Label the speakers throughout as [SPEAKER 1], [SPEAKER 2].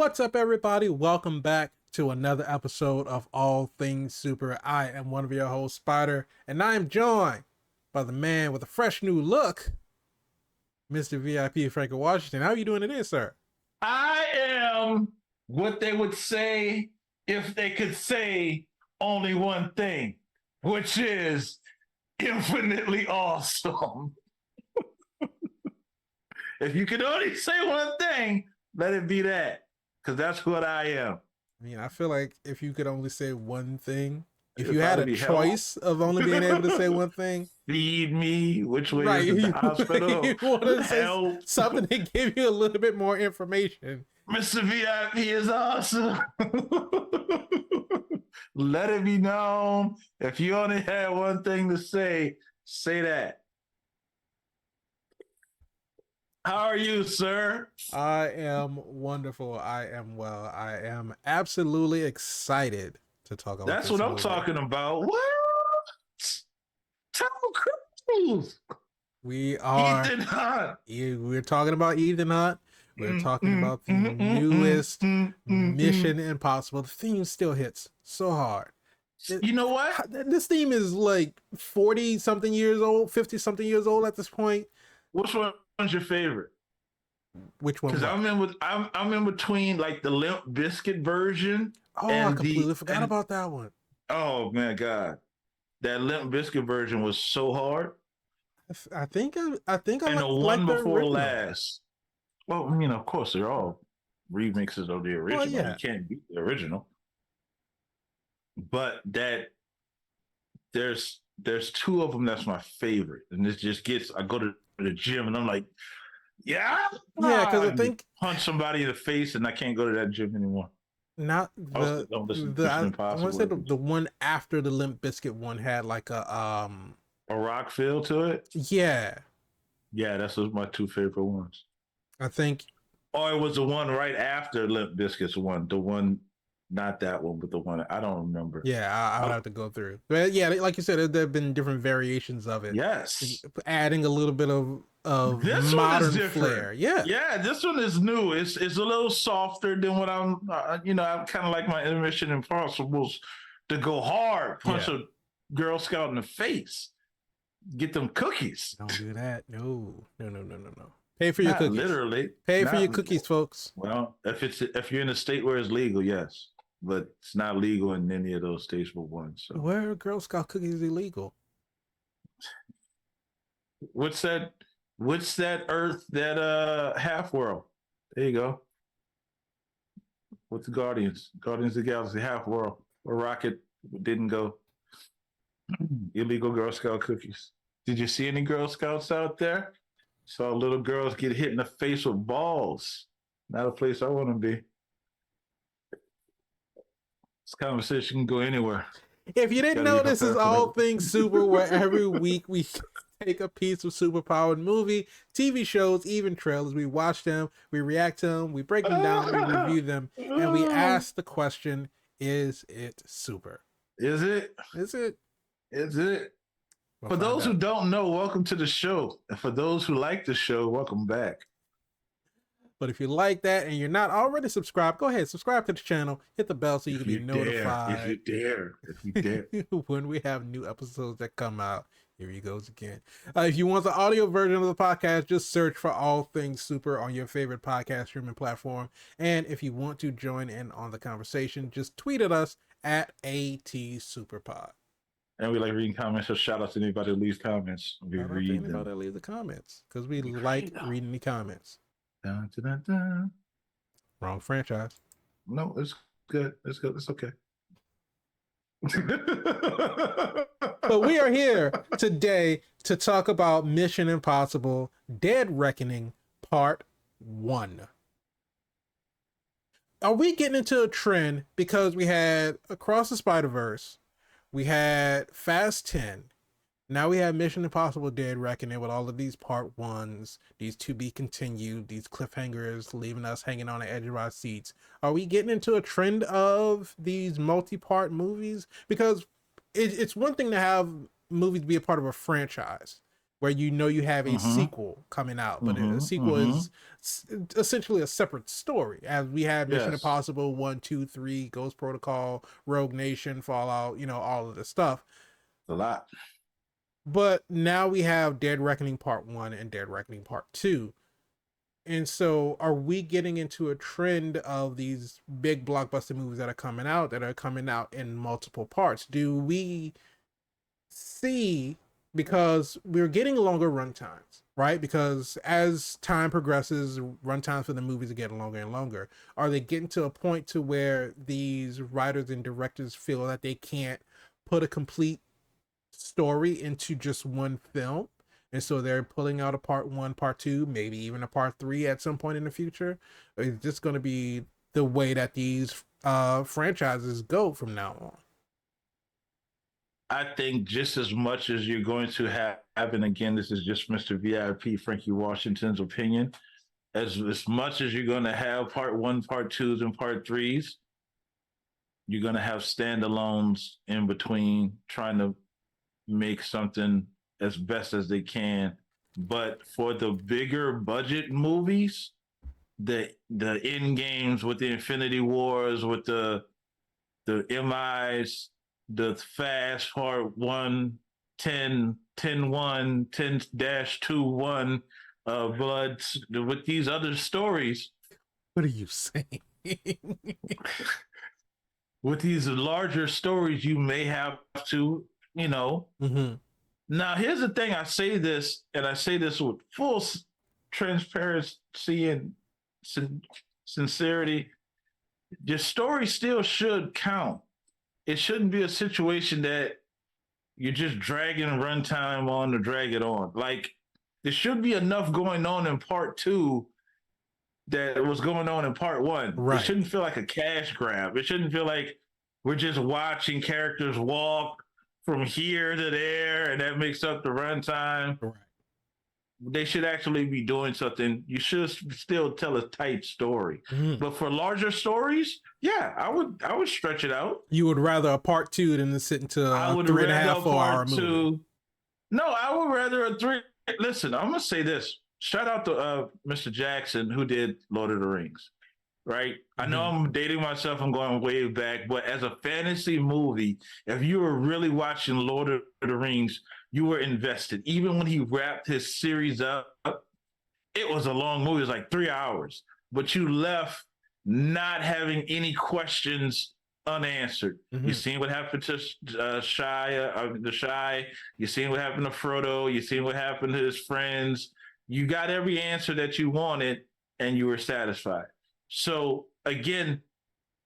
[SPEAKER 1] What's up, everybody? Welcome back to another episode of All Things Super. I am one of your hosts, Spider, and I am joined by the man with a fresh new look, Mr. VIP Frank Washington. How are you doing today, sir?
[SPEAKER 2] I am what they would say if they could say only one thing, which is infinitely awesome. If you could only say one thing, let it be that, because that's what I am.
[SPEAKER 1] I mean, I feel like if you could only say one thing, if
[SPEAKER 2] If
[SPEAKER 1] you
[SPEAKER 2] I
[SPEAKER 1] had
[SPEAKER 2] to
[SPEAKER 1] a
[SPEAKER 2] be
[SPEAKER 1] choice of only being able to say one thing,
[SPEAKER 2] feed me, which way
[SPEAKER 1] right?
[SPEAKER 2] is it? The
[SPEAKER 1] You
[SPEAKER 2] hospital?
[SPEAKER 1] want to say
[SPEAKER 2] Help.
[SPEAKER 1] something to give you a little bit more information.
[SPEAKER 2] Mr. VIP is awesome. Let it be known. If you only had one thing to say that. How are you, sir?
[SPEAKER 1] I am wonderful. I am well. I am absolutely excited to talk about
[SPEAKER 2] That's
[SPEAKER 1] this
[SPEAKER 2] what I'm
[SPEAKER 1] movie.
[SPEAKER 2] talking about. What? Tom Cruise.
[SPEAKER 1] We are.
[SPEAKER 2] Ethan Hunt.
[SPEAKER 1] We're talking about Ethan Hunt. We're talking about the newest Mission Impossible. The theme still hits so hard.
[SPEAKER 2] You know what?
[SPEAKER 1] This theme is like 40 something years old, 50 something years old at this point.
[SPEAKER 2] Which one's your favorite?
[SPEAKER 1] Which one?
[SPEAKER 2] Because I'm in between like the Limp Biscuit version.
[SPEAKER 1] Oh, I completely forgot about that one.
[SPEAKER 2] Oh man, God, that Limp Biscuit version was so hard.
[SPEAKER 1] I think I
[SPEAKER 2] and the one
[SPEAKER 1] like the
[SPEAKER 2] before
[SPEAKER 1] original.
[SPEAKER 2] last. Well, I mean, of course, they're all remixes of the original.
[SPEAKER 1] Well, yeah.
[SPEAKER 2] You can't beat the original. But there's two of them that's my favorite, and this just gets. I go to the gym and I'm like, yeah,
[SPEAKER 1] because I think
[SPEAKER 2] punch somebody in the face, and I can't go to that gym anymore.
[SPEAKER 1] Not
[SPEAKER 2] I want
[SPEAKER 1] to say the one after the Limp Biscuit one had like a
[SPEAKER 2] rock feel to it.
[SPEAKER 1] Yeah,
[SPEAKER 2] that's those my two favorite ones.
[SPEAKER 1] I think.
[SPEAKER 2] Or it was the one right after Limp Biscuit's one. The one, not that one, but the one I don't remember.
[SPEAKER 1] Yeah, I would have to go through. But yeah, like you said, there have been different variations of it.
[SPEAKER 2] Yes,
[SPEAKER 1] adding a little bit of
[SPEAKER 2] this
[SPEAKER 1] modern flair.
[SPEAKER 2] Yeah, this one is new. It's a little softer than what I'm. I'm kind of like my Mission Impossibles to go hard, punch a Girl Scout in the face, get them cookies.
[SPEAKER 1] Don't do that. No. Pay for your cookies.
[SPEAKER 2] Literally.
[SPEAKER 1] Pay for your cookies, folks.
[SPEAKER 2] Well, if you're in a state where it's legal, yes, but it's not legal in any of those states but one. So
[SPEAKER 1] where are Girl Scout cookies illegal?
[SPEAKER 2] What's that Earth, that half world? There you go. What's the Guardians of the Galaxy half world? Where Rocket didn't go. Illegal Girl Scout cookies. Did you see any Girl Scouts out there? Saw little girls get hit in the face with balls. Not a place I want to be. This conversation can go anywhere.
[SPEAKER 1] If you didn't know, this is All Things Super, where every week we take a piece of superpowered movie, TV shows, even trailers. We watch them, we react to them, we break them down, we review them, and we ask the question, is it super?
[SPEAKER 2] Is it?
[SPEAKER 1] Is it?
[SPEAKER 2] Is it? For those who don't know, welcome to the show. And for those who like the show, welcome back.
[SPEAKER 1] But if you like that and you're not already subscribed, go ahead, subscribe to the channel, hit the bell so you can be notified.
[SPEAKER 2] If you dare.
[SPEAKER 1] When we have new episodes that come out. Here he goes again. If you want the audio version of the podcast, just search for All Things Super on your favorite podcast streaming platform. And if you want to join in on the conversation, just tweet at us at ATSuperPod.
[SPEAKER 2] And we like reading comments, so shout out to anybody who leaves comments. We read them.
[SPEAKER 1] Anybody that leaves the comments, because we like reading the comments.
[SPEAKER 2] Dun, dun, dun, dun.
[SPEAKER 1] Wrong franchise.
[SPEAKER 2] No, it's good. It's good. It's okay.
[SPEAKER 1] But we are here today to talk about Mission Impossible Dead Reckoning Part 1. Are we getting into a trend because we had Across the Spider-Verse, we had Fast 10, now we have Mission Impossible Dead Reckoning with all of these part ones, these to be continued, these cliffhangers leaving us hanging on the edge of our seats. Are we getting into a trend of these multi-part movies? Because it's one thing to have movies be a part of a franchise, where you have a
[SPEAKER 2] Mm-hmm.
[SPEAKER 1] sequel coming out, but a
[SPEAKER 2] Mm-hmm.
[SPEAKER 1] sequel
[SPEAKER 2] Mm-hmm.
[SPEAKER 1] is essentially a separate story. As we had Mission
[SPEAKER 2] Yes.
[SPEAKER 1] Impossible 1, 2, 3, Ghost Protocol, Rogue Nation, Fallout, all of this stuff.
[SPEAKER 2] A lot.
[SPEAKER 1] But now we have Dead Reckoning Part 1 and Dead Reckoning Part 2. And so are we getting into a trend of these big blockbuster movies that are coming out in multiple parts? Do we see, because we're getting longer runtimes, right? Because as time progresses, runtimes for the movies are getting longer and longer. Are they getting to a point to where these writers and directors feel that they can't put a complete story into just one film? And so they're pulling out a part 1, part 2, maybe even a part 3 at some point in the future? Or is it just going to be the way that these franchises go from now on?
[SPEAKER 2] I think just as much as you're going to have, and again, this is just Mr. VIP Frankie Washington's opinion, as much as you're going to have part one, part twos, and part threes, you're going to have standalones in between trying to make something as best as they can. But for the bigger budget movies, the end games with the Infinity Wars, with the MIs, the Fast Part 1, 10, 10 1, 10 2 1, Bloods, with these other stories,
[SPEAKER 1] What are you saying?
[SPEAKER 2] with these larger stories, you may have to, you know.
[SPEAKER 1] Mm-hmm.
[SPEAKER 2] Now, here's the thing, I say this, and I say this with full transparency and sincerity. Your story still should count. It shouldn't be a situation that you're just dragging runtime on to drag it on. Like, there should be enough going on in part two that was going on in part one. It
[SPEAKER 1] Right.
[SPEAKER 2] shouldn't feel like a cash grab. It shouldn't feel like we're just watching characters walk from here to there and that makes up the runtime.
[SPEAKER 1] Right.
[SPEAKER 2] They should actually be doing something. You should still tell a tight story.
[SPEAKER 1] Mm-hmm.
[SPEAKER 2] But for larger stories, yeah, I would stretch it out.
[SPEAKER 1] You would rather a part 2 than to sit into
[SPEAKER 2] I
[SPEAKER 1] a
[SPEAKER 2] would
[SPEAKER 1] three and a
[SPEAKER 2] rather
[SPEAKER 1] half,
[SPEAKER 2] a
[SPEAKER 1] 4 hour
[SPEAKER 2] part
[SPEAKER 1] movie.
[SPEAKER 2] two. No, I would rather a three. Listen, I'm gonna say this. Shout out to Mr. Jackson who did Lord of the Rings. Right? I know
[SPEAKER 1] Mm-hmm.
[SPEAKER 2] I'm dating myself. I'm going way back, but as a fantasy movie, if you were really watching Lord of the Rings, you were invested. Even when he wrapped his series up, it was a long movie. It was like 3 hours, but you left not having any questions unanswered. You
[SPEAKER 1] Mm-hmm.
[SPEAKER 2] seen what happened to the Shy. You seen what happened to Frodo. You seen what happened to his friends. You got every answer that you wanted, and you were satisfied. So again,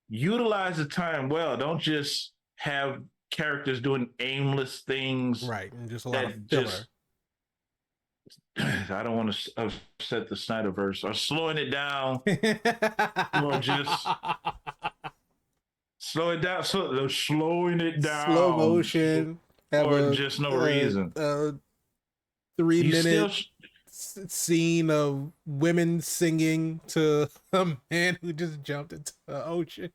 [SPEAKER 2] utilize the time well. Don't just have characters doing aimless things
[SPEAKER 1] Right. And just a lot of
[SPEAKER 2] that
[SPEAKER 1] filler.
[SPEAKER 2] just I don't want to upset the Snyderverse or slowing it down or just slow it down. So slowing it
[SPEAKER 1] Slow
[SPEAKER 2] down
[SPEAKER 1] motion. Have
[SPEAKER 2] for
[SPEAKER 1] a,
[SPEAKER 2] just no reason.
[SPEAKER 1] a 3
[SPEAKER 2] You still,
[SPEAKER 1] minute scene of women singing to a man who just jumped into the ocean.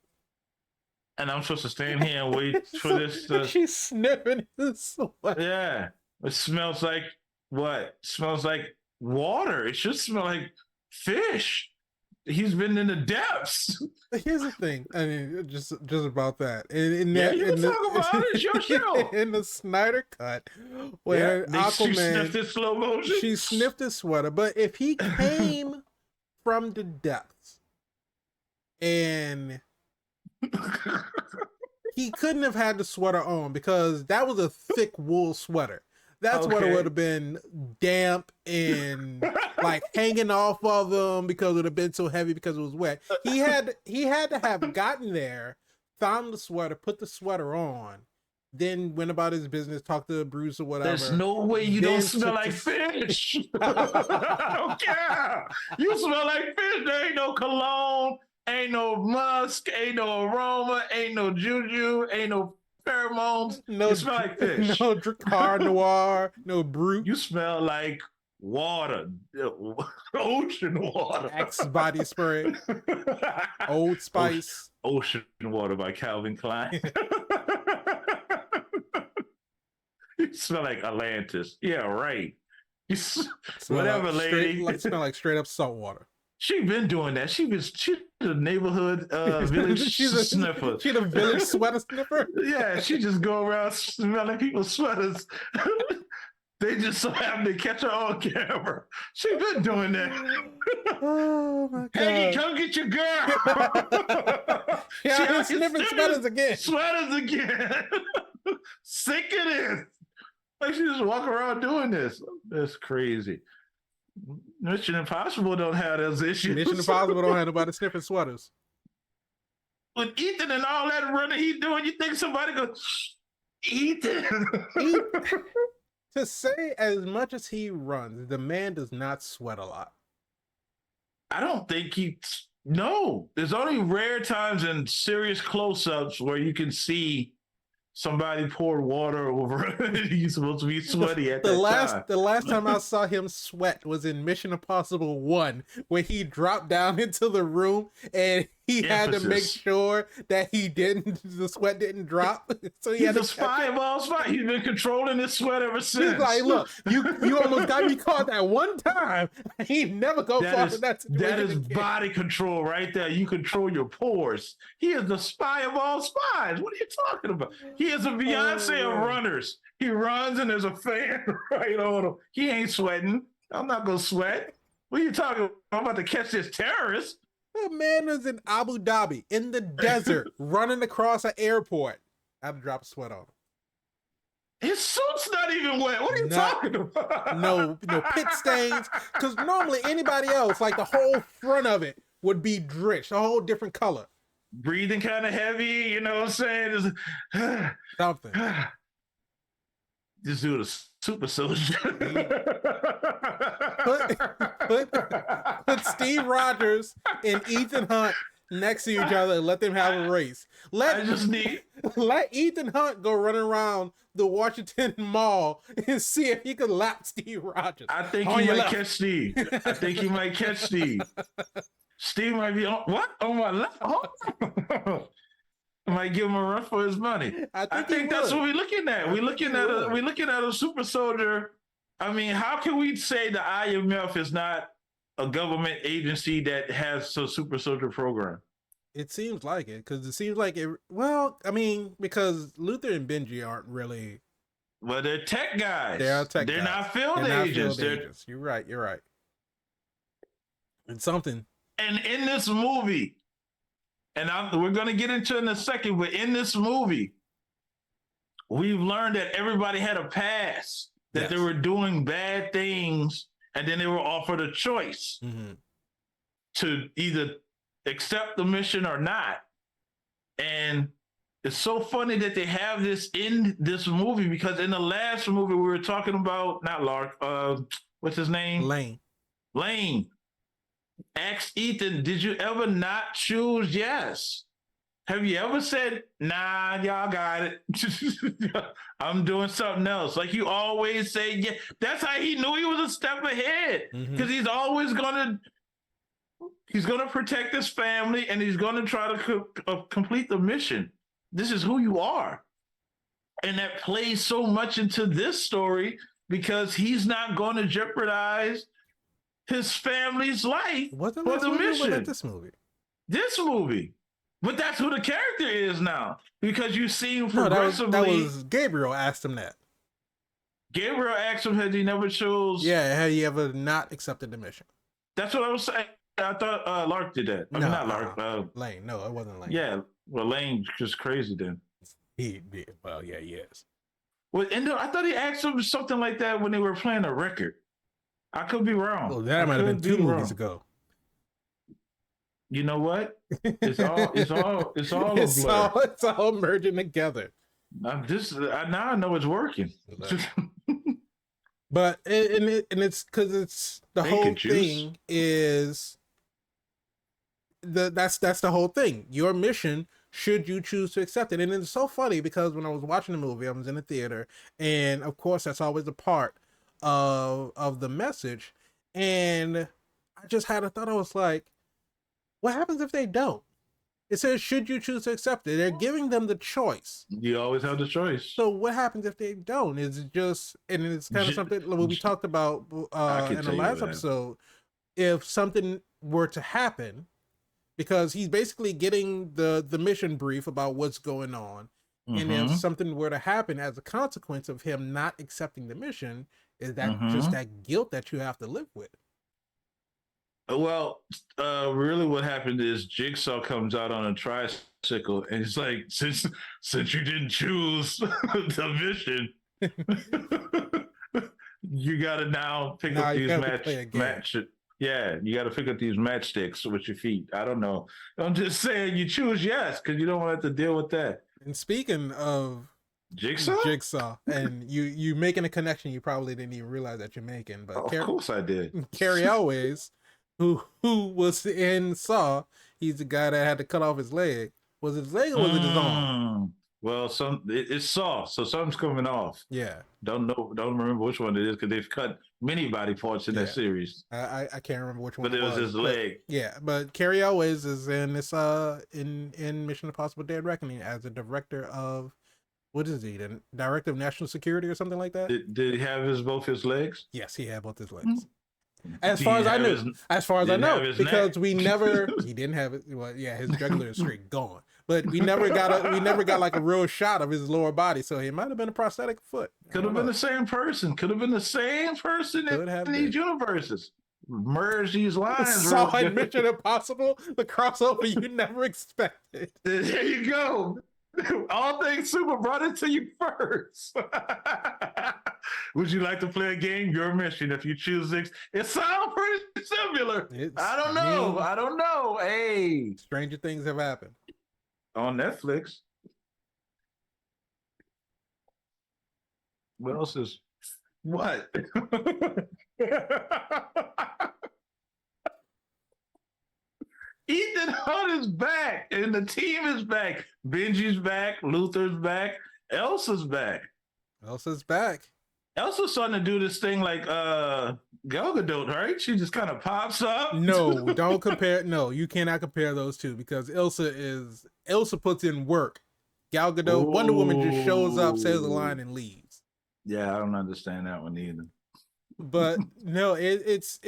[SPEAKER 2] and I'm supposed to stand here and wait for this to.
[SPEAKER 1] She's sniffing his sweat.
[SPEAKER 2] Yeah, it smells like what? It smells like water. It should smell like fish. He's been in the depths.
[SPEAKER 1] Here's the thing. I mean, just about that. In
[SPEAKER 2] Yeah,
[SPEAKER 1] that,
[SPEAKER 2] you can talk about it. It's your show.
[SPEAKER 1] in the Snyder cut,
[SPEAKER 2] Yeah,
[SPEAKER 1] where
[SPEAKER 2] she sniffed
[SPEAKER 1] Aquaman,
[SPEAKER 2] in slow motion.
[SPEAKER 1] she sniffed his sweater. But if he came from the depths and he couldn't have had the sweater on because that was a thick wool sweater. That sweater
[SPEAKER 2] Okay.
[SPEAKER 1] would have been damp and like hanging off of him because it would have been so heavy because it was wet. He had to have gotten there, found the sweater, put the sweater on, then went about his business, talked to Bruce or whatever.
[SPEAKER 2] There's no way you
[SPEAKER 1] Then
[SPEAKER 2] don't smell
[SPEAKER 1] took
[SPEAKER 2] like
[SPEAKER 1] the-
[SPEAKER 2] fish. I don't care. You smell like fish. There ain't no cologne, ain't no musk, ain't no aroma, ain't no juju, ain't no pheromones.
[SPEAKER 1] No,
[SPEAKER 2] You smell like fish.
[SPEAKER 1] no Dracar Noir, no Brute,
[SPEAKER 2] You smell like water, ocean water.
[SPEAKER 1] Axe body spray, Old Spice.
[SPEAKER 2] Ocean Water by Calvin Klein. You smell like Atlantis. Yeah, right. Whatever, lady.
[SPEAKER 1] Smell like straight up salt water.
[SPEAKER 2] She been doing that. She's the neighborhood village sniffer.
[SPEAKER 1] She the village sweater sniffer.
[SPEAKER 2] Yeah, she just go around smelling people's sweaters. They just so happen to catch her on camera. She been doing that.
[SPEAKER 1] Oh my god!
[SPEAKER 2] Peggy, come get your girl.
[SPEAKER 1] Yeah, sniffing sweaters again.
[SPEAKER 2] Sweaters again. Sick it is. Like she just walk around doing this. That's crazy. Mission Impossible don't have those issues.
[SPEAKER 1] Mission Impossible don't have nobody sniffing sweaters.
[SPEAKER 2] With Ethan and all that running he doing, you think somebody goes, Ethan?
[SPEAKER 1] To say as much as he runs, the man does not sweat a lot.
[SPEAKER 2] I don't think no. There's only rare times in serious close-ups where you can see somebody pour water over. He's supposed to be sweaty at time.
[SPEAKER 1] The last time I saw him sweat was in Mission Impossible 1, where he dropped down into the room and he had to make sure that the sweat didn't drop. So
[SPEAKER 2] He's a spy of all spies. He's been controlling his sweat ever since.
[SPEAKER 1] He's like, look, you almost got me caught that one time. He never go far with that situation.
[SPEAKER 2] That is body control right there. You control your pores. He is the spy of all spies. What are you talking about? He is a Beyonce of runners. He runs and there's a fan right on him. He ain't sweating. I'm not gonna sweat. What are you talking about? I'm about to catch this terrorist.
[SPEAKER 1] The man is in Abu Dhabi in the desert running across an airport. I had to drop a sweat on him.
[SPEAKER 2] His suit's not even wet. What are you talking about?
[SPEAKER 1] No pit stains. Because normally anybody else, like the whole front of it would be drenched, a whole different color.
[SPEAKER 2] Breathing kind of heavy, you know what I'm saying?
[SPEAKER 1] Something.
[SPEAKER 2] This dude is super soldier.
[SPEAKER 1] Put Steve Rogers and Ethan Hunt next to each other and let them have a race. Let Ethan Hunt go running around the Washington Mall and see if he can lap Steve Rogers.
[SPEAKER 2] I think he might catch Steve. I think he might catch Steve. Steve might be on my left. Oh. Might give him a run for his money. I think that's what we're looking at. We're looking at a super soldier. I mean, how can we say the IMF is not a government agency that has a super soldier program?
[SPEAKER 1] It seems like it, because it seems like it. Well, I mean, because Luther and Benji aren't really.
[SPEAKER 2] Well, they're tech guys.
[SPEAKER 1] They are tech
[SPEAKER 2] guys.
[SPEAKER 1] They're
[SPEAKER 2] not field agents.
[SPEAKER 1] You're right. And something.
[SPEAKER 2] And in this movie, we're going to get into it in a second, but in this movie, we've learned that everybody had a past, that they were doing bad things, and then they were offered a choice to either accept the mission or not. And it's so funny that they have this in this movie, because in the last movie we were talking about, not Lark, what's his name? Lane. Ask Ethan, did you ever not choose yes? Have you ever said, nah, y'all got it. I'm doing something else. Like you always say, yeah. That's how he knew he was a step ahead. Because he's always gonna protect his family, and he's gonna try to complete the mission. This is who you are. And that plays so much into this story, because he's not gonna jeopardize his family's life for the mission. This movie. But that's who the character is now, because you see him progressively.
[SPEAKER 1] That was Gabriel asked him that.
[SPEAKER 2] Gabriel asked him, had he never chose?
[SPEAKER 1] Yeah, had he ever not accepted the mission?
[SPEAKER 2] That's what I was saying. I thought Lark did that. I mean, not Lark.
[SPEAKER 1] Lane. No, it wasn't Lane.
[SPEAKER 2] Yeah, well, Lane's just crazy then.
[SPEAKER 1] He did. Well, yeah, he is.
[SPEAKER 2] Well, and I thought he asked him something like that when they were playing a record. I could be wrong.
[SPEAKER 1] Oh, that might have been 2 movies ago.
[SPEAKER 2] You know what? It's all
[SPEAKER 1] it's all merging together.
[SPEAKER 2] Now I know it's working.
[SPEAKER 1] But it's because it's the whole thing is that's the whole thing. Your mission, should you choose to accept it. And it's so funny, because when I was watching the movie, I was in the theater, and of course that's always a part of the message, and I just had a thought. I was like, what happens if they don't? It says, should you choose to accept it? They're giving them the choice.
[SPEAKER 2] You always have the choice.
[SPEAKER 1] So what happens if they don't? Is it just, and it's kind of something what we talked about
[SPEAKER 2] I can
[SPEAKER 1] in the
[SPEAKER 2] tell you
[SPEAKER 1] last
[SPEAKER 2] that.
[SPEAKER 1] episode. If something were to happen, because he's basically getting the mission brief about what's going on, and if something were to happen as a consequence of him not accepting the mission, is that just that guilt that you have to live with?
[SPEAKER 2] Well, really, what happened is Jigsaw comes out on a tricycle, and he's like, "Since you didn't choose the mission, you got to now pick up these match. Yeah, you got to pick up these matchsticks with your feet. I don't know. I'm just saying, you choose yes because you don't want to have to deal with that."
[SPEAKER 1] And speaking of
[SPEAKER 2] Jigsaw,
[SPEAKER 1] and you making a connection you probably didn't even realize that you're making, but
[SPEAKER 2] of course I did.
[SPEAKER 1] Carrie Elways, who was in Saw, he's the guy that had to cut off his leg. Was it his leg or was it his arm?
[SPEAKER 2] Well, it's Saw, so something's coming off.
[SPEAKER 1] Yeah,
[SPEAKER 2] don't remember which one it is because they've cut many body parts in that series.
[SPEAKER 1] I can't remember which one,
[SPEAKER 2] but it was his leg.
[SPEAKER 1] Yeah, but Carrie Elways is in this in Mission Impossible: Dead Reckoning as the director of, what is he? The director of national security or something like that?
[SPEAKER 2] Did he have both his legs?
[SPEAKER 1] Yes, he had both his legs. As far as I know, because we never, he didn't have it. Well, yeah, his jugular is straight gone, but we never got like a real shot of his lower body. So it might have been a prosthetic foot.
[SPEAKER 2] Could have been the same person. Could have been the same person in these universes. Merge these lines.
[SPEAKER 1] Saw in Mission Impossible, the crossover you never expected.
[SPEAKER 2] There you go. All things super brought it to you first. Would you like to play a game? Your mission. If you choose this, it sounds pretty similar. I don't know. Hey,
[SPEAKER 1] stranger things have happened
[SPEAKER 2] on Netflix. What else is what? Ethan Hunt is back, and the team is back. Benji's back, Luther's back, Elsa's back.
[SPEAKER 1] Elsa's back.
[SPEAKER 2] Elsa's starting to do this thing like Gal Gadot, right? She just kind of pops up.
[SPEAKER 1] No, don't compare. No, you cannot compare those two because Elsa puts in work. Gal Gadot, Wonder Woman just shows up, says a line, and leaves.
[SPEAKER 2] Yeah, I don't understand that one either.
[SPEAKER 1] But no, it's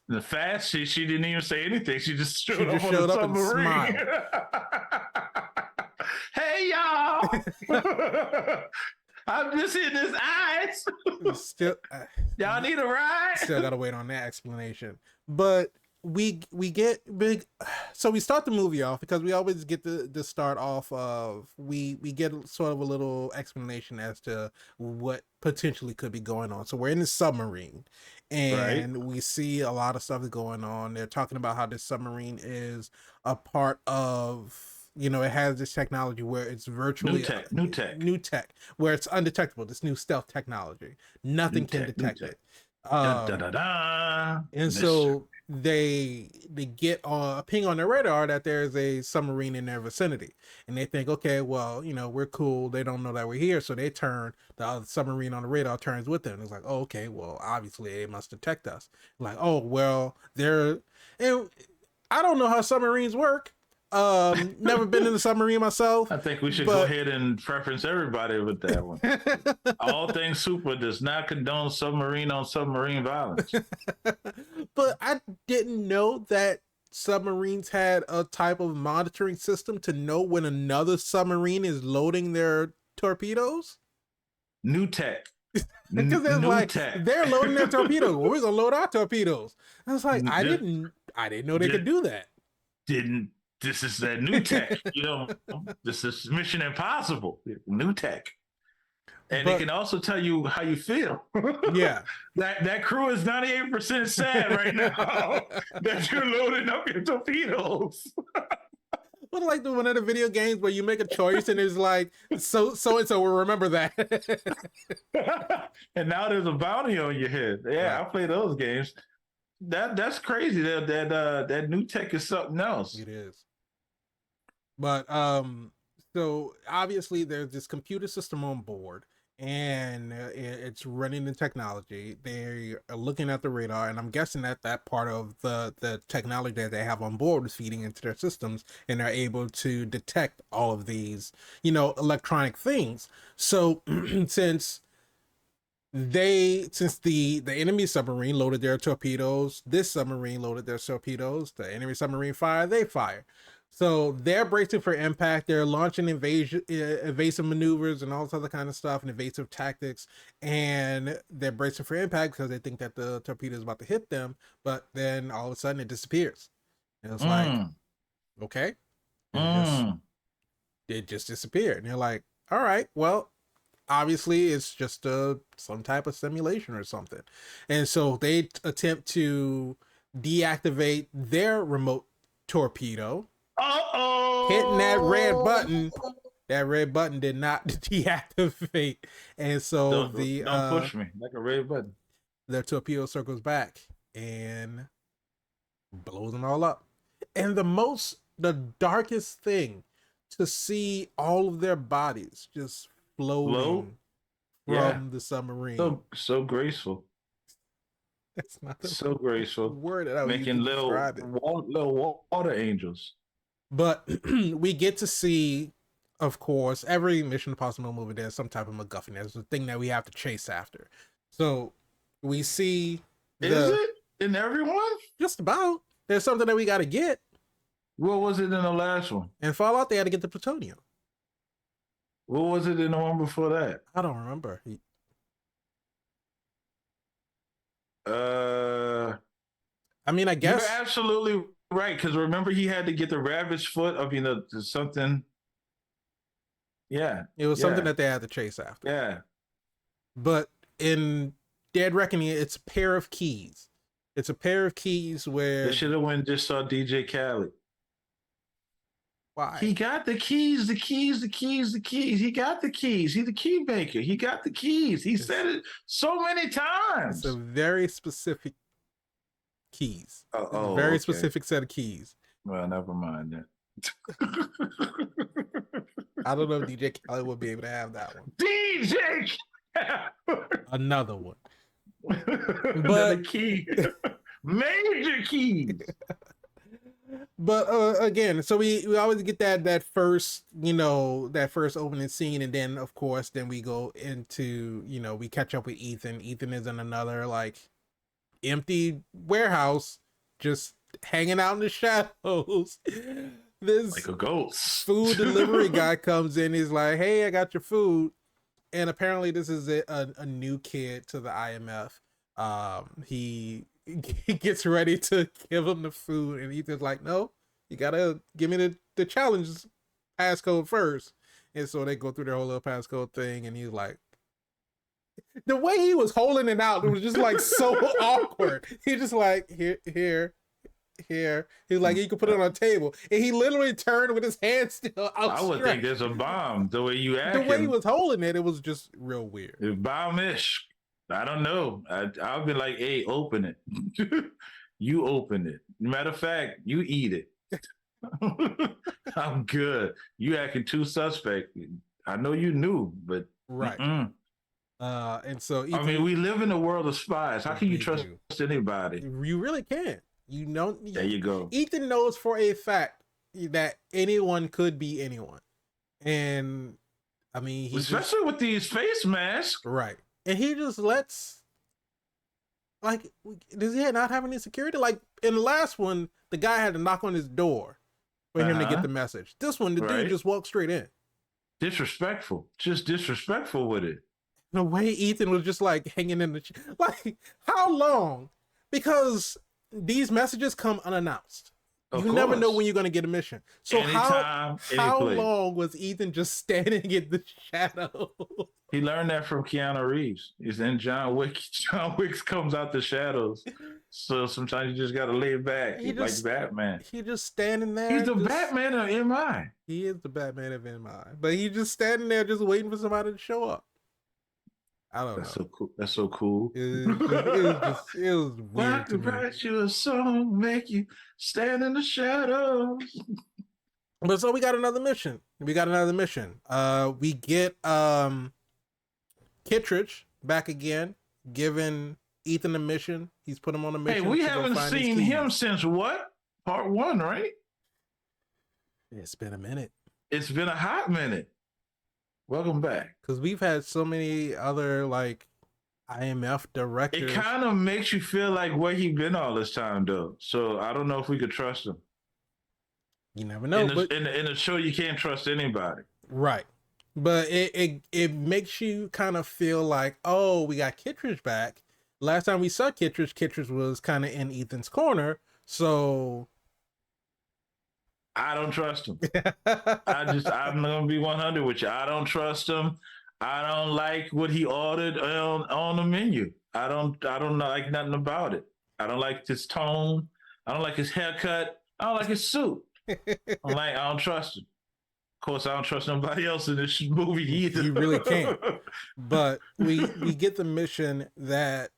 [SPEAKER 2] the fast. She didn't even say anything. She just showed up on the submarine. Hey y'all, I'm just in his eyes.
[SPEAKER 1] Still,
[SPEAKER 2] y'all need a ride.
[SPEAKER 1] Still gotta wait on that explanation. But we get big. So we start the movie off because we always get the start off of we get sort of a little explanation as to what potentially could be going on. So we're in the submarine and we see a lot of stuff going on. They're talking about how this submarine is a part of, it has this technology where it's virtually new tech where it's undetectable. This new stealth technology, nothing can detect it. And so they get a ping on their radar that there's a submarine in their vicinity, and they think, okay, well, we're cool. They don't know that we're here, so they turn the submarine on the radar turns with them. It's like, oh, okay, well, obviously they must detect us. Like, oh, well, and I don't know how submarines work. Never been in a submarine myself.
[SPEAKER 2] I think we should go ahead and preference everybody with that one. All Things Super does not condone submarine on submarine violence.
[SPEAKER 1] But I didn't know that submarines had a type of monitoring system to know when another submarine is loading their torpedoes.
[SPEAKER 2] New tech.
[SPEAKER 1] Because they're loading their torpedoes. Well, we're gonna load our torpedoes. I was like, I didn't know they could do that.
[SPEAKER 2] This is that new tech, this is Mission Impossible, new tech. And it can also tell you how you feel.
[SPEAKER 1] Yeah.
[SPEAKER 2] That crew is 98% sad right now that you're loading up your torpedoes.
[SPEAKER 1] What, like one of the video games where you make a choice and it's like, so and so will remember that.
[SPEAKER 2] And now there's a bounty on your head. Yeah, I play those games. That's crazy. That new tech is something else.
[SPEAKER 1] It is. But so obviously there's this computer system on board, and it's running the technology. They are looking at the radar, and I'm guessing that that part of the technology that they have on board is feeding into their systems, and they're able to detect all of these, electronic things. So since the enemy submarine loaded their torpedoes, this submarine loaded their torpedoes, the enemy submarine fire, they fire. So they're bracing for impact. They're launching evasive maneuvers and all this other kind of stuff and evasive tactics, and they're bracing for impact because they think that the torpedo is about to hit them. But then all of a sudden it disappears. And it's like,
[SPEAKER 2] Mm,
[SPEAKER 1] okay, it just
[SPEAKER 2] mm.
[SPEAKER 1] it just disappeared. And they're like, all right, well, obviously it's just some type of simulation or something. And so they attempt to deactivate their remote torpedo, hitting that red
[SPEAKER 2] Uh-oh.
[SPEAKER 1] button. That red button did not deactivate, and so
[SPEAKER 2] Don't push me like a red button.
[SPEAKER 1] the torpedo circles back and blows them all up. And the darkest thing, to see all of their bodies just
[SPEAKER 2] Flow?
[SPEAKER 1] floating
[SPEAKER 2] Yeah.
[SPEAKER 1] from the submarine.
[SPEAKER 2] So graceful.
[SPEAKER 1] That's not the
[SPEAKER 2] So graceful.
[SPEAKER 1] word that I would use
[SPEAKER 2] Making
[SPEAKER 1] to describe it.
[SPEAKER 2] little water angels.
[SPEAKER 1] But we get to see, of course, every Mission Impossible movie, there's some type of MacGuffin. There's a thing that we have to chase after. So we see
[SPEAKER 2] Is
[SPEAKER 1] the
[SPEAKER 2] it in everyone?
[SPEAKER 1] just about there's something that we got to get.
[SPEAKER 2] What was it in the last one?
[SPEAKER 1] And Fallout, they had to get the plutonium.
[SPEAKER 2] What was it in the one before that?
[SPEAKER 1] I don't remember.
[SPEAKER 2] Uh,
[SPEAKER 1] I mean, I
[SPEAKER 2] you're
[SPEAKER 1] guess
[SPEAKER 2] absolutely right. Because remember, he had to get the rabbit's foot of something. Yeah,
[SPEAKER 1] it was something
[SPEAKER 2] yeah,
[SPEAKER 1] that they had to chase after.
[SPEAKER 2] yeah.
[SPEAKER 1] But in Dead Reckoning, it's a pair of keys. It's a pair of keys
[SPEAKER 2] They
[SPEAKER 1] where
[SPEAKER 2] should have went and just saw DJ Khaled.
[SPEAKER 1] why?
[SPEAKER 2] He got the keys, the keys, the keys, the keys. He got the keys. He's the key maker. He got the keys. He said it so many
[SPEAKER 1] It's a
[SPEAKER 2] times.
[SPEAKER 1] very specific keys. It's a
[SPEAKER 2] Oh,
[SPEAKER 1] very
[SPEAKER 2] okay.
[SPEAKER 1] specific set of keys.
[SPEAKER 2] Well, never mind that.
[SPEAKER 1] I don't know if DJ Khaled would be able to have that one.
[SPEAKER 2] DJ
[SPEAKER 1] Another one.
[SPEAKER 2] Another key. Major keys.
[SPEAKER 1] But again, so we always get that first, that first opening scene, and then of course then we go into, we catch up with Ethan. Ethan is in another like empty warehouse, just hanging out in the shadows. This
[SPEAKER 2] Like a ghost.
[SPEAKER 1] food delivery guy comes in. He's like, "Hey, I got your food," and apparently this is a new kid to the IMF. He he gets ready to give him the food, and Ethan's like, "No, you gotta give me the challenge passcode first." And so they go through their whole little passcode thing, and he's like, the way he was holding it out, it was just like so awkward. He's just like, here. He's like, you can put it on a table, and he literally turned with his hand still
[SPEAKER 2] I would think
[SPEAKER 1] outstretched.
[SPEAKER 2] there's a bomb the way you
[SPEAKER 1] The
[SPEAKER 2] acting.
[SPEAKER 1] way he was holding it, it was just real weird.
[SPEAKER 2] It's bomb-ish. I don't know. I'll be like, hey, open it. You open it. Matter of fact, you eat it. I'm good. You acting too suspect. I know you knew, but
[SPEAKER 1] Right. And so Ethan,
[SPEAKER 2] I mean, we live in a world of spies. How can you trust anybody?
[SPEAKER 1] You really can't. You know.
[SPEAKER 2] There you go.
[SPEAKER 1] Ethan knows for a fact that anyone could be anyone, and I mean,
[SPEAKER 2] especially with these face masks,
[SPEAKER 1] right? And he just lets, like, does he not have any security? Like in the last one, the guy had to knock on his door for him to get the message. This one, the dude just walked straight in.
[SPEAKER 2] Disrespectful, just disrespectful with it.
[SPEAKER 1] The way Ethan was just like hanging in the like, how long? Because these messages come unannounced. You never know when you're going to get a mission. So
[SPEAKER 2] anytime,
[SPEAKER 1] how long was Ethan just standing in the shadow?
[SPEAKER 2] He learned that from Keanu Reeves. He's in John Wick. John Wick comes out the shadows. So sometimes you just got to lay back. He's like Batman.
[SPEAKER 1] He just standing there.
[SPEAKER 2] He's the Batman of MI.
[SPEAKER 1] He is the Batman of MI. But he just standing there just waiting for somebody to show up. I don't know.
[SPEAKER 2] So cool. That's so cool.
[SPEAKER 1] It was weird to me.
[SPEAKER 2] Write you a song, make you stand in the shadows.
[SPEAKER 1] But so we got another mission. We get Kittredge back again, giving Ethan a mission. He's put him on a
[SPEAKER 2] Hey,
[SPEAKER 1] mission
[SPEAKER 2] we
[SPEAKER 1] to go
[SPEAKER 2] haven't
[SPEAKER 1] find these
[SPEAKER 2] seen him
[SPEAKER 1] keys.
[SPEAKER 2] since what? Part 1, right?
[SPEAKER 1] It's been a minute.
[SPEAKER 2] It's been a hot minute. Welcome back.
[SPEAKER 1] Because we've had so many other like IMF directors.
[SPEAKER 2] It kind of makes you feel like where he been all this time, though. So I don't know if we could trust him.
[SPEAKER 1] You never know.
[SPEAKER 2] In a show, you can't trust anybody.
[SPEAKER 1] Right. But it makes you kind of feel like, oh, we got Kittredge back. Last time we saw Kittredge was kind of in Ethan's corner. So
[SPEAKER 2] I don't trust him. I'm gonna be 100 with you. I don't trust him. I don't like what he ordered on the menu. I don't like nothing about it. I don't like his tone. I don't like his haircut. I don't like his suit. I don't trust him. Of course, I don't trust nobody else in this movie either.
[SPEAKER 1] You really can't. But we get the mission that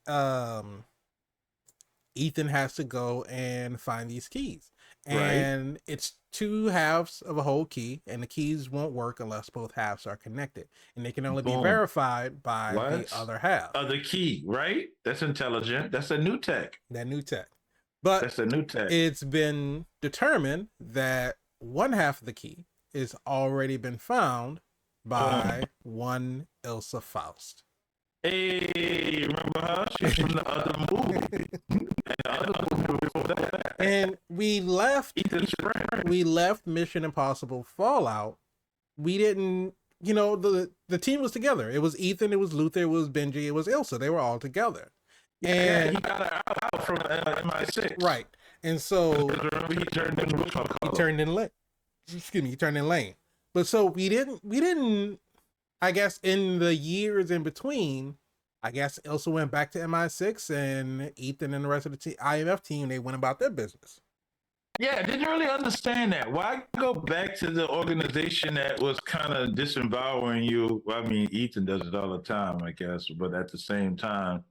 [SPEAKER 1] Ethan has to go and find these keys. And right. It's 2 halves of a whole key, and the keys won't work unless both halves are connected. And they can only be verified by the other half.
[SPEAKER 2] Other key, right? That's intelligent. That's a new tech.
[SPEAKER 1] That new tech. But
[SPEAKER 2] that's a new tech.
[SPEAKER 1] It's been determined that one half of the key is already been found by one Ilsa Faust.
[SPEAKER 2] Hey, remember her? She's from the other movie.
[SPEAKER 1] And we left Mission Impossible Fallout. We didn't, the team was together. It was Ethan, it was Luther, it was Benji, it was Ilsa. They were all together. And
[SPEAKER 2] he got her out from MI6.
[SPEAKER 1] Right. And so
[SPEAKER 2] he turned
[SPEAKER 1] in Lane. Excuse me, he turned in Lane. But so we didn't I guess in the years in between, I guess Ilsa went back to MI6 and Ethan and the rest of the IMF team, they went about their business.
[SPEAKER 2] Yeah, I didn't really understand that. Why go back to the organization that was kind of disembowering you? I mean, Ethan does it all the time, I guess, but at the same time,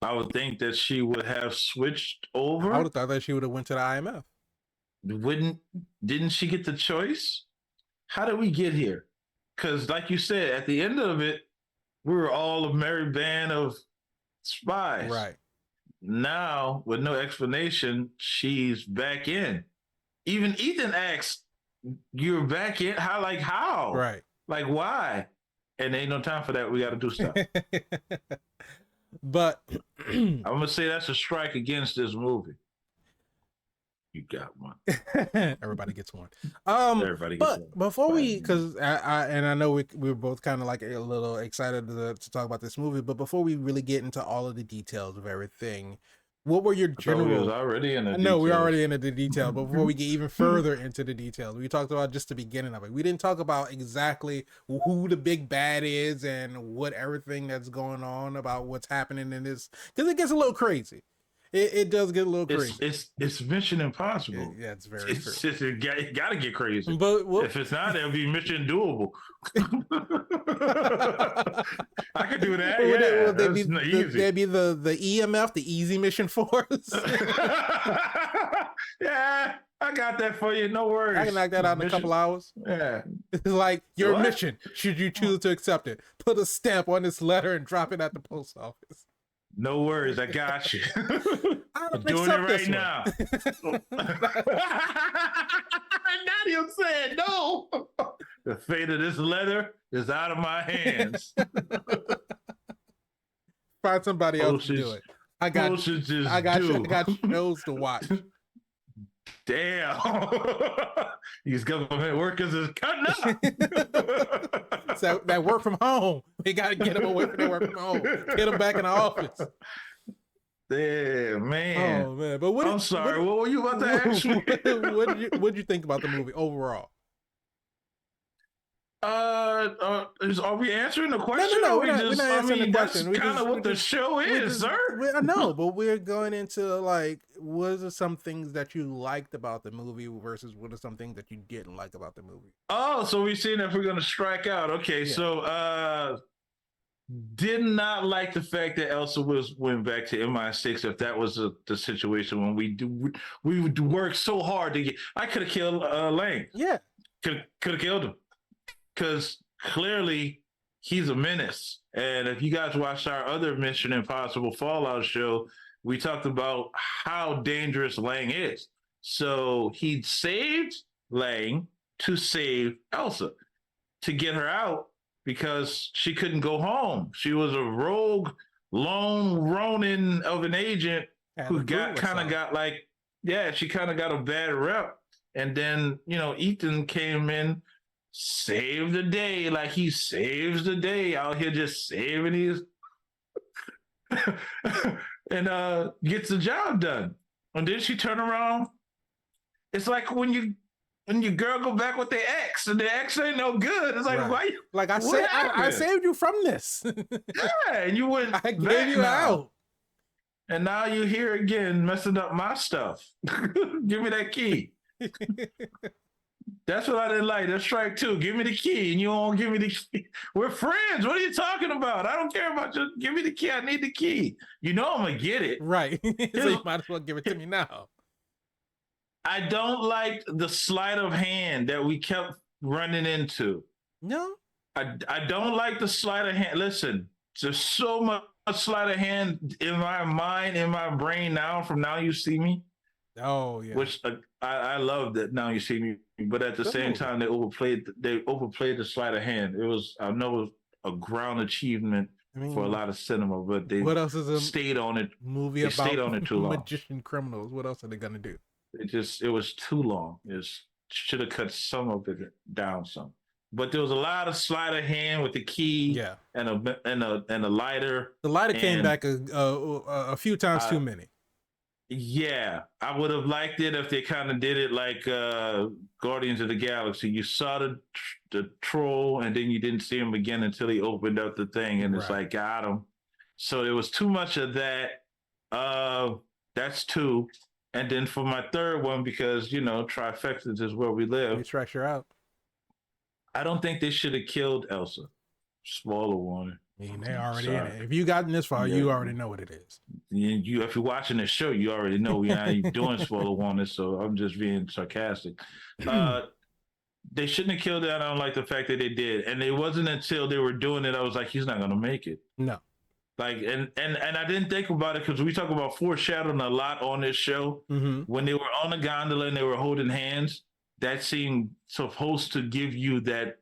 [SPEAKER 2] I would think that she would have switched over.
[SPEAKER 1] I would have thought that she would have went to the IMF.
[SPEAKER 2] Didn't she get the choice? How did we get here? Because like you said, at the end of it, we were all a merry band of spies.
[SPEAKER 1] Right.
[SPEAKER 2] Now, with no explanation, she's back in. Even Ethan asks, you're back in? How?
[SPEAKER 1] Right.
[SPEAKER 2] Like, why? And there ain't no time for that. We got to do stuff.
[SPEAKER 1] But
[SPEAKER 2] I'm going to say that's a strike against this movie. You got one.
[SPEAKER 1] Everybody gets one.
[SPEAKER 2] Everybody gets one.
[SPEAKER 1] But before because I know we were both kind of like a little excited to talk about this movie, but before we really get into all of the details of everything, what were your general?
[SPEAKER 2] We was already in the details.
[SPEAKER 1] No, we're already into the detail. But before we get even further into the details, we talked about just the beginning of it. We didn't talk about exactly who the big bad is and what everything that's going on about what's happening in this, because it gets a little crazy. It does get a little crazy.
[SPEAKER 2] It's Mission Impossible.
[SPEAKER 1] Yeah, it's very true.
[SPEAKER 2] It got to get crazy.
[SPEAKER 1] But
[SPEAKER 2] if it's not, it'll be Mission Doable. I could do that.
[SPEAKER 1] That'd be the EMF, the Easy Mission Force.
[SPEAKER 2] Yeah, I got that for you. No worries.
[SPEAKER 1] I can knock that out in a couple hours.
[SPEAKER 2] Yeah.
[SPEAKER 1] It's like your mission, should you choose to accept it. Put a stamp on this letter and drop it at the post office.
[SPEAKER 2] No worries, I got you.
[SPEAKER 1] I'm
[SPEAKER 2] doing it right now. Nadia said no. The fate of this letter is out of my hands.
[SPEAKER 1] Find somebody else to do it. I got shows to watch.
[SPEAKER 2] Damn. These government workers is cutting up.
[SPEAKER 1] So that work from home. We got to get them away from their work from home. Get them back in the office.
[SPEAKER 2] Yeah, man.
[SPEAKER 1] Oh man, but
[SPEAKER 2] I'm sorry. What were you about to ask me?
[SPEAKER 1] What did you think about the movie overall?
[SPEAKER 2] Are we answering the question?
[SPEAKER 1] No, we're not answering the question.
[SPEAKER 2] That's kind of what the show is, sir.
[SPEAKER 1] I know, but we're going into like, what are some things that you liked about the movie versus what are some things that you didn't like about the movie?
[SPEAKER 2] Oh, so we're seeing if we're going to strike out. Okay, yeah. So did not like the fact that Elsa went back to MI6. If that was the situation when we would work so hard to get, I could have killed Lane.
[SPEAKER 1] Yeah,
[SPEAKER 2] could have killed him. Because clearly he's a menace. And if you guys watched our other Mission Impossible Fallout show, we talked about how dangerous Lang is. So he saved Lang to save Elsa, to get her out because she couldn't go home. She was a rogue, lone Ronin of an agent
[SPEAKER 1] Had
[SPEAKER 2] who
[SPEAKER 1] to prove
[SPEAKER 2] got kind of
[SPEAKER 1] herself.
[SPEAKER 2] got like, yeah, she kind of got a bad rep. And then, Ethan came in, saved the day. Like he saves the day out here just saving these and gets the job done. And then she turn around. It's like when your girl go back with their ex and the ex ain't no good. It's like,
[SPEAKER 1] Right.
[SPEAKER 2] why?
[SPEAKER 1] Like I
[SPEAKER 2] What
[SPEAKER 1] said, I
[SPEAKER 2] happened?
[SPEAKER 1] saved you from this.
[SPEAKER 2] Yeah, and you went
[SPEAKER 1] I gave
[SPEAKER 2] back
[SPEAKER 1] you
[SPEAKER 2] now.
[SPEAKER 1] out.
[SPEAKER 2] And now you're here again messing up my stuff. Give me that key. That's what I didn't like. That's strike two. Give me the key, and you won't give me the key. We're friends. What are you talking about? I don't care about you. Give me the key. I need the key. You know I'm gonna get it.
[SPEAKER 1] Right. So you might as well give it to me now.
[SPEAKER 2] I don't like the sleight of hand that we kept running into.
[SPEAKER 1] No.
[SPEAKER 2] I don't like the sleight of hand. Listen, there's so much sleight of hand in my mind, in my brain now from Now You See Me.
[SPEAKER 1] Oh yeah.
[SPEAKER 2] Which I love that Now You See Me, but at the
[SPEAKER 1] Good
[SPEAKER 2] same
[SPEAKER 1] movie.
[SPEAKER 2] time they overplayed the sleight of hand. I know it was a ground achievement
[SPEAKER 1] I mean,
[SPEAKER 2] for a lot of cinema, but they
[SPEAKER 1] what else is a
[SPEAKER 2] stayed on it.
[SPEAKER 1] movie
[SPEAKER 2] They
[SPEAKER 1] about
[SPEAKER 2] stayed on it too long.
[SPEAKER 1] magician criminals? What else are they gonna do?
[SPEAKER 2] It was too long. It should have cut some of it down some. But there was a lot of sleight of hand with the key,
[SPEAKER 1] Yeah.
[SPEAKER 2] and a lighter.
[SPEAKER 1] The lighter came
[SPEAKER 2] And
[SPEAKER 1] back a few times too many.
[SPEAKER 2] Yeah, I would have liked it if they kind of did it like Guardians of the Galaxy. You saw the troll, and then you didn't see him again until he opened up the thing, and it's
[SPEAKER 1] Right.
[SPEAKER 2] like got him. So there was too much of that. That's two. And then for my third one, because trifectas is where we live.
[SPEAKER 1] We structure out.
[SPEAKER 2] I don't think they should have killed Elsa. Spoiler warning.
[SPEAKER 1] I mean, they're already
[SPEAKER 2] Sorry.
[SPEAKER 1] in it. If you gotten this far, you already know what it is.
[SPEAKER 2] If you're watching this show, you already know we're not doing spoiler warnings, so I'm just being sarcastic. They shouldn't have killed it. I don't like the fact that they did, and it wasn't until they were doing it I was like, he's not gonna make it.
[SPEAKER 1] No.
[SPEAKER 2] Like, and I didn't think about it because we talk about foreshadowing a lot on this show.
[SPEAKER 1] Mm-hmm.
[SPEAKER 2] When they were on the gondola and they were holding hands, that seemed supposed to give you that.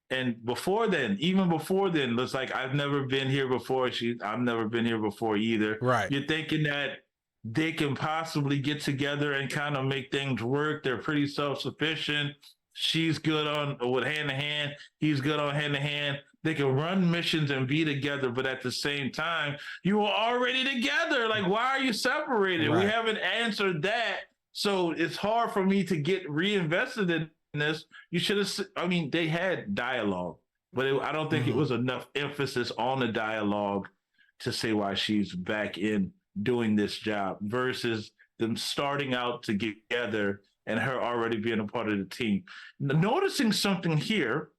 [SPEAKER 2] And before then, even before then, it's like, I've never been here before. I've never been here before either.
[SPEAKER 1] Right.
[SPEAKER 2] You're thinking that they can possibly get together and kind of make things work. They're pretty self-sufficient. She's good with hand to hand. He's good on hand to hand. They can run missions and be together, but at the same time, you were already together. Like, why are you separated?
[SPEAKER 1] Right.
[SPEAKER 2] We haven't answered that. So it's hard for me to get reinvested in this. You should have, they had dialogue, but I don't think it was enough emphasis on the dialogue to say why she's back in doing this job versus them starting out together and her already being a part of the team. Noticing something here,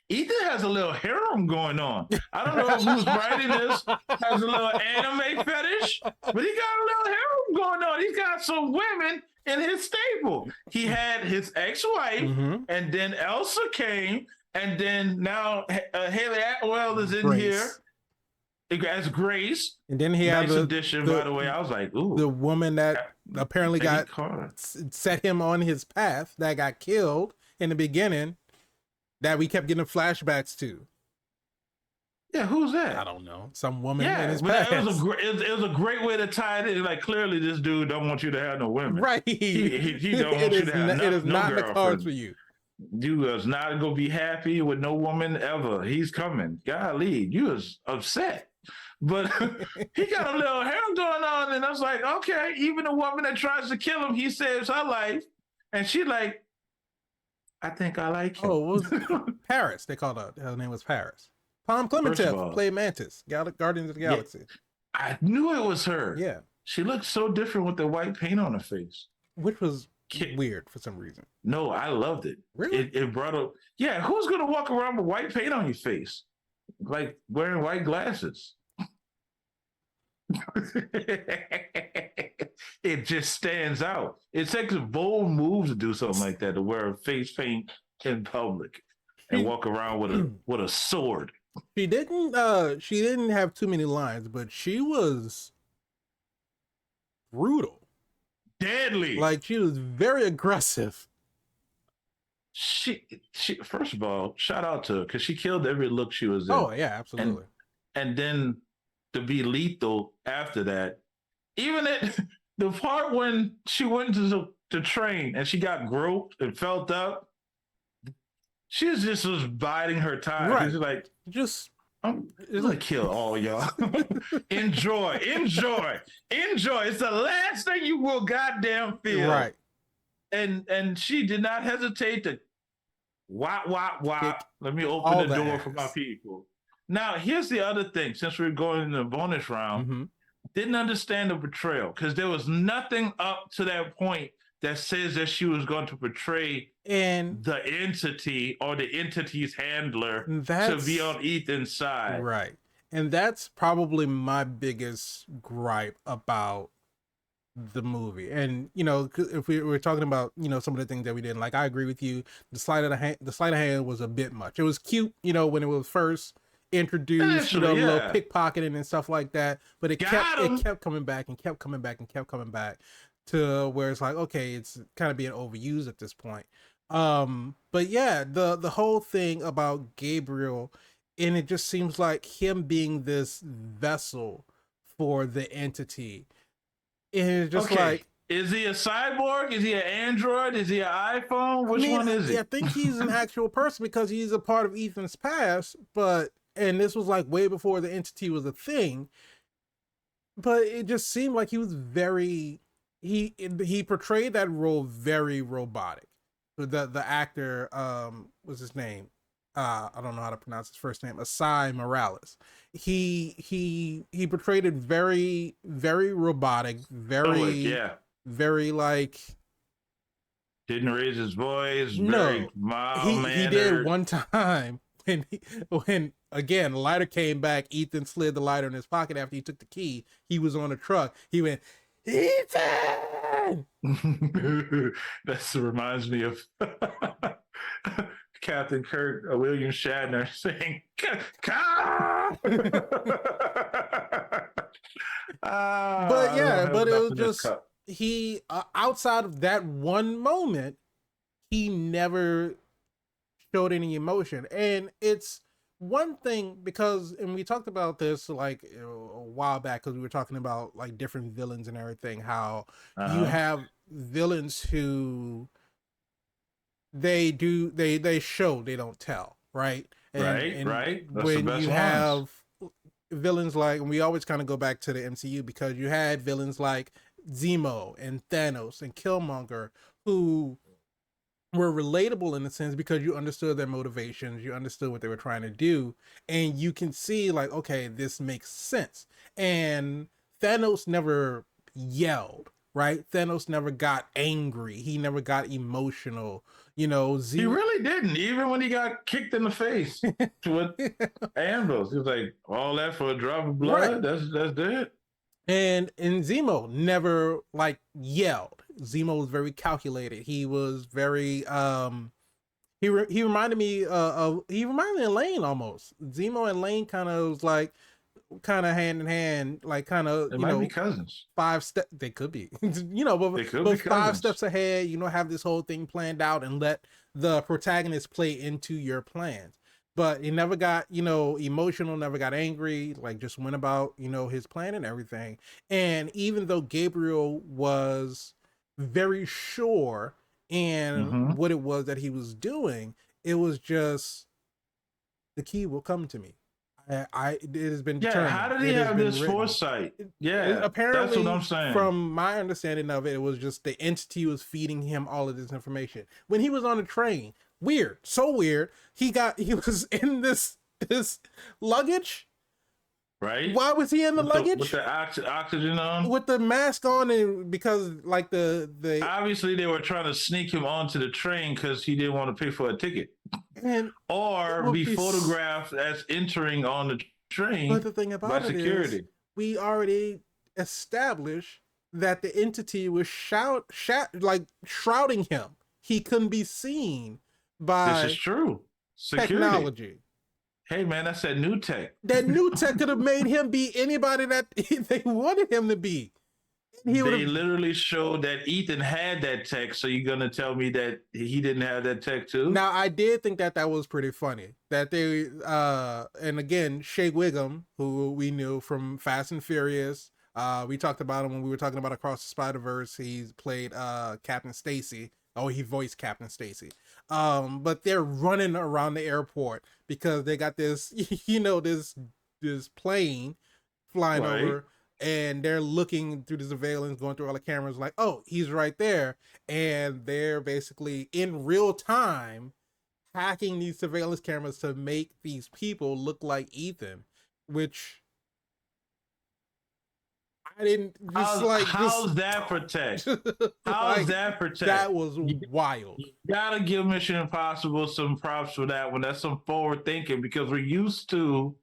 [SPEAKER 2] Ethan has a little harem going on. I don't know who's writing this has a little anime fetish, but he got a little harem going on. He's got some women in his stable. He had his ex-wife, and then Elsa came, and then now Haley Atwell is in here as Grace.
[SPEAKER 1] And then he had
[SPEAKER 2] nice addition, by the way. I was like, ooh.
[SPEAKER 1] The woman that apparently set him on his path, that got killed in the beginning, that we kept getting flashbacks to.
[SPEAKER 2] Yeah, who's that?
[SPEAKER 1] I don't know. Some woman in his past.
[SPEAKER 2] It was a great way to tie it in. Like, clearly this dude don't want you to have no women.
[SPEAKER 1] Right.
[SPEAKER 2] He don't want you to have
[SPEAKER 1] it is
[SPEAKER 2] no
[SPEAKER 1] not in the cards for you.
[SPEAKER 2] You is not gonna be happy with no woman ever. He's coming. Golly, you was upset. But he got a little hair going on, and I was like, okay, even a woman that tries to kill him, he saves her life. And she like, I think I like him.
[SPEAKER 1] Oh, it was Paris. They called her. Her name was Paris. Palm Clementif played Mantis, Guardians of the Galaxy.
[SPEAKER 2] Yeah, I knew it was her.
[SPEAKER 1] Yeah.
[SPEAKER 2] She looked so different with the white paint on her face.
[SPEAKER 1] Which was weird for some reason.
[SPEAKER 2] No, I loved it.
[SPEAKER 1] Really?
[SPEAKER 2] It brought up, who's going to walk around with white paint on your face? Like wearing white glasses. It just stands out. It takes a bold move to do something like that, to wear face paint in public. and
[SPEAKER 1] She
[SPEAKER 2] walk around with a sword.
[SPEAKER 1] she didn't have too many lines, but she was brutal.
[SPEAKER 2] Deadly.
[SPEAKER 1] Like she was very aggressive.
[SPEAKER 2] She first of all, shout out to her because she killed every look she was in,
[SPEAKER 1] Oh yeah,
[SPEAKER 2] and
[SPEAKER 1] absolutely.
[SPEAKER 2] then to be lethal after that. Even at the part when she went to the train and she got groped and felt up, she just was biding her time because
[SPEAKER 1] Right.
[SPEAKER 2] she's like,
[SPEAKER 1] Just
[SPEAKER 2] I'm gonna kill all y'all. enjoy, enjoy, enjoy. It's the last thing you will goddamn feel.
[SPEAKER 1] right.
[SPEAKER 2] And she did not hesitate to wop wop
[SPEAKER 1] Kick
[SPEAKER 2] wop. Let me open
[SPEAKER 1] all
[SPEAKER 2] the
[SPEAKER 1] the
[SPEAKER 2] door for my
[SPEAKER 1] ass.
[SPEAKER 2] people. Now here's the other thing. Since we're going in the bonus round,
[SPEAKER 1] Mm-hmm.
[SPEAKER 2] didn't understand the betrayal because there was nothing up to that point that says that she was going to betray
[SPEAKER 1] And
[SPEAKER 2] the entity or the entity's handler to be
[SPEAKER 1] that's
[SPEAKER 2] on Ethan's side.
[SPEAKER 1] right. And that's probably my biggest gripe about the movie. And if we're talking about some of the things that we didn't like, I agree with you. The sleight of hand was a bit much. It was cute, when it was first introduced,
[SPEAKER 2] Initially,
[SPEAKER 1] little
[SPEAKER 2] yeah.
[SPEAKER 1] pickpocketing and stuff like that. But
[SPEAKER 2] Got
[SPEAKER 1] it
[SPEAKER 2] him.
[SPEAKER 1] kept coming back and kept coming back and kept coming back to where it's like, okay, it's kind of being overused at this point. But yeah, the whole thing about Gabriel, and it just seems like him being this vessel for the entity, and it's just
[SPEAKER 2] Okay.
[SPEAKER 1] like,
[SPEAKER 2] Is he a cyborg? Is he an android? Is he an iPhone?
[SPEAKER 1] I
[SPEAKER 2] Which
[SPEAKER 1] mean,
[SPEAKER 2] one is
[SPEAKER 1] I
[SPEAKER 2] he?
[SPEAKER 1] think he's an actual person because he's a part of Ethan's past, but and this was like way before the entity was a thing. But it just seemed like he was very he portrayed that role very robotic. The actor what's his name? I don't know how to pronounce his first name. Asai Morales. He portrayed it very very robotic,
[SPEAKER 2] Stoic,
[SPEAKER 1] very
[SPEAKER 2] yeah.
[SPEAKER 1] very like
[SPEAKER 2] Didn't raise his voice, very
[SPEAKER 1] no.
[SPEAKER 2] mild
[SPEAKER 1] He did
[SPEAKER 2] mannered.
[SPEAKER 1] one time when again the lighter came back. Ethan slid the lighter in his pocket after he took the key. He was on a truck. He went, Ethan.
[SPEAKER 2] That reminds me of Captain Kirk, William Shatner saying, "Car."
[SPEAKER 1] But
[SPEAKER 2] I don't
[SPEAKER 1] yeah,
[SPEAKER 2] have
[SPEAKER 1] but it
[SPEAKER 2] enough
[SPEAKER 1] was
[SPEAKER 2] in this
[SPEAKER 1] just
[SPEAKER 2] cup.
[SPEAKER 1] he outside of that one moment, he never showed any emotion. And it's one thing because, and we talked about this like a while back because we were talking about like different villains and everything, how
[SPEAKER 2] Uh
[SPEAKER 1] you
[SPEAKER 2] huh.
[SPEAKER 1] have villains who they show, they don't tell, right?
[SPEAKER 2] Right,
[SPEAKER 1] And
[SPEAKER 2] right. That's the
[SPEAKER 1] when
[SPEAKER 2] best
[SPEAKER 1] you
[SPEAKER 2] ones.
[SPEAKER 1] have villains like, and we always kind of go back to the MCU because you had villains like Zemo and Thanos and Killmonger who were relatable in a sense because you understood their motivations, you understood what they were trying to do, and you can see like, okay, this makes sense. And Thanos never yelled, right? Thanos never got angry. He never got emotional.
[SPEAKER 2] He
[SPEAKER 1] Z
[SPEAKER 2] really didn't, even when he got kicked in the face with anvils. He was like, all that for a drop of
[SPEAKER 1] right.
[SPEAKER 2] blood? That's it.
[SPEAKER 1] And Zemo never like yelled. Zemo was very calculated. He was very he reminded me he reminded me of Lane almost. Zemo and Lane kind of was like kind of hand in hand, like kind of
[SPEAKER 2] It might be cousins.
[SPEAKER 1] five step. They could be,
[SPEAKER 2] They could be
[SPEAKER 1] but five
[SPEAKER 2] cousins.
[SPEAKER 1] steps ahead. Have this whole thing planned out and let the protagonist play into your plans. But he never got emotional, never got angry. Like just went about his plan and everything. And even though Gabriel was very sure in
[SPEAKER 2] Mm-hmm.
[SPEAKER 1] what it was that he was doing, it was just the key will come to me. It has been
[SPEAKER 2] Yeah, how
[SPEAKER 1] determined.
[SPEAKER 2] did he
[SPEAKER 1] It has
[SPEAKER 2] have
[SPEAKER 1] been
[SPEAKER 2] this
[SPEAKER 1] written.
[SPEAKER 2] foresight? Yeah, that's what
[SPEAKER 1] Apparently,
[SPEAKER 2] I'm saying.
[SPEAKER 1] from my understanding of it, it was just the entity was feeding him all of this information. When he was on the train, weird, so weird. He was in this luggage.
[SPEAKER 2] Right?
[SPEAKER 1] Why was he in the
[SPEAKER 2] With
[SPEAKER 1] luggage
[SPEAKER 2] the oxygen on.
[SPEAKER 1] with the mask on? And because like the
[SPEAKER 2] Obviously, they were trying to sneak him onto the train because he didn't want to pay for a ticket
[SPEAKER 1] and it
[SPEAKER 2] or
[SPEAKER 1] would
[SPEAKER 2] be
[SPEAKER 1] be.
[SPEAKER 2] photographed as entering on the
[SPEAKER 1] But
[SPEAKER 2] train
[SPEAKER 1] the thing
[SPEAKER 2] by
[SPEAKER 1] about it is,
[SPEAKER 2] security.
[SPEAKER 1] we already established that the entity was like shrouding him. He couldn't be seen
[SPEAKER 2] This is
[SPEAKER 1] by
[SPEAKER 2] true. security.
[SPEAKER 1] Technology.
[SPEAKER 2] Hey man, that's that new tech.
[SPEAKER 1] That new tech could have made him be anybody that they wanted him to be. He would
[SPEAKER 2] They
[SPEAKER 1] have.
[SPEAKER 2] literally showed that Ethan had that tech. So you're gonna tell me that he didn't have that tech too?
[SPEAKER 1] Now I did think that was pretty funny. That they and again Shea Wiggum, who we knew from Fast and Furious. We talked about him when we were talking about Across the Spider-Verse. He's played Captain Stacy. Oh, he voiced Captain Stacy. But they're running around the airport because they got this, this plane flying
[SPEAKER 2] Right.
[SPEAKER 1] over, and they're looking through the surveillance, going through all the cameras, like, oh, he's right there, and they're basically in real time hacking these surveillance cameras to make these people look like Ethan, which I didn't
[SPEAKER 2] How's that for tech? How's
[SPEAKER 1] like,
[SPEAKER 2] that for tech?
[SPEAKER 1] that was wild.
[SPEAKER 2] You gotta give Mission Impossible some props for that one. That's some forward thinking because we're used to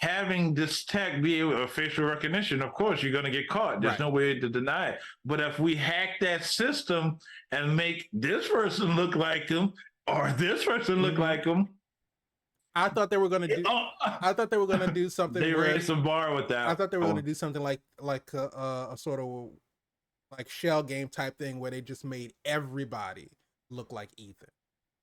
[SPEAKER 2] having this tech be able to facial recognition. Of course, you're gonna get caught. There's
[SPEAKER 1] Right.
[SPEAKER 2] no way to deny it. But if we hack that system and make this person look like him or this person look like him,
[SPEAKER 1] I thought they were gonna do. I thought they were gonna do something.
[SPEAKER 2] They raised the bar with that.
[SPEAKER 1] I thought they were gonna do something like a sort of like shell game type thing where they just made everybody look like Ethan.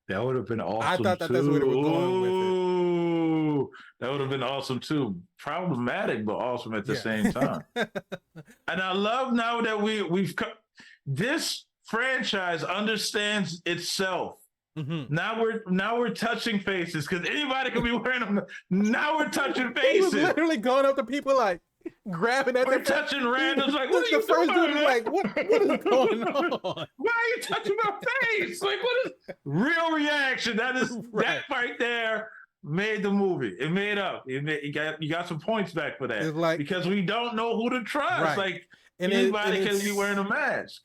[SPEAKER 2] That would have been awesome.
[SPEAKER 1] I thought that's where they were going with it.
[SPEAKER 2] Ooh, that would have been awesome too. Problematic, but awesome at the same time. And I love now that we've this franchise understands itself.
[SPEAKER 1] Mm-hmm.
[SPEAKER 2] Now we're touching faces because anybody could be wearing them. Now we're touching
[SPEAKER 1] He was
[SPEAKER 2] faces.
[SPEAKER 1] literally going up to people like grabbing at
[SPEAKER 2] We're
[SPEAKER 1] their
[SPEAKER 2] touching randoms like, what are you
[SPEAKER 1] the first
[SPEAKER 2] doing?
[SPEAKER 1] dude was like, what is going on?
[SPEAKER 2] Why are you touching my face? Like, what is real reaction? That is
[SPEAKER 1] Right.
[SPEAKER 2] that right there made the movie. It made up. You got some points back for that.
[SPEAKER 1] It's like,
[SPEAKER 2] because we don't know who to trust.
[SPEAKER 1] Right.
[SPEAKER 2] Like
[SPEAKER 1] and
[SPEAKER 2] anybody can be wearing a mask.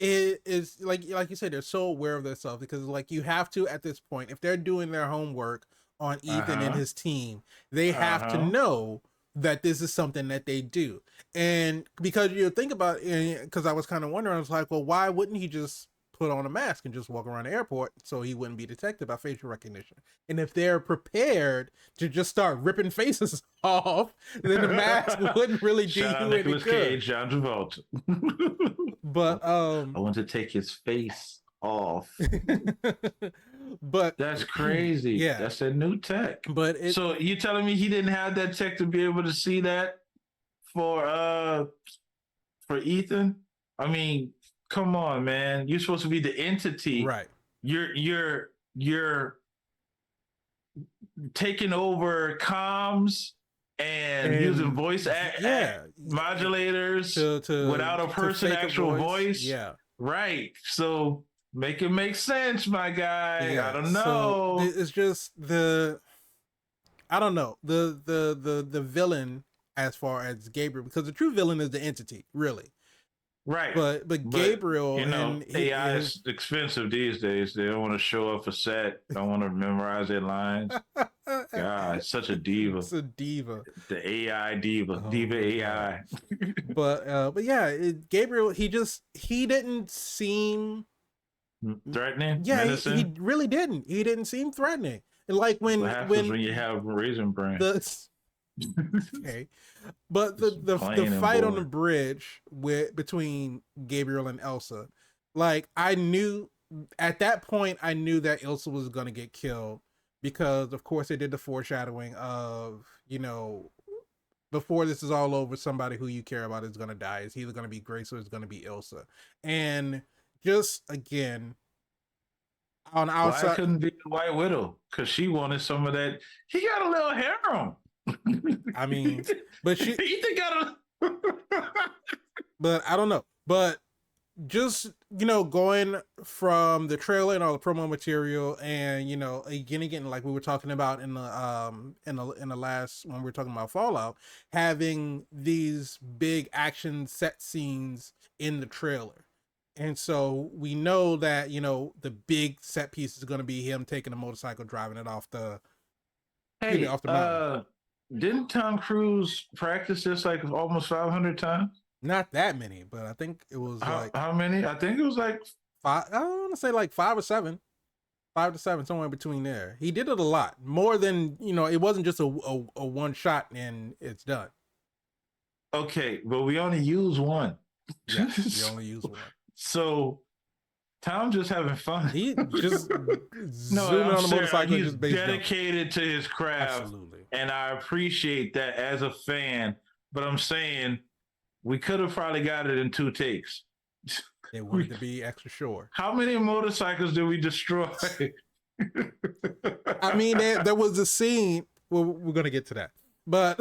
[SPEAKER 1] It is like you said, they're so aware of themselves because like you have to at this point, if they're doing their homework on Ethan and his team, they have to know that this is something that they do. And because you think about it, because I was kind of wondering, I was like, well, why wouldn't he just put on a mask and just walk around the airport so he wouldn't be detected by facial recognition? And if they're prepared to just start ripping faces off, then the mask wouldn't really do you any good.
[SPEAKER 2] Cage, John Travolta.
[SPEAKER 1] But
[SPEAKER 2] I want to take his face off.
[SPEAKER 1] But
[SPEAKER 2] that's crazy.
[SPEAKER 1] Yeah,
[SPEAKER 2] that's a new tech.
[SPEAKER 1] But
[SPEAKER 2] so you telling me he didn't have that tech to be able to see that for Ethan? I mean, come on, man. You're supposed to be the entity.
[SPEAKER 1] Right.
[SPEAKER 2] You're taking over comms and using voice modulators to without a person actual voice.
[SPEAKER 1] Yeah.
[SPEAKER 2] Right. So make it make sense, my guy. Yeah. I don't know.
[SPEAKER 1] So it's just I don't know. The villain as far as Gabriel, because the true villain is the entity, really.
[SPEAKER 2] Right.
[SPEAKER 1] But Gabriel,
[SPEAKER 2] you know, AI is expensive these days. They don't want to show up a set, don't want to memorize their lines. God, it's such a diva.
[SPEAKER 1] It's a diva.
[SPEAKER 2] The AI diva. Diva AI.
[SPEAKER 1] But yeah, Gabriel, he didn't seem
[SPEAKER 2] threatening.
[SPEAKER 1] Yeah, he really didn't. He didn't seem threatening. And like when
[SPEAKER 2] you have Raisin Bran.
[SPEAKER 1] Okay. But the fight on the bridge between Gabriel and Elsa, like I knew at that point I knew that Elsa was gonna get killed because of course they did the foreshadowing of, you know, before this is all over, somebody who you care about is gonna die. It's either gonna be Grace or it's gonna be Elsa. And just again, on the outside,
[SPEAKER 2] why couldn't be the White Widow? Because she wanted some of that. He got a little harem.
[SPEAKER 1] I mean, but
[SPEAKER 2] Ethan got a.
[SPEAKER 1] But I don't know. But just, you know, going from the trailer and all the promo material, and you know, again, like we were talking about in the last when we were talking about Fallout, having these big action set scenes in the trailer. And so we know that, you know, the big set piece is going to be him taking a motorcycle, driving it off the mountain.
[SPEAKER 2] Didn't Tom Cruise practice this like almost 500 times?
[SPEAKER 1] Not that many, but I think it was
[SPEAKER 2] how many? I think it was like
[SPEAKER 1] 5. I don't want to say like 5 or 7. 5 to 7, somewhere between there. He did it a lot more than it wasn't just a one shot and it's done.
[SPEAKER 2] Okay, but we only use one.
[SPEAKER 1] Yes, we only use one.
[SPEAKER 2] So Tom just having fun.
[SPEAKER 1] He just
[SPEAKER 2] No,
[SPEAKER 1] zooming
[SPEAKER 2] I'm
[SPEAKER 1] on a
[SPEAKER 2] serious.
[SPEAKER 1] motorcycle and
[SPEAKER 2] He's
[SPEAKER 1] just base jumping.
[SPEAKER 2] dedicated to his craft,
[SPEAKER 1] Absolutely.
[SPEAKER 2] and I appreciate that as a fan. But I'm saying we could have probably got it in 2 takes.
[SPEAKER 1] They wanted to be extra sure.
[SPEAKER 2] How many motorcycles did we destroy?
[SPEAKER 1] I mean, there was a scene. Well, we're gonna get to that, but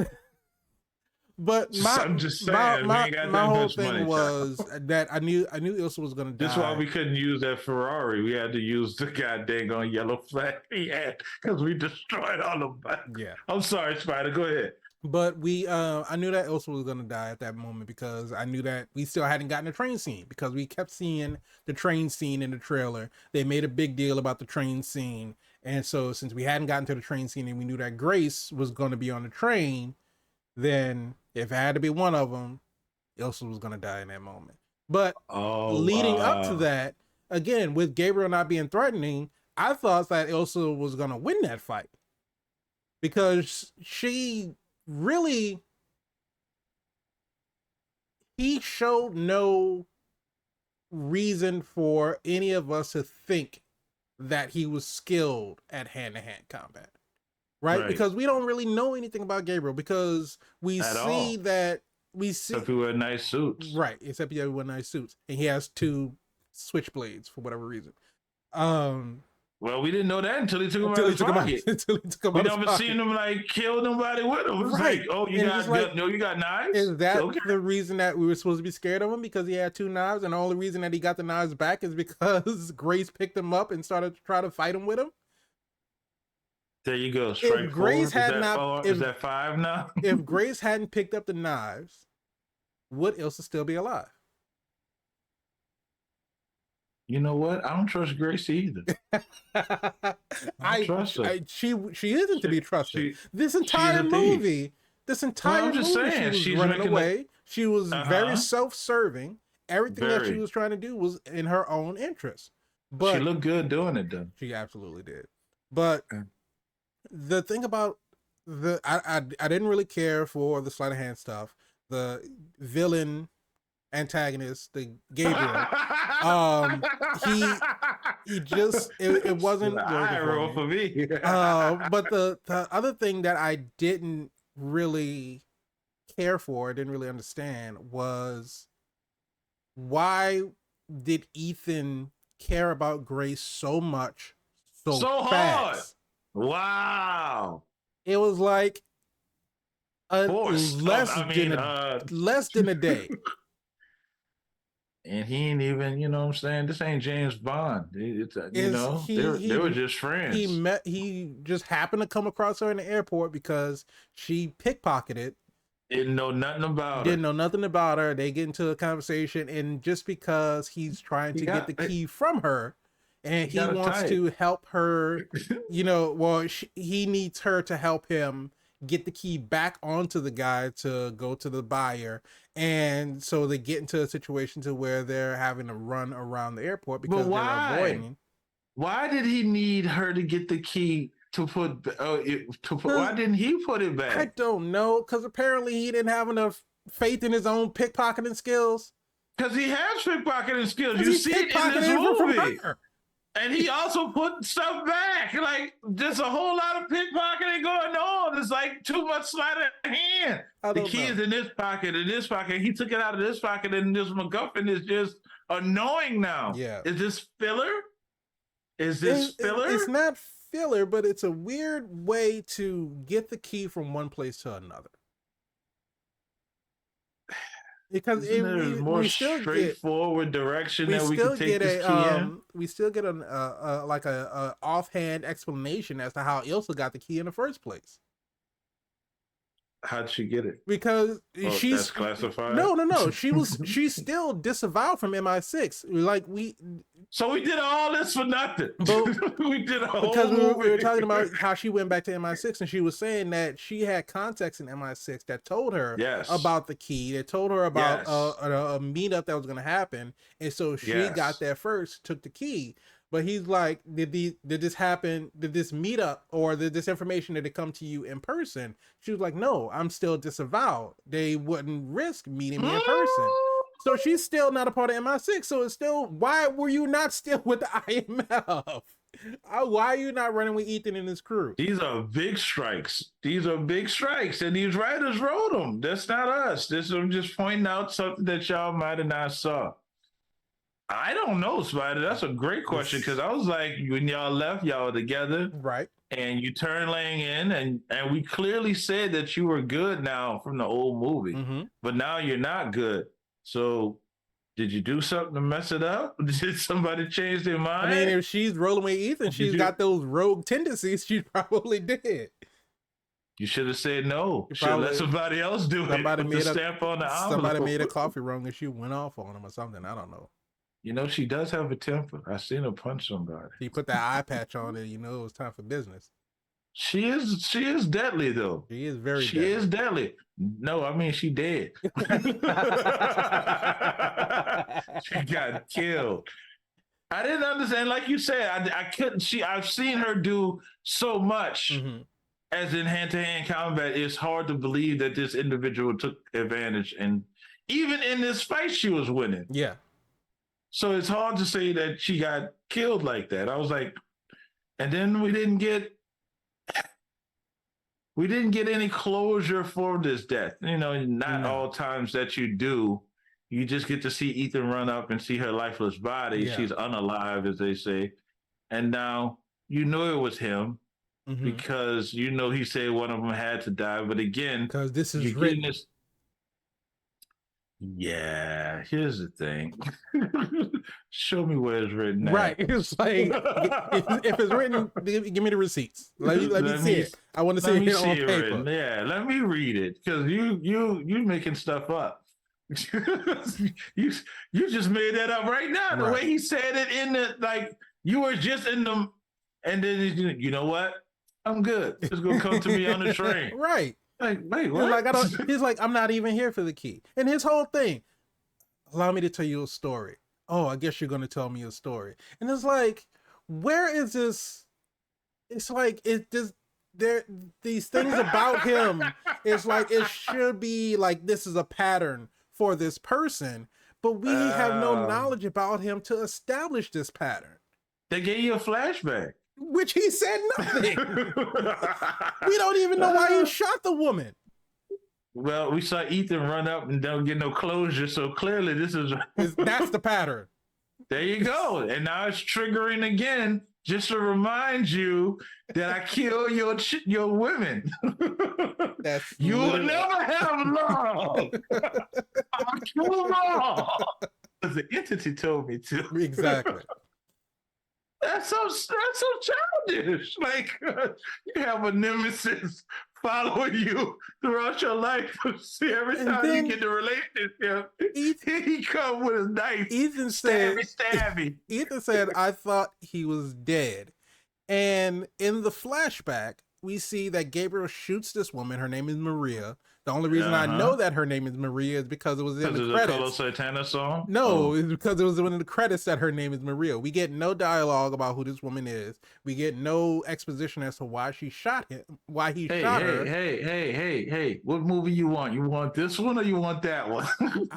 [SPEAKER 2] I'm just saying,
[SPEAKER 1] my whole thing
[SPEAKER 2] money,
[SPEAKER 1] was that I knew Ilsa was gonna die.
[SPEAKER 2] That's why we couldn't use that Ferrari. We had to use the goddamn on yellow flag he had because we destroyed all of them.
[SPEAKER 1] Yeah.
[SPEAKER 2] I'm sorry, Spider. Go ahead.
[SPEAKER 1] But I knew that Ilsa was gonna die at that moment because I knew that we still hadn't gotten a train scene because we kept seeing the train scene in the trailer. They made a big deal about the train scene, and so since we hadn't gotten to the train scene and we knew that Grace was going to be on the train, then if it had to be one of them, Ilsa was gonna die in that moment. But leading up to that, again with Gabriel not being threatening, I thought that Ilsa was gonna win that fight because she really, he showed no reason for any of us to think that he was skilled at hand-to-hand combat, right? Because we don't really know anything about Gabriel because we see
[SPEAKER 2] except he wear nice suits,
[SPEAKER 1] right? Except he wear nice suits, and he has 2 switchblades for whatever reason.
[SPEAKER 2] Well, we didn't know that until he took him out of his pocket. We never seen him like kill nobody with him. It was right. Like, oh, you got knives?
[SPEAKER 1] Is that the reason that we were supposed to be scared of him because he had 2 knives, and the only reason that he got the knives back is because Grace picked him up and started to try to fight him with him?
[SPEAKER 2] There you go. Strike
[SPEAKER 1] if Grace
[SPEAKER 2] 4.
[SPEAKER 1] Had
[SPEAKER 2] Is that 5 now?
[SPEAKER 1] If Grace hadn't picked up the knives, would Ilsa still be alive?
[SPEAKER 2] You know what? I don't trust Gracie either. I trust her.
[SPEAKER 1] She isn't to be trusted. This entire movie, she was running away. She was very self-serving. Everything that she was trying to do was in her own interest. But
[SPEAKER 2] she looked good doing it, though.
[SPEAKER 1] She absolutely did. But the thing about I didn't really care for the sleight of hand stuff. The villain antagonist, the Gabriel. He just it wasn't
[SPEAKER 2] working for me.
[SPEAKER 1] But the other thing that I didn't really care for, didn't really understand, was why did Ethan care about Grace so much so fast?
[SPEAKER 2] Hard. Wow.
[SPEAKER 1] It was like less than a day.
[SPEAKER 2] And he ain't even, you know what I'm saying? This ain't James Bond. They were just friends.
[SPEAKER 1] He just happened to come across her in the airport because she pickpocketed.
[SPEAKER 2] Didn't know nothing about her. They get into a conversation, and just because he's trying to get the key from her, and he wants to help her,
[SPEAKER 1] he needs her to help him get the key back onto the guy to go to the buyer. And so they get into a situation to where they're having to run around the airport because they're avoiding.
[SPEAKER 2] Why did he need her to get the key to put? Why didn't he put it back?
[SPEAKER 1] I don't know, because apparently he didn't have enough faith in his own pickpocketing skills.
[SPEAKER 2] Because he has pickpocketing skills. You see it in this movie. And he also put stuff back. Like, there's a whole lot of pickpocketing going on. It's like too much sleight of hand. The key is in this pocket, He took it out of this pocket, and this MacGuffin is just annoying now.
[SPEAKER 1] Yeah.
[SPEAKER 2] Is this filler? Filler?
[SPEAKER 1] It's not filler, but it's a weird way to get the key from one place to another. Because
[SPEAKER 2] more straightforward direction that we can take this key in.
[SPEAKER 1] We still get a offhand explanation as to how Ilsa got the key in the first place.
[SPEAKER 2] How'd she get it?
[SPEAKER 1] Because
[SPEAKER 2] that's classified.
[SPEAKER 1] No. She's still disavowed from MI6.
[SPEAKER 2] So we did all this for nothing. We did a whole
[SPEAKER 1] because we were talking about how she went back to MI6, and she was saying that she had contacts in MI6 that told her about the key. That told her about a meetup that was going to happen, and so she got there first, took the key. But he's like, did this happen? Did this meet up, or did this information, did it come to you in person? She was like, no, I'm still disavowed. They wouldn't risk meeting me in person. So she's still not a part of MI6. So it's still, why were you not still with the IMF? Why are you not running with Ethan and his crew?
[SPEAKER 2] These are big strikes. These are big strikes, and these writers wrote them. That's not us. I'm just pointing out something that y'all might have not saw. I don't know, Spider. That's a great question, because I was like, when y'all left, y'all were together,
[SPEAKER 1] right?
[SPEAKER 2] And you turned Lang in, and we clearly said that you were good now from the old movie, but now you're not good. So, did you do something to mess it up? Did somebody change their mind?
[SPEAKER 1] I mean, if she's rolling with Ethan, she's got those rogue tendencies. She probably did.
[SPEAKER 2] You should have said no. Should let somebody else do it.
[SPEAKER 1] Somebody made a
[SPEAKER 2] stamp on the envelope.
[SPEAKER 1] Somebody made a coffee wrong and she went off on him or something. I don't know.
[SPEAKER 2] You know, she does have a temper. I seen her punch somebody.
[SPEAKER 1] She put that eye patch on and you know it was time for business.
[SPEAKER 2] She is deadly though.
[SPEAKER 1] She is very
[SPEAKER 2] She is deadly. No, I mean she dead. She got killed. I didn't understand, like you said, I couldn't I've seen her do so much as in hand-to-hand combat. It's hard to believe that this individual took advantage, and even in this fight she was winning.
[SPEAKER 1] Yeah.
[SPEAKER 2] So it's hard to say that she got killed like that. I was like, and then we didn't get any closure for this death. You know, not all times that you do, you just get to see Ethan run up and see her lifeless body. Yeah. She's unalive, as they say. And now you know it was him because you know he said one of them had to die. But again,
[SPEAKER 1] because this is written.
[SPEAKER 2] Yeah, here's the thing. Show me where it's written.
[SPEAKER 1] Right. It's like, if it's written, give me the receipts. Let me see it. I want to see it on paper. Written.
[SPEAKER 2] Yeah, let me read it, because you making stuff up. you just made that up right now. The way he said it in the, like, you were just in the, and then you know what? I'm good. It's gonna come to me on the train.
[SPEAKER 1] Right.
[SPEAKER 2] Like, wait, what?
[SPEAKER 1] He's like, I'm not even here for the key. And his whole thing, allow me to tell you a story. Oh, I guess you're going to tell me a story. And it's like, where is this? It's like, these things about him, it's like, it should be like, this is a pattern for this person, but we have no knowledge about him to establish this pattern.
[SPEAKER 2] They gave you a flashback.
[SPEAKER 1] Which he said nothing. We don't even know why he shot the woman.
[SPEAKER 2] Well, we saw Ethan run up and don't get no closure, so clearly
[SPEAKER 1] that's the pattern.
[SPEAKER 2] There you go. And now it's triggering again, just to remind you that I kill your women. You will never have love. I kill them all. Because the entity told me to.
[SPEAKER 1] Exactly.
[SPEAKER 2] That's so childish. Like, you have a nemesis following you throughout your life. See, every time you get the relationship, he come with a knife.
[SPEAKER 1] Ethan said,
[SPEAKER 2] stabby.
[SPEAKER 1] Ethan said, I thought he was dead. And in the flashback, we see that Gabriel shoots this woman. Her name is Maria. The only reason I know that her name is Maria is because it was in the credits.
[SPEAKER 2] Because it's a Santana song?
[SPEAKER 1] No, it's because it was in the credits that her name is Maria. We get no dialogue about who this woman is. We get no exposition as to why she shot him, why he shot her.
[SPEAKER 2] Hey, what movie you want? You want this one or you want that one?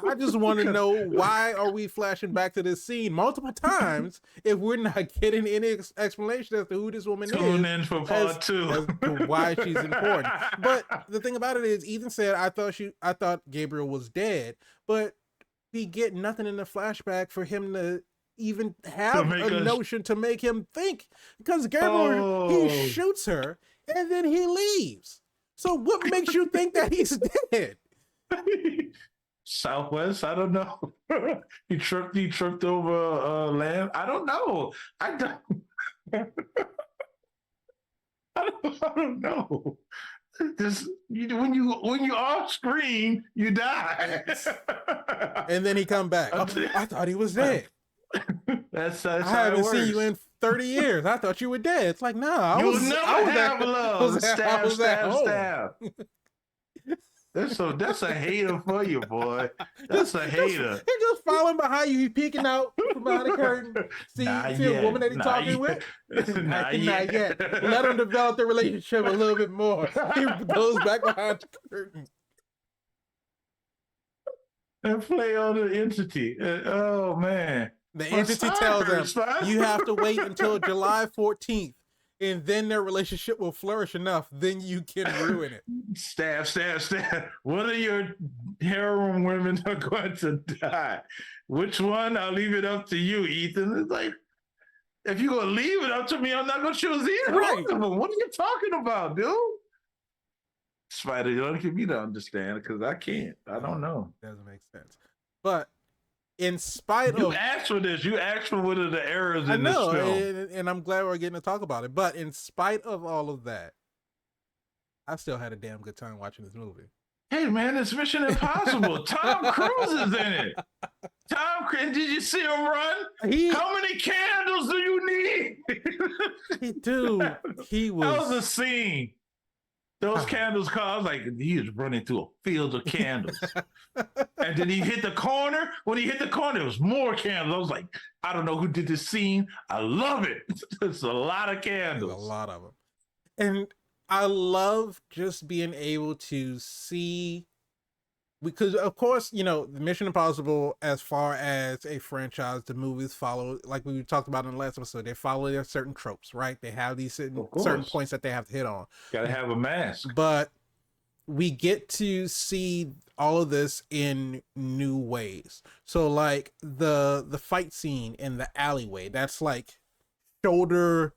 [SPEAKER 1] I just want to know, why are we flashing back to this scene multiple times if we're not getting any explanation as to who this woman is?
[SPEAKER 2] Tune in for part 2.
[SPEAKER 1] As to why she's important. But the thing about it is, Ethan said, I thought Gabriel was dead, but we get nothing in the flashback for him to even have a notion to make him think, because Gabriel, he shoots her and then he leaves. So what makes you think that he's dead?
[SPEAKER 2] Southwest, I don't know. He tripped over land. I don't know. I don't know. This, when you off screen, you die.
[SPEAKER 1] And then he come back. Oh, I thought he was dead.
[SPEAKER 2] That's
[SPEAKER 1] I haven't seen you in 30 years. I thought you were dead. It's like, no, I was
[SPEAKER 2] never have love. Stab. That's a hater for you, boy. That's
[SPEAKER 1] just,
[SPEAKER 2] a
[SPEAKER 1] just,
[SPEAKER 2] hater.
[SPEAKER 1] he's just following behind you. He peeking out from behind the curtain.
[SPEAKER 2] Not
[SPEAKER 1] See a woman
[SPEAKER 2] yet.
[SPEAKER 1] that he's
[SPEAKER 2] Not
[SPEAKER 1] talking
[SPEAKER 2] yet.
[SPEAKER 1] with.
[SPEAKER 2] Not
[SPEAKER 1] Not
[SPEAKER 2] yet.
[SPEAKER 1] yet. Let him develop the relationship a little bit more. He goes back behind the curtain.
[SPEAKER 2] And play on the entity. Oh man.
[SPEAKER 1] The
[SPEAKER 2] My
[SPEAKER 1] entity
[SPEAKER 2] side
[SPEAKER 1] tells him,
[SPEAKER 2] hurts, man.
[SPEAKER 1] you have to wait until July 14th, and then their relationship will flourish enough. Then you can ruin it.
[SPEAKER 2] Stab, stab, stab. One of your heroin women are going to die. Which one? I'll leave it up to you, Ethan. It's like, if you're going to leave it up to me, I'm not going to choose either
[SPEAKER 1] Right.
[SPEAKER 2] one of them. What are you talking about, dude? Spider, you don't give me to understand because I can't. I don't know.
[SPEAKER 1] Doesn't make sense. But in spite
[SPEAKER 2] You
[SPEAKER 1] of,
[SPEAKER 2] asked for this. You asked for one of the errors
[SPEAKER 1] I
[SPEAKER 2] in
[SPEAKER 1] know,
[SPEAKER 2] this film.
[SPEAKER 1] and I'm glad we're getting to talk about it. But in spite of all of that, I still had a damn good time watching this movie.
[SPEAKER 2] Hey man, it's Mission Impossible. Tom Cruise is in it. Tom Cruise, did you see him run? How many candles do you need?
[SPEAKER 1] Dude, he was.
[SPEAKER 2] That was a scene. Those candles I was like, he was running through a field of candles. And then he hit the corner. When he hit the corner, there was more candles. I was like, I don't know who did this scene. I love it. It's a lot of candles.
[SPEAKER 1] There's a lot of them. And I love just being able to see, because of course, you know, the Mission Impossible, as far as a franchise, the movies follow, like we talked about in the last episode, they follow their certain tropes, right? They have these certain points that they have to hit on.
[SPEAKER 2] Gotta have a mask.
[SPEAKER 1] But we get to see all of this in new ways. So like the fight scene in the alleyway, that's like shoulder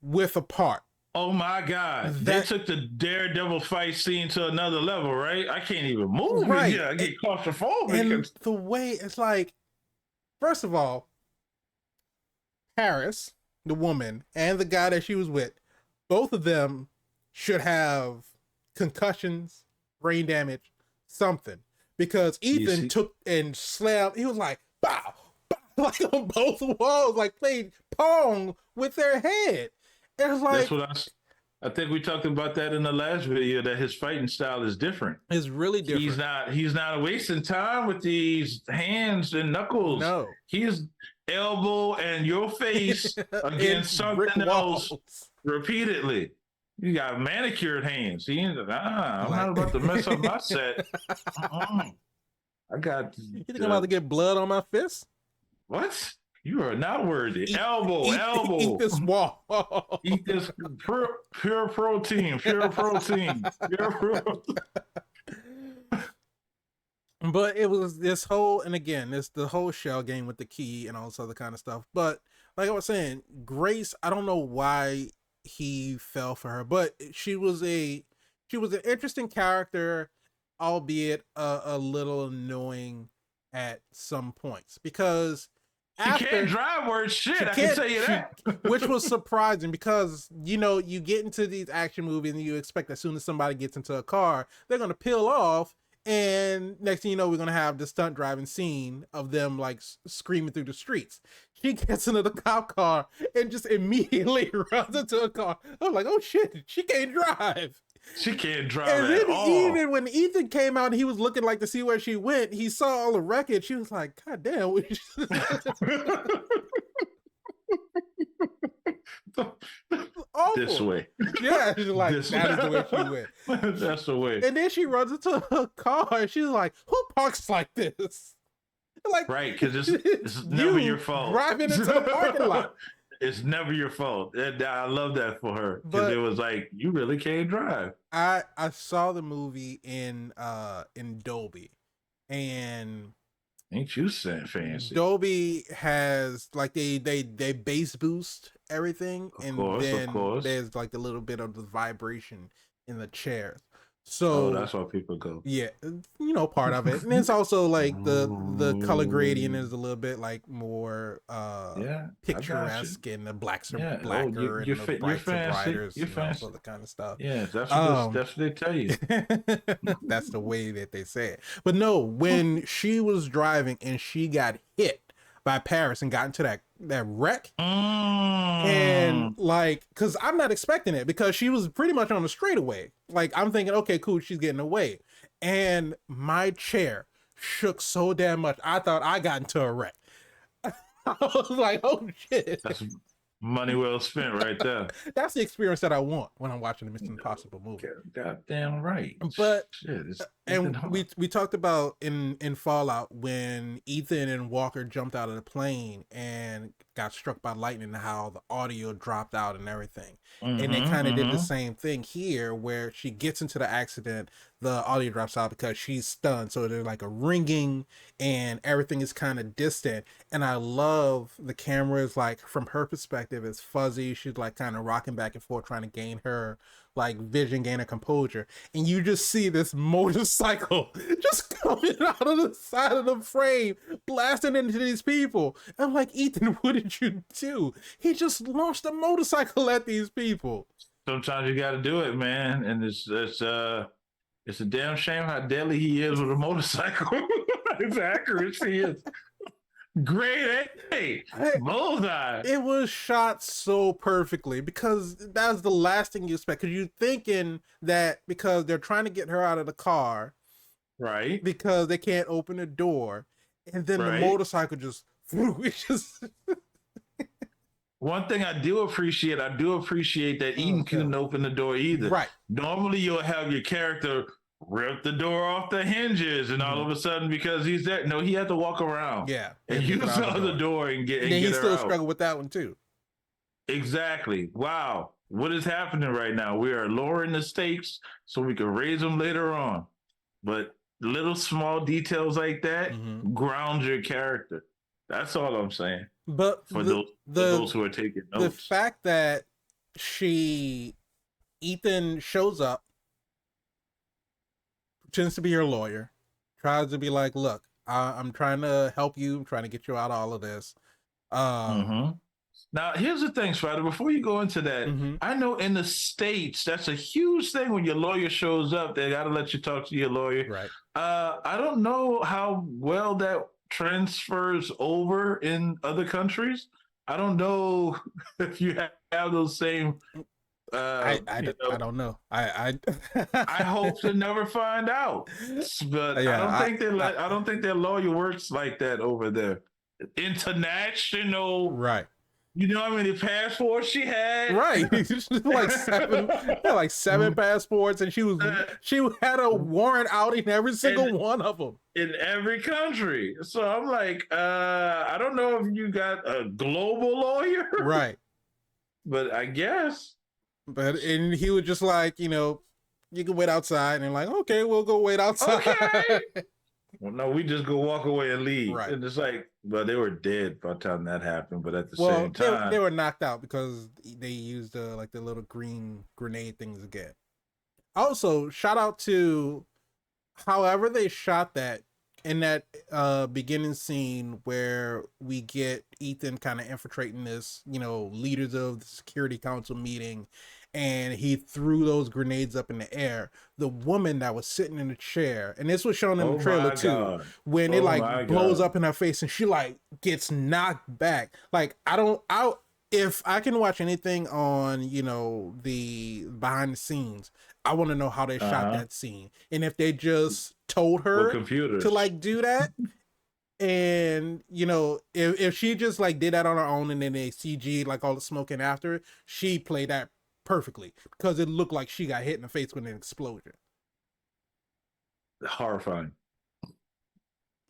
[SPEAKER 1] width apart.
[SPEAKER 2] Oh my God. They took the Daredevil fight scene to another level, right? I can't even move. Right. I get claustrophobic.
[SPEAKER 1] And the way it's like, first of all, Paris, the woman, and the guy that she was with, both of them should have concussions, brain damage, something. Because Ethan took and slammed, he was like, bow, bow, like on both walls, like played Pong with their head. It's like,
[SPEAKER 2] that's what I think we talked about that in the last video, that his fighting style is different.
[SPEAKER 1] It's really different.
[SPEAKER 2] He's not wasting time with these hands and knuckles.
[SPEAKER 1] No.
[SPEAKER 2] He's elbow and your face against something else repeatedly. You got manicured hands. I'm not about to mess up my set. I got.
[SPEAKER 1] You think I'm about to get blood on my fist?
[SPEAKER 2] What? You are not worthy. Elbow.
[SPEAKER 1] Eat this wall.
[SPEAKER 2] Eat this pure protein.
[SPEAKER 1] But it was this whole, and again, the whole shell game with the key and all this other kind of stuff. But like I was saying, Grace, I don't know why he fell for her, but she was an interesting character, albeit a little annoying at some points, because
[SPEAKER 2] she can't drive worth shit. I can tell you that.
[SPEAKER 1] Which was surprising, because, you know, you get into these action movies and you expect as soon as somebody gets into a car, they're going to peel off. And next thing you know, we're going to have the stunt driving scene of them like screaming through the streets. She gets into the cop car and just immediately runs into a car. I'm like, oh shit, she can't drive.
[SPEAKER 2] She can't drive
[SPEAKER 1] and
[SPEAKER 2] at all.
[SPEAKER 1] Even when Ethan came out and he was looking like to see where she went, he saw all the wreckage. She was like, God damn.
[SPEAKER 2] This way.
[SPEAKER 1] Yeah, she's like, that is the way she went.
[SPEAKER 2] That's the way.
[SPEAKER 1] And then she runs into a car and she's like, who parks like this? Like,
[SPEAKER 2] right, because it's never your fault.
[SPEAKER 1] Driving into the parking lot.
[SPEAKER 2] It's never your fault. And I love that for her, because it was like, you really can't drive.
[SPEAKER 1] I saw the movie in Dolby, and
[SPEAKER 2] ain't you fancy?
[SPEAKER 1] Dolby has like they bass boost everything, then there's like a little bit of the vibration in the chairs. So
[SPEAKER 2] that's why people go.
[SPEAKER 1] Yeah, you know, part of it. And it's also like the color gradient is a little bit like more picturesque, and the blacks are blacker and the brights are brighter, you know, all that kind of stuff.
[SPEAKER 2] Yeah, that's what they tell you.
[SPEAKER 1] That's the way that they say it. But no, when she was driving and she got hit by Paris and got into that wreck, and like, because I'm not expecting it, because she was pretty much on the straightaway. Like, I'm thinking, okay, cool, she's getting away. and my chair shook so damn much. I thought I got into a wreck. I was like, oh shit.
[SPEAKER 2] That's money well spent right there.
[SPEAKER 1] That's the experience that I want when I'm watching a Mission Impossible movie.
[SPEAKER 2] Goddamn right.
[SPEAKER 1] But
[SPEAKER 2] shit, it's
[SPEAKER 1] and
[SPEAKER 2] hard.
[SPEAKER 1] we talked about in Fallout when Ethan and Walker jumped out of the plane and got struck by lightning, how the audio dropped out and everything. And they kind of did the same thing here, where she gets into the accident, the audio drops out because she's stunned, so there's like a ringing and everything is kind of distant. And I love the camera is like, from her perspective, it's fuzzy. She's like kind of rocking back and forth trying to gain her like vision, gain her composure, and you just see this motorcycle just coming out of the side of the frame, blasting into these people. I'm like, Ethan, what did you do? He just launched a motorcycle at these people.
[SPEAKER 2] Sometimes you got to do it, man, and it's a damn shame how deadly he is with a motorcycle. His accuracy is great. Hey, bullseye.
[SPEAKER 1] It was shot so perfectly because that's the last thing you expect. Because you're thinking that because they're trying to get her out of the car,
[SPEAKER 2] right?
[SPEAKER 1] Because they can't open the door, and then the motorcycle just, it's just.
[SPEAKER 2] One thing I do appreciate that Eden couldn't open the door either.
[SPEAKER 1] Right.
[SPEAKER 2] Normally, you'll have your character rip the door off the hinges, and all of a sudden, because he's there, no, he had to walk around.
[SPEAKER 1] Yeah,
[SPEAKER 2] and use the door and get. And
[SPEAKER 1] then he still
[SPEAKER 2] out.
[SPEAKER 1] struggled with that one too.
[SPEAKER 2] Exactly. Wow, what is happening right now? We are lowering the stakes so we can raise them later on. But little small details like that ground your character. That's all I'm saying.
[SPEAKER 1] But
[SPEAKER 2] for those who are taking notes,
[SPEAKER 1] the fact that Ethan shows up, pretends to be your lawyer, tries to be like, look, I'm trying to help you, I'm trying to get you out of all of this.
[SPEAKER 2] Now, here's the thing, Spider, before you go into that, I know in the States, that's a huge thing when your lawyer shows up. They got to let you talk to your lawyer.
[SPEAKER 1] Right.
[SPEAKER 2] I don't know how well that transfers over in other countries. I don't know if you have those same.
[SPEAKER 1] I don't know. I
[SPEAKER 2] hope to never find out. But yeah, I don't think their lawyer works like that over there. International,
[SPEAKER 1] right?
[SPEAKER 2] You know how many passports she had?
[SPEAKER 1] Right, like seven passports, and she had a warrant out in every single one of them
[SPEAKER 2] in every country. So I'm like, I don't know if you got a global lawyer,
[SPEAKER 1] right?
[SPEAKER 2] But I guess.
[SPEAKER 1] And he was just like, you can wait outside, and like, okay, we'll go wait outside.
[SPEAKER 2] Okay. Well, no, we just go walk away and leave.
[SPEAKER 1] Right.
[SPEAKER 2] And it's like, well, they were dead by the time that happened, but at the same time,
[SPEAKER 1] they were knocked out because they used like the little green grenade things again. Also, shout out to however they shot that in that beginning scene where we get Ethan kind of infiltrating this, leaders of the Security Council meeting, and he threw those grenades up in the air. The woman that was sitting in the chair, and this was shown in the trailer too, when it like blows up in her face and she like gets knocked back. Like if I can watch anything on, the behind the scenes, I want to know how they shot that scene. And if they just told her to like do that, and if she just like did that on her own and then they CG like all the smoking after it, she played that perfectly because it looked like she got hit in the face with an explosion.
[SPEAKER 2] Horrifying.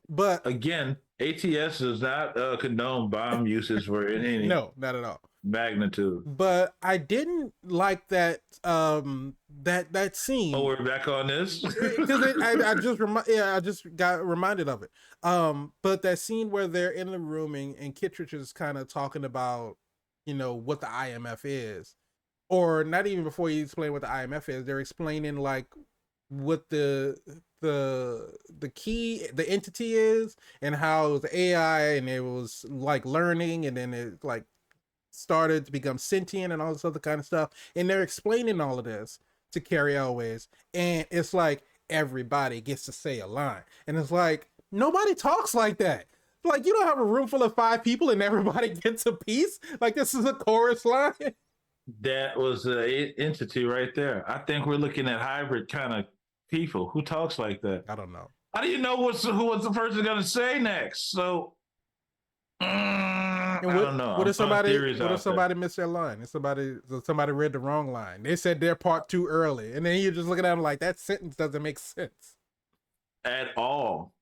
[SPEAKER 1] But
[SPEAKER 2] again, ATS does not condone bomb uses for any
[SPEAKER 1] no, not at all
[SPEAKER 2] magnitude.
[SPEAKER 1] But I didn't like that that scene.
[SPEAKER 2] Oh, we're back on this
[SPEAKER 1] because I just got reminded of it. But that scene where they're in the room and Kittredge is kind of talking about what the IMF is. Or not even before you explain what the IMF is, they're explaining like what the entity is and how it was AI and it was like learning and then it like started to become sentient and all this other kind of stuff. And they're explaining all of this to Carrie Elways, and it's like everybody gets to say a line, and it's like nobody talks like that. Like you don't have a room full of 5 people and everybody gets a piece. Like this is a chorus line.
[SPEAKER 2] That was the entity right there. I think we're looking at hybrid kind of people who talks like that.
[SPEAKER 1] I don't know.
[SPEAKER 2] How do you know who was the person going to say next? So
[SPEAKER 1] And
[SPEAKER 2] I don't know.
[SPEAKER 1] what
[SPEAKER 2] I'm
[SPEAKER 1] if
[SPEAKER 2] throwing
[SPEAKER 1] somebody
[SPEAKER 2] theories
[SPEAKER 1] what if
[SPEAKER 2] out there.
[SPEAKER 1] somebody missed their line? If somebody read the wrong line. They said their part too early. And then you're just looking at them like that sentence doesn't make sense.
[SPEAKER 2] At all.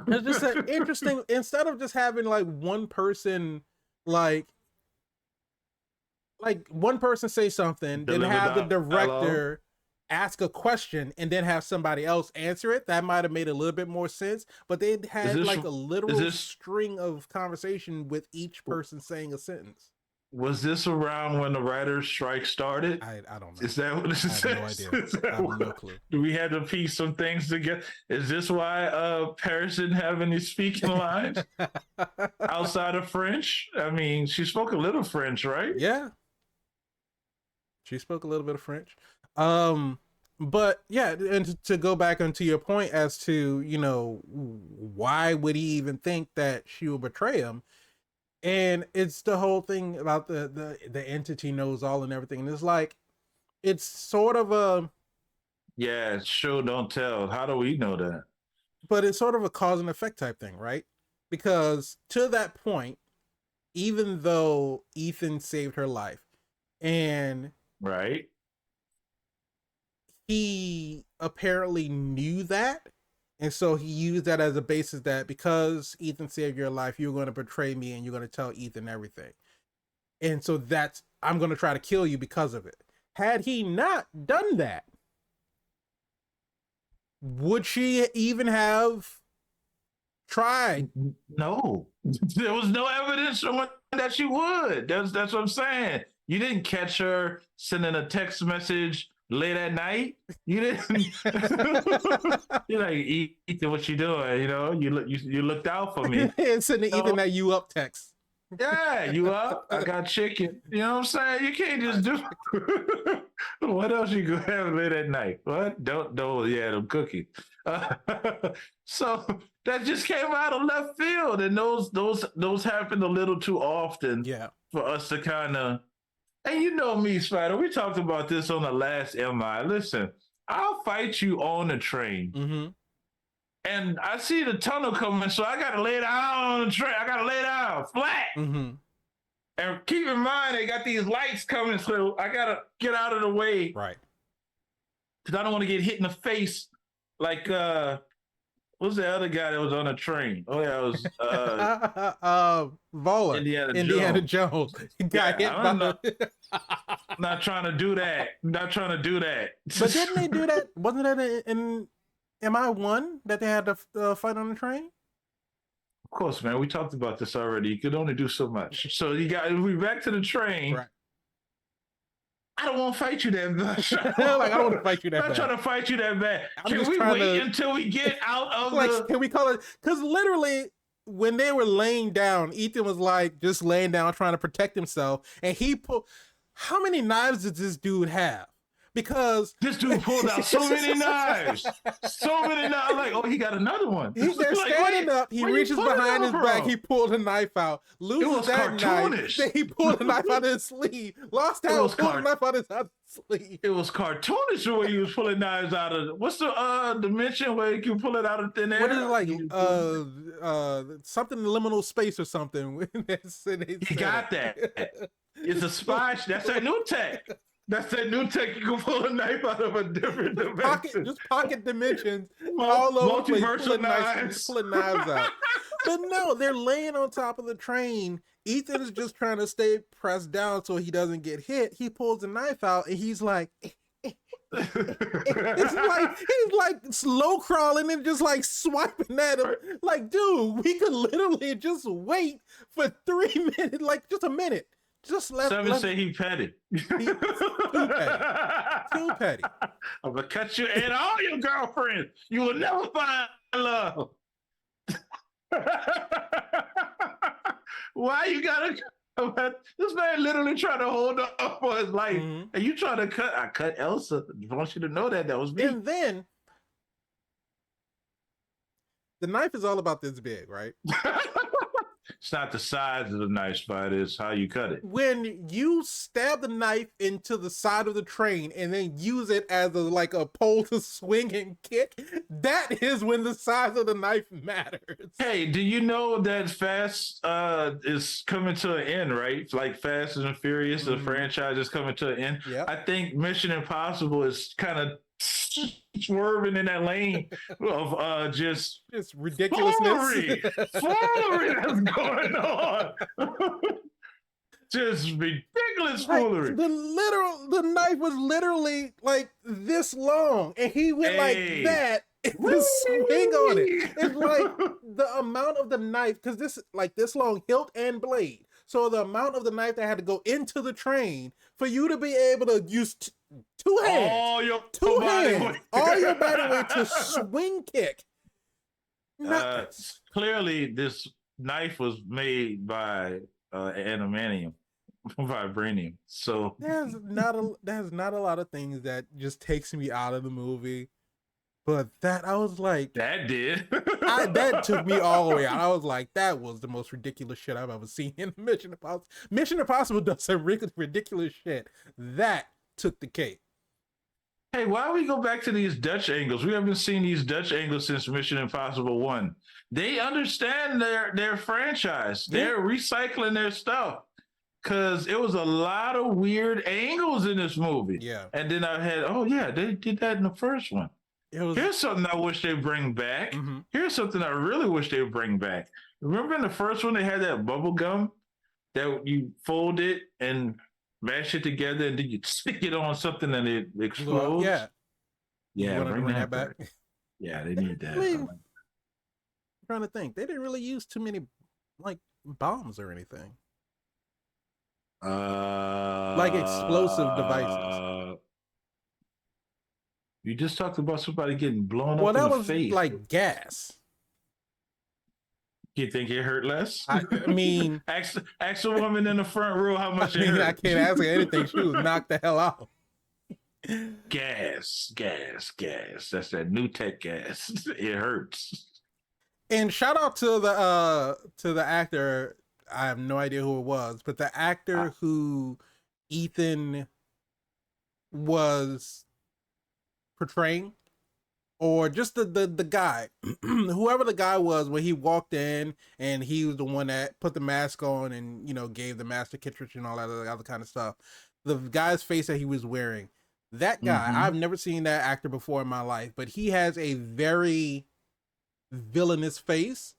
[SPEAKER 1] It's just an interesting, instead of just having like one person like one person say something, then
[SPEAKER 2] Deliver
[SPEAKER 1] have the
[SPEAKER 2] dialogue.
[SPEAKER 1] director ask a question and then have somebody else answer it. That might have made a little bit more sense. But they
[SPEAKER 2] Is
[SPEAKER 1] had
[SPEAKER 2] this
[SPEAKER 1] like a
[SPEAKER 2] is
[SPEAKER 1] literal
[SPEAKER 2] this
[SPEAKER 1] string of conversation with each person saying a sentence.
[SPEAKER 2] was this around when the writer's strike started?
[SPEAKER 1] I don't know.
[SPEAKER 2] Is that what this
[SPEAKER 1] I
[SPEAKER 2] is?
[SPEAKER 1] have no idea. I have no clue.
[SPEAKER 2] Do we have to piece some things together? Is this why Paris didn't have any speaking lines outside of French? I mean, she spoke a little French, right?
[SPEAKER 1] Yeah, she spoke a little bit of French. But yeah, and to go back onto your point as to, you know, why would he even think that she will betray him? And it's the whole thing about the entity knows all and everything. And it's like, it's sort of a,
[SPEAKER 2] Yeah, show don't tell. How do we know that?
[SPEAKER 1] but it's sort of a cause and effect type thing, right? Because to that point, even though Ethan saved her life and
[SPEAKER 2] Right?
[SPEAKER 1] he apparently knew that, and so he used that as a basis that because Ethan saved your life, you're going to betray me and you're going to tell Ethan everything. And so that's, I'm going to try to kill you because of it. Had he not done that, would she even have tried?
[SPEAKER 2] No, there was no evidence showing that she would. That's what I'm saying. You didn't catch her sending a text message late at night. You didn't. You're like, Ethan, what you doing? You know, you looked out for me.
[SPEAKER 1] And sending Ethan that you up text.
[SPEAKER 2] Yeah, you up? I got chicken. You know what I'm saying? You can't just do. What else you gonna have late at night? What? Don't. Yeah, them cookies. Uh, so that just came out of left field, and those happen a little too often.
[SPEAKER 1] Yeah.
[SPEAKER 2] For us to kind of. And you know me, Spider. We talked about this on the last MI. Listen, I'll fight you on the train.
[SPEAKER 1] Mm-hmm.
[SPEAKER 2] And I see the tunnel coming, so I gotta lay down on the train. I gotta lay down flat.
[SPEAKER 1] Mm-hmm.
[SPEAKER 2] And keep in mind, they got these lights coming, so I gotta get out of the way.
[SPEAKER 1] Right.
[SPEAKER 2] Because I don't want to get hit in the face like what's the other guy that was on the train? Oh yeah, it was
[SPEAKER 1] Voller. Indiana Jones. He got hit by the
[SPEAKER 2] not trying to do that. Not trying to do that.
[SPEAKER 1] But didn't they do that? Wasn't that in MI1 that they had to fight on the train?
[SPEAKER 2] Of course, man. We talked about this already. You could only do so much. So you got we back to the train.
[SPEAKER 1] Right.
[SPEAKER 2] I don't want to fight you that much.
[SPEAKER 1] Like, I don't want to fight you that
[SPEAKER 2] bad. I'm not trying to fight you that bad. Can we wait until we get out of
[SPEAKER 1] like, can we call it? Because literally, when they were laying down, Ethan was like just laying down trying to protect himself, and he pulled. How many knives does this dude have? Because
[SPEAKER 2] this dude pulled out so many knives, so many knives. Like, oh, he got another one.
[SPEAKER 1] They're standing up. He reaches behind his back. He pulled a knife out. Loses that knife. Then he pulled a knife out of his sleeve. Lost out. Pulled a knife out of his sleeve.
[SPEAKER 2] It was cartoonish the way he was pulling knives out of. What's the dimension where you can pull it out of thin air?
[SPEAKER 1] What is it like? Something liminal space or something.
[SPEAKER 2] He got that. It's a spy. That's that new tech. That's that new tech. You can pull a knife out of a different dimension.
[SPEAKER 1] Just pocket dimensions. All over the place, pulling knives out. But no, they're laying on top of the train. Ethan is just trying to stay pressed down so he doesn't get hit. He pulls a knife out and he's like, it's like he's like slow crawling and just like swiping at him. Like, dude, we could literally just wait for 3 minutes, like just a minute. Just let
[SPEAKER 2] Seven say he petty.
[SPEAKER 1] Too petty.
[SPEAKER 2] I'm gonna cut you and all your girlfriends. You will never find love. Why you gotta? This man literally trying to hold up for his life, and you trying to cut? I cut Elsa. I want you to know that was me.
[SPEAKER 1] And then the knife is all about this big, right?
[SPEAKER 2] It's not the size of the knife, but it's how you cut it.
[SPEAKER 1] When you stab the knife into the side of the train and then use it as a pole to swing and kick, that is when the size of the knife matters.
[SPEAKER 2] Hey, do you know that Fast is coming to an end, right? Like Fast and Furious, the franchise is coming to an end.
[SPEAKER 1] Yep.
[SPEAKER 2] I think Mission Impossible is kind of swerving in that lane of just
[SPEAKER 1] ridiculousness.
[SPEAKER 2] foolery that's going on. Just ridiculous foolery.
[SPEAKER 1] The knife was literally like this long, and he went like that to swing on it. It's like the amount of the knife, because this long hilt and blade. So the amount of the knife that had to go into the train for you to be able to use two hands, all your body weight to swing kick.
[SPEAKER 2] Clearly, this knife was made by adamantium, vibranium. So
[SPEAKER 1] there's not a lot of things that just takes me out of the movie. But that, I was like,
[SPEAKER 2] that did.
[SPEAKER 1] That took me all the way out. I was like, that was the most ridiculous shit I've ever seen in Mission Impossible. Mission Impossible does some ridiculous shit. That took the cake.
[SPEAKER 2] Hey, why don't we go back to these Dutch angles? We haven't seen these Dutch angles since Mission Impossible 1. They understand their franchise. They're recycling their stuff. Because it was a lot of weird angles in this movie.
[SPEAKER 1] Yeah.
[SPEAKER 2] And then I had, they did that in the first one. Here's something I wish they'd bring back.
[SPEAKER 1] Mm-hmm.
[SPEAKER 2] Here's something I really wish they'd bring back. Remember in the first one, they had that bubble gum that you fold it and mash it together, and then you stick it on something and it explodes?
[SPEAKER 1] Yeah.
[SPEAKER 2] Yeah, bring that back. Yeah, they need that.
[SPEAKER 1] I'm trying to think. They didn't really use too many bombs or anything. Like explosive devices.
[SPEAKER 2] You just talked about somebody getting blown up in the face.
[SPEAKER 1] Well, that was like gas.
[SPEAKER 2] You think it hurt less?
[SPEAKER 1] I mean,
[SPEAKER 2] ask a woman in the front row how much it hurt.
[SPEAKER 1] I can't ask her anything. She was knocked the hell out.
[SPEAKER 2] Gas. That's that new tech gas. It hurts.
[SPEAKER 1] And shout out to the actor. I have no idea who it was, but the actor who Ethan was portraying, or just the guy, whoever the guy was, when he walked in and he was the one that put the mask on and gave the master Kittredge and all that other kind of stuff. The guy's face that he was wearing, that guy, I've never seen that actor before in my life, but he has a very villainous face.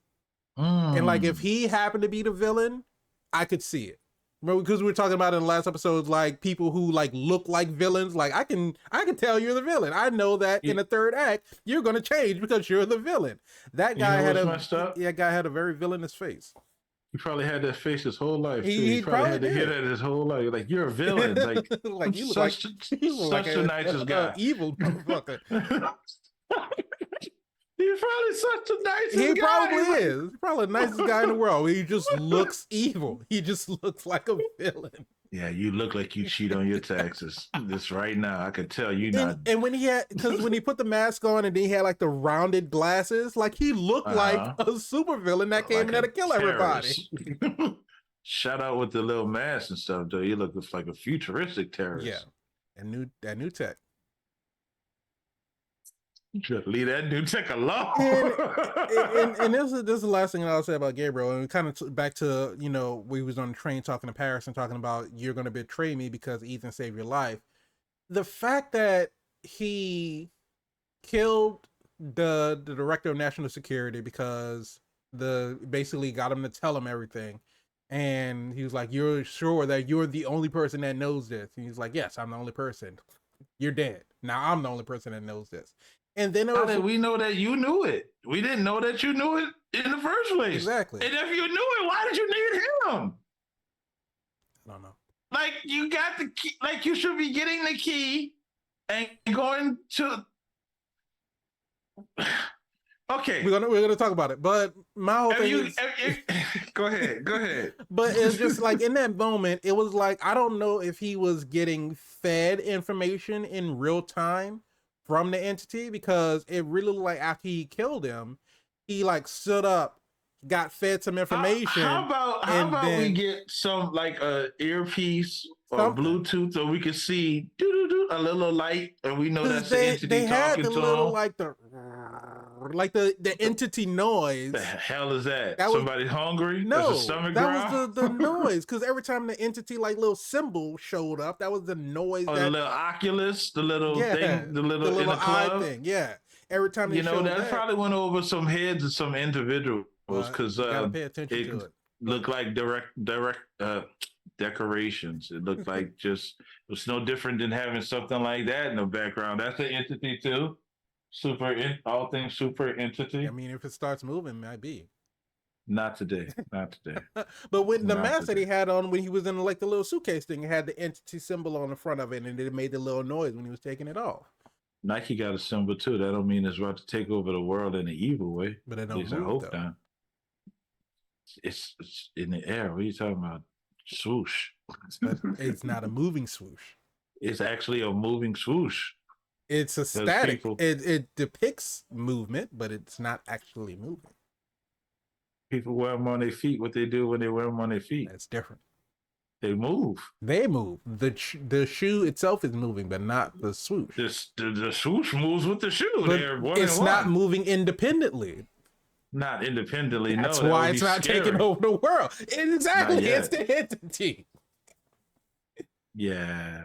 [SPEAKER 1] And if he happened to be the villain, I could see it. Remember, because we were talking about in the last episodes, people who look like villains. I can tell you're the villain. I know that in the third act you're gonna change because you're the villain. That guy had a very villainous face.
[SPEAKER 2] He probably had that face his whole life. He probably had to hear that his whole life. Like, you're a villain. Like
[SPEAKER 1] you look
[SPEAKER 2] such the nicest guy.
[SPEAKER 1] Evil motherfucker.
[SPEAKER 2] He's probably such the nicest guy.
[SPEAKER 1] He probably is. He's probably the nicest guy in the world. He just looks evil. He just looks like a villain.
[SPEAKER 2] Yeah, you look like you cheat on your taxes. This right now, I could tell you not.
[SPEAKER 1] And when when he put the mask on and then he had the rounded glasses, he looked like a super villain that came in there to kill everybody.
[SPEAKER 2] Shout out with the little mask and stuff, though. He looks like a futuristic terrorist.
[SPEAKER 1] Yeah, that new tech.
[SPEAKER 2] Leave that new tech alone.
[SPEAKER 1] and this is the last thing I'll say about Gabriel. And kind of back to, we was on the train talking to Paris and talking about you're going to betray me because Ethan saved your life. The fact that he killed the director of national security because basically got him to tell him everything. And he was like, you're sure that you're the only person that knows this? And he's like, yes, I'm the only person. You're dead. Now I'm the only person that knows this. And then
[SPEAKER 2] how did we know that you knew it? We didn't know that you knew it in the first place.
[SPEAKER 1] Exactly.
[SPEAKER 2] And if you knew it, why did you need him?
[SPEAKER 1] I don't know.
[SPEAKER 2] You got the key. You should be getting the key and going to. Okay,
[SPEAKER 1] we're gonna talk about it, but my whole thing is...
[SPEAKER 2] Go ahead.
[SPEAKER 1] But it's just in that moment, it was I don't know if he was getting fed information in real time from the entity, because it really looked like after he killed him, he stood up, got fed some
[SPEAKER 2] How
[SPEAKER 1] information,
[SPEAKER 2] about
[SPEAKER 1] and
[SPEAKER 2] we
[SPEAKER 1] then
[SPEAKER 2] get some like a earpiece or
[SPEAKER 1] something.
[SPEAKER 2] Bluetooth so we can see a little light and we know
[SPEAKER 1] Because
[SPEAKER 2] that's the
[SPEAKER 1] they
[SPEAKER 2] entity
[SPEAKER 1] had
[SPEAKER 2] talking
[SPEAKER 1] the
[SPEAKER 2] to
[SPEAKER 1] little
[SPEAKER 2] them?
[SPEAKER 1] like the entity
[SPEAKER 2] The
[SPEAKER 1] noise.
[SPEAKER 2] hell is that?
[SPEAKER 1] That was
[SPEAKER 2] Somebody hungry? There's a
[SPEAKER 1] no,
[SPEAKER 2] stomach
[SPEAKER 1] that was
[SPEAKER 2] growl?
[SPEAKER 1] the noise. Because every time the entity like little symbol showed up, that was the noise
[SPEAKER 2] Or the
[SPEAKER 1] that
[SPEAKER 2] little Oculus, the little
[SPEAKER 1] yeah,
[SPEAKER 2] thing, the
[SPEAKER 1] the
[SPEAKER 2] little in
[SPEAKER 1] little
[SPEAKER 2] the
[SPEAKER 1] eye
[SPEAKER 2] club.
[SPEAKER 1] thing. Yeah, every time they
[SPEAKER 2] You know,
[SPEAKER 1] showed
[SPEAKER 2] that
[SPEAKER 1] that,
[SPEAKER 2] probably went over some heads of some individuals
[SPEAKER 1] well,
[SPEAKER 2] because
[SPEAKER 1] you got to pay attention
[SPEAKER 2] it
[SPEAKER 1] to it.
[SPEAKER 2] looked like direct decorations. It looked like just it was no different than having something like that in the background. That's an entity too. All things super
[SPEAKER 1] I
[SPEAKER 2] entity.
[SPEAKER 1] mean, if it starts moving, it might be.
[SPEAKER 2] Not today. Not today.
[SPEAKER 1] But when the
[SPEAKER 2] Not
[SPEAKER 1] mask that he
[SPEAKER 2] today.
[SPEAKER 1] had on when he was in like the little suitcase thing, it had the entity symbol on the front of it, and it made the little noise when he was taking it off.
[SPEAKER 2] Nike got a symbol too. That don't mean it's about to take over the world in an evil way.
[SPEAKER 1] But it
[SPEAKER 2] At
[SPEAKER 1] don't
[SPEAKER 2] least I
[SPEAKER 1] move
[SPEAKER 2] hope
[SPEAKER 1] though.
[SPEAKER 2] not. It's in the air. What are you talking about? Swoosh.
[SPEAKER 1] But it's not a moving swoosh.
[SPEAKER 2] It's actually a moving swoosh.
[SPEAKER 1] It's a
[SPEAKER 2] Because
[SPEAKER 1] static.
[SPEAKER 2] people
[SPEAKER 1] It depicts movement, but it's not actually moving.
[SPEAKER 2] people wear them on their feet. What they do when they wear them on their feet?
[SPEAKER 1] That's different.
[SPEAKER 2] They move.
[SPEAKER 1] They move. The shoe itself is moving, but not the swoosh.
[SPEAKER 2] The swoosh moves with the shoe.
[SPEAKER 1] But
[SPEAKER 2] They're one
[SPEAKER 1] it's
[SPEAKER 2] and
[SPEAKER 1] not
[SPEAKER 2] one.
[SPEAKER 1] moving independently.
[SPEAKER 2] Not independently.
[SPEAKER 1] That's
[SPEAKER 2] No, that
[SPEAKER 1] why
[SPEAKER 2] would
[SPEAKER 1] it's
[SPEAKER 2] be
[SPEAKER 1] not
[SPEAKER 2] scary.
[SPEAKER 1] taking over the world. Exactly.
[SPEAKER 2] Not
[SPEAKER 1] It's
[SPEAKER 2] yet.
[SPEAKER 1] the entity.
[SPEAKER 2] Yeah.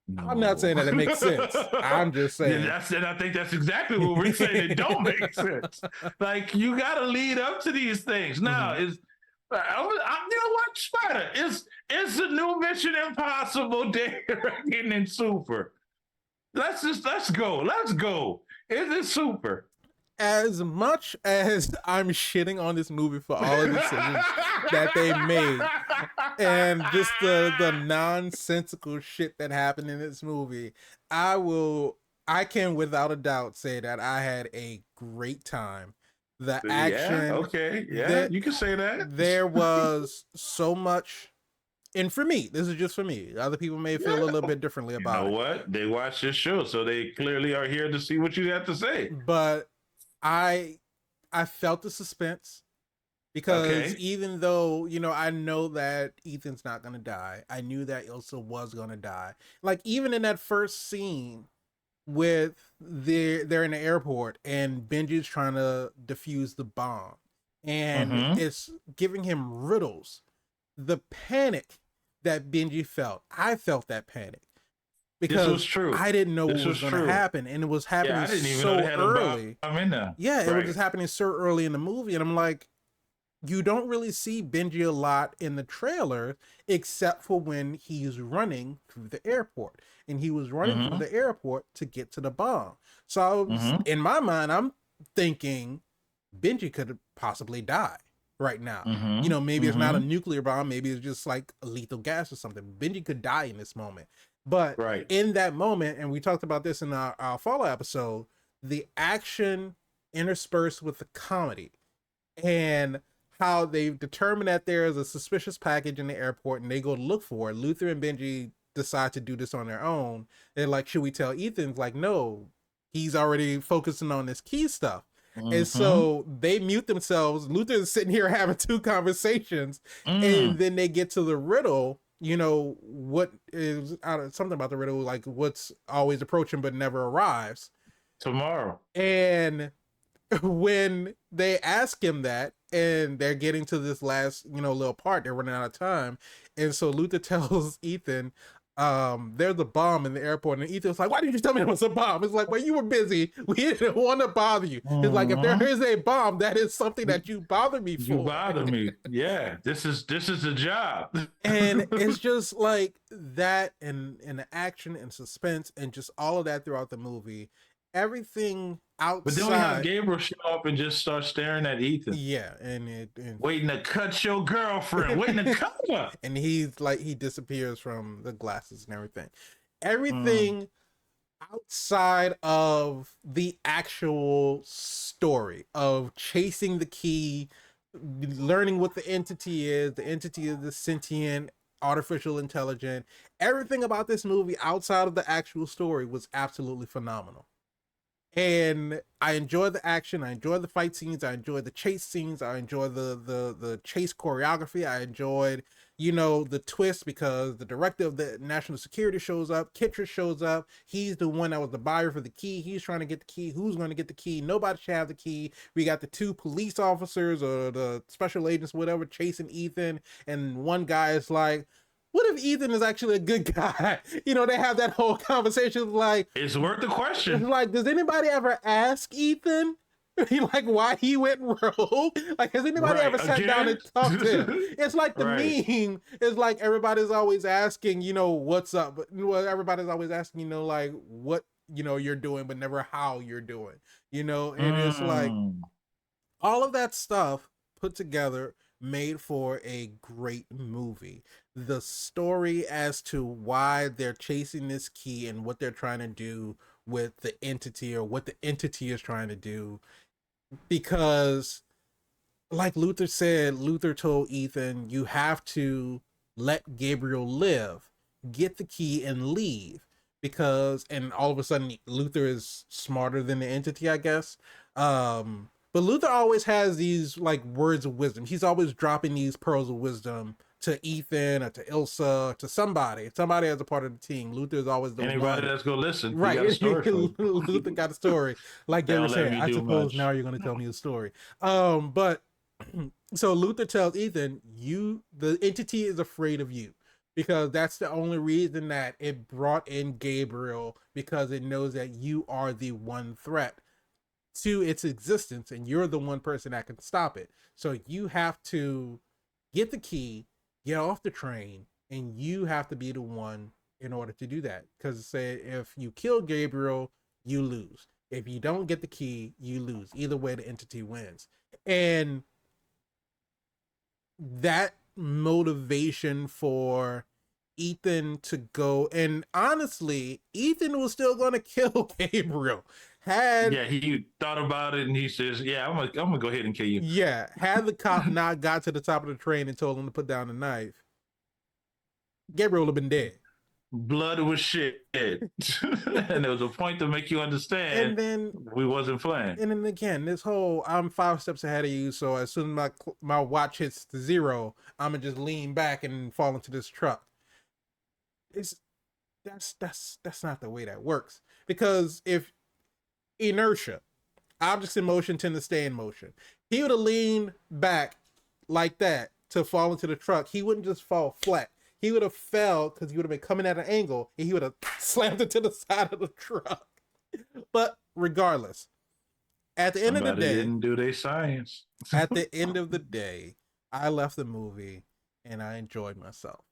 [SPEAKER 2] No.
[SPEAKER 1] I'm not saying that it makes sense. I'm just saying.
[SPEAKER 2] And I think that's exactly what we're saying. It don't make sense. Like you got to lead up to these things. Now is, you know what, Spider? It's the new Mission Impossible Day Reckoning and Super. Let's go. Let's go. It's super.
[SPEAKER 1] As much as I'm shitting on this movie for all of the decisions that they made and just the nonsensical shit that happened in this movie, I can without a doubt say that I had a great time. The action,
[SPEAKER 2] Yeah, okay. Yeah, you can say that.
[SPEAKER 1] there was so much, and for me, this is just for me. Other people may feel a little bit differently
[SPEAKER 2] You
[SPEAKER 1] about
[SPEAKER 2] know
[SPEAKER 1] it.
[SPEAKER 2] what? They watch this show, so they clearly are here to see what you have to say.
[SPEAKER 1] But I felt the suspense because
[SPEAKER 2] Okay.
[SPEAKER 1] even though I know that Ethan's not gonna die, I knew that Ilsa was gonna die. Like even in that first scene with they're in the airport and Benji's trying to defuse the bomb, and
[SPEAKER 2] Mm-hmm.
[SPEAKER 1] it's giving him riddles. The panic that Benji felt, I felt that panic
[SPEAKER 2] This was
[SPEAKER 1] because
[SPEAKER 2] true.
[SPEAKER 1] I didn't know
[SPEAKER 2] This
[SPEAKER 1] what was
[SPEAKER 2] was
[SPEAKER 1] going to
[SPEAKER 2] true.
[SPEAKER 1] happen, and it was happening
[SPEAKER 2] Yeah, I didn't even know
[SPEAKER 1] so
[SPEAKER 2] they had
[SPEAKER 1] early.
[SPEAKER 2] a bomb in there.
[SPEAKER 1] Yeah, it was
[SPEAKER 2] Right.
[SPEAKER 1] just happening so early in the movie, and I'm like, you don't really see Benji a lot in the trailer, except for when he's running through the airport, and he was running through
[SPEAKER 2] Mm-hmm.
[SPEAKER 1] the airport to get to the bomb. So I was,
[SPEAKER 2] Mm-hmm.
[SPEAKER 1] in my mind, I'm thinking Benji could possibly die right now.
[SPEAKER 2] Mm-hmm.
[SPEAKER 1] Maybe it's not a nuclear bomb, maybe it's just like a lethal gas or something. Benji could die in this moment. But
[SPEAKER 2] Right.
[SPEAKER 1] in that moment, and we talked about this in our Fallout episode, the action interspersed with the comedy and how they've determined that there is a suspicious package in the airport and they go to look for it. Luther and Benji decide to do this on their own. They're like, should we tell Ethan? Like, no, he's already focusing on this key stuff.
[SPEAKER 2] Mm-hmm.
[SPEAKER 1] And so they mute themselves. Luther's sitting here having two conversations, and then they get to the riddle. What is something about the riddle, like what's always approaching but never arrives.
[SPEAKER 2] Tomorrow.
[SPEAKER 1] And when they ask him that, and they're getting to this last, little part, they're running out of time. And so Luther tells Ethan, there's a bomb in the airport. And Ethan's like, why didn't you tell me it was a bomb? It's like, well, you were busy. We didn't want to bother you. It's like, if there is a bomb, that is something that you bother me for.
[SPEAKER 2] You bother me. Yeah. This is the job.
[SPEAKER 1] And it's just like that, and the action and suspense and just all of that throughout the movie. Everything outside.
[SPEAKER 2] But then we have Gabriel show up and just start staring at Ethan.
[SPEAKER 1] Yeah, and
[SPEAKER 2] waiting to cut your girlfriend, waiting to cut her.
[SPEAKER 1] And he's like, he disappears from the glasses and everything. Everything outside of the actual story of chasing the key, learning what the entity is the sentient artificial intelligence. Everything about this movie outside of the actual story was absolutely phenomenal. And I enjoy the action. I enjoy the fight scenes. I enjoy the chase scenes. I enjoy the chase choreography. I enjoyed, the twist because the director of the national security shows up. Kitcher shows up. He's the one that was the buyer for the key. He's trying to get the key. Who's going to get the key? Nobody should have the key. We got the two police officers or the special agents, whatever, chasing Ethan. And one guy is like, what if Ethan is actually a good guy? They have that whole conversation like,
[SPEAKER 2] It's worth the question.
[SPEAKER 1] like, does anybody ever ask Ethan like why he went rogue? Like, has anybody
[SPEAKER 2] Right,
[SPEAKER 1] ever sat down and
[SPEAKER 2] again?
[SPEAKER 1] talked to him? It's like the
[SPEAKER 2] Right.
[SPEAKER 1] meme is like everybody's always asking, what's up, but everybody's always asking, like what you're doing, but never how you're doing, and it's like
[SPEAKER 2] Mm.
[SPEAKER 1] all of that stuff put together made for a great movie. The story as to why they're chasing this key and what they're trying to do with the entity or what the entity is trying to do. Because, like Luther said, Luther told Ethan, you have to let Gabriel live, get the key and leave. And all of a sudden, Luther is smarter than the entity, I guess. But Luther always has these like words of wisdom. He's always dropping these pearls of wisdom to Ethan or to Ilsa, to somebody as a part of the team. Luther is always the
[SPEAKER 2] Anybody
[SPEAKER 1] one.
[SPEAKER 2] that's gonna listen, he
[SPEAKER 1] Right.
[SPEAKER 2] got a story for you.
[SPEAKER 1] Luther got a story. Like
[SPEAKER 2] They
[SPEAKER 1] Gabriel
[SPEAKER 2] don't let
[SPEAKER 1] said,
[SPEAKER 2] me
[SPEAKER 1] I
[SPEAKER 2] do
[SPEAKER 1] suppose
[SPEAKER 2] much.
[SPEAKER 1] now you're gonna tell me a story. But so Luther tells Ethan, the entity is afraid of you. Because that's the only reason that it brought in Gabriel, because it knows that you are the one threat to its existence and you're the one person that can stop it. So you have to get the key, get off the train, and you have to be the one in order to do that. Because say if you kill Gabriel, you lose. If you don't get the key, you lose. Either way, the entity wins. And that motivation for Ethan to go, and honestly, Ethan was still going to kill Gabriel.
[SPEAKER 2] Yeah, he thought about it and he says, "Yeah, I'm gonna go ahead and kill you."
[SPEAKER 1] Had the cop not got to the top of the train and told him to put down the knife, Gabriel would have been dead.
[SPEAKER 2] Blood was shit, and there was a point to make you understand
[SPEAKER 1] And then,
[SPEAKER 2] we wasn't playing.
[SPEAKER 1] again, this whole I'm 5 steps ahead of you, so as soon as my watch hits the zero, I'm gonna just lean back and fall into this truck. It's that's not the way that works. Because if inertia, objects in motion tend to stay in motion. He would have leaned back like that to fall into the truck. He wouldn't just fall flat. He would have fell because he would have been coming at an angle and he would have slammed into the side of the truck. But regardless, at the end of the
[SPEAKER 2] Somebody
[SPEAKER 1] day,
[SPEAKER 2] didn't do their science.
[SPEAKER 1] at the end of the day, I left the movie and I enjoyed myself.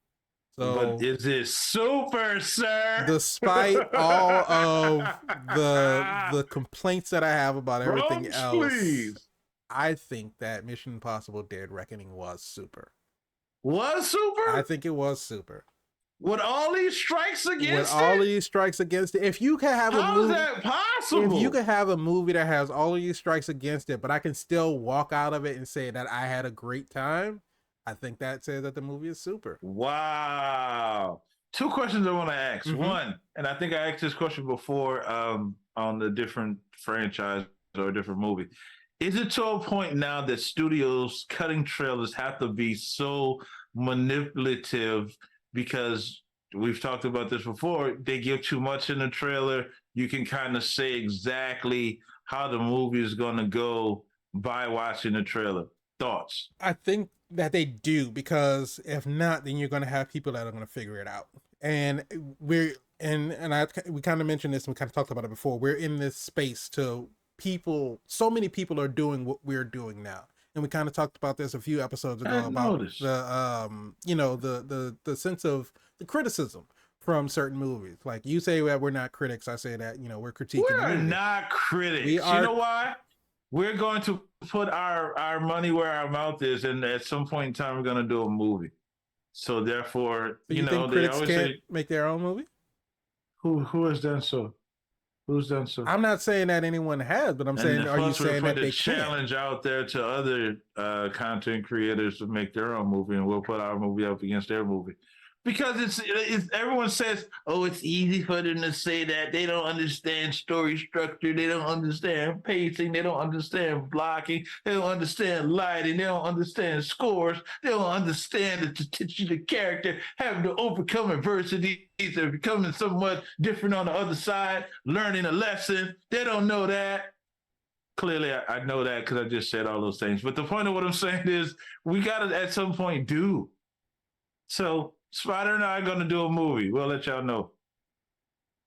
[SPEAKER 1] So,
[SPEAKER 2] But is it super, sir?
[SPEAKER 1] despite all of the complaints that I have about everything
[SPEAKER 2] Drums,
[SPEAKER 1] else,
[SPEAKER 2] please.
[SPEAKER 1] I think that Mission Impossible Dead Reckoning was super.
[SPEAKER 2] Was super?
[SPEAKER 1] I think it was super.
[SPEAKER 2] With all these strikes against
[SPEAKER 1] With all
[SPEAKER 2] it?
[SPEAKER 1] these strikes against it, if you could have a
[SPEAKER 2] How is
[SPEAKER 1] movie,
[SPEAKER 2] that possible?
[SPEAKER 1] if you could have a movie that has all of these strikes against it, but I can still walk out of it and say that I had a great time, I think that says that the movie is super.
[SPEAKER 2] Wow. Two questions I want to ask.
[SPEAKER 1] Mhm.
[SPEAKER 2] One, and I think I asked this question before on the different franchise or a different movie. Is it to a point now that studios cutting trailers have to be so manipulative because we've talked about this before? They give too much in the trailer. You can kind of say exactly how the movie is going to go by watching the trailer. Thoughts?
[SPEAKER 1] I think that they do, because if not, then you're going to have people that are going to figure it out. And we kind of mentioned this and we kind of talked about it before. We're in this space to people. So many people are doing what we're doing now, and we kind of talked about this a few episodes ago about the sense of the criticism from certain movies. Like you say that we're not critics, I say that we're critiquing.
[SPEAKER 2] We're not critics. You know why? We're going to put our money where our mouth is, and at some point in time, we're going to do a movie. So therefore,
[SPEAKER 1] so you think critics can't make their own movie?
[SPEAKER 2] Who has done so? Who's done so?
[SPEAKER 1] I'm not saying that anyone has, but I'm saying, are you saying that they
[SPEAKER 2] challenge out there to other content creators to make their own movie, and we'll put our movie up against their movie? because it's everyone says, oh, it's easy for them to say that. They don't understand story structure. They don't understand pacing. They don't understand blocking. They don't understand lighting. They don't understand scores. They don't understand the character having to overcome adversities and becoming somewhat different on the other side, learning a lesson. They don't know that. Clearly, I know that because I just said all those things. But the point of what I'm saying is we got to at some point do. So Spider and I are going to do a movie. We'll let y'all know.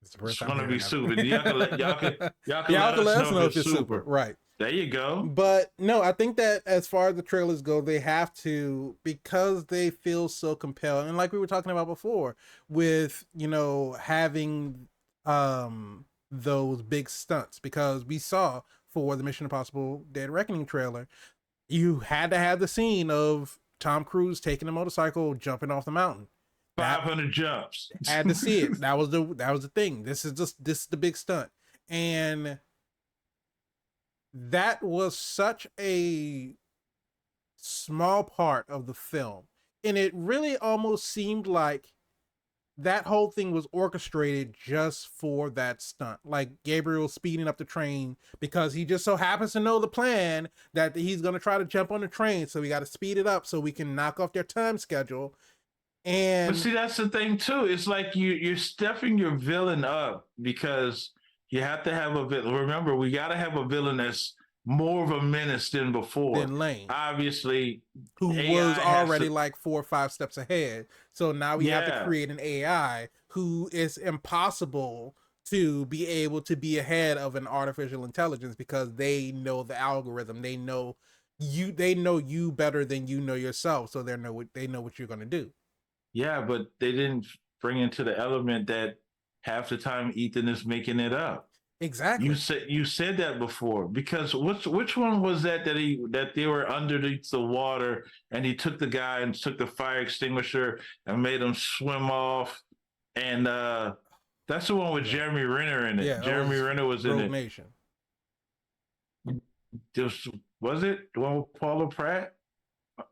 [SPEAKER 1] It's the first
[SPEAKER 2] It's
[SPEAKER 1] time
[SPEAKER 2] going to be
[SPEAKER 1] hearing of
[SPEAKER 2] super.
[SPEAKER 1] it.
[SPEAKER 2] Y'all can
[SPEAKER 1] Y'all
[SPEAKER 2] let
[SPEAKER 1] can
[SPEAKER 2] us
[SPEAKER 1] let us
[SPEAKER 2] know
[SPEAKER 1] know
[SPEAKER 2] if
[SPEAKER 1] if
[SPEAKER 2] it's
[SPEAKER 1] it's super.
[SPEAKER 2] super.
[SPEAKER 1] Right.
[SPEAKER 2] There you go.
[SPEAKER 1] But no, I think that as far as the trailers go, they have to, because they feel so compelled. And like we were talking about before, with, you know, having those big stunts, because we saw for the Mission Impossible Dead Reckoning trailer, you had to have the scene of Tom Cruise taking a motorcycle, jumping off the mountain. That
[SPEAKER 2] 500 jumps.
[SPEAKER 1] had to see it. That was the thing. This is the big stunt. And that was such a small part of the film. And it really almost seemed like that whole thing was orchestrated just for that stunt. Like Gabriel speeding up the train because he just so happens to know the plan that he's going to try to jump on the train. So we got to speed it up so we can knock off their time schedule.
[SPEAKER 2] But
[SPEAKER 1] And
[SPEAKER 2] see, that's the thing too. It's like you're stepping your villain up because you have to have a villain. Remember, we got to have a villain that's more of a menace than before.
[SPEAKER 1] then Lane,
[SPEAKER 2] Obviously,
[SPEAKER 1] who was
[SPEAKER 2] AI has
[SPEAKER 1] already
[SPEAKER 2] to.
[SPEAKER 1] like 4 or 5 steps ahead. So now we have to
[SPEAKER 2] Yeah,
[SPEAKER 1] create an AI who is impossible to be able to be ahead of an artificial intelligence because they know the algorithm. They know you better than you know yourself. So they know what you're gonna do.
[SPEAKER 2] yeah, but they didn't bring into the element that half the time Ethan is making it up.
[SPEAKER 1] Exactly.
[SPEAKER 2] You said that before because which one was that they were underneath the water and he took the guy and took the fire extinguisher and made him swim off and that's the one with
[SPEAKER 1] Yeah.
[SPEAKER 2] Jeremy Renner in it.
[SPEAKER 1] Yeah, that
[SPEAKER 2] Jeremy
[SPEAKER 1] was
[SPEAKER 2] Renner was in
[SPEAKER 1] Rogue
[SPEAKER 2] it.
[SPEAKER 1] Nation.
[SPEAKER 2] Just was it the one with Paula Pratt?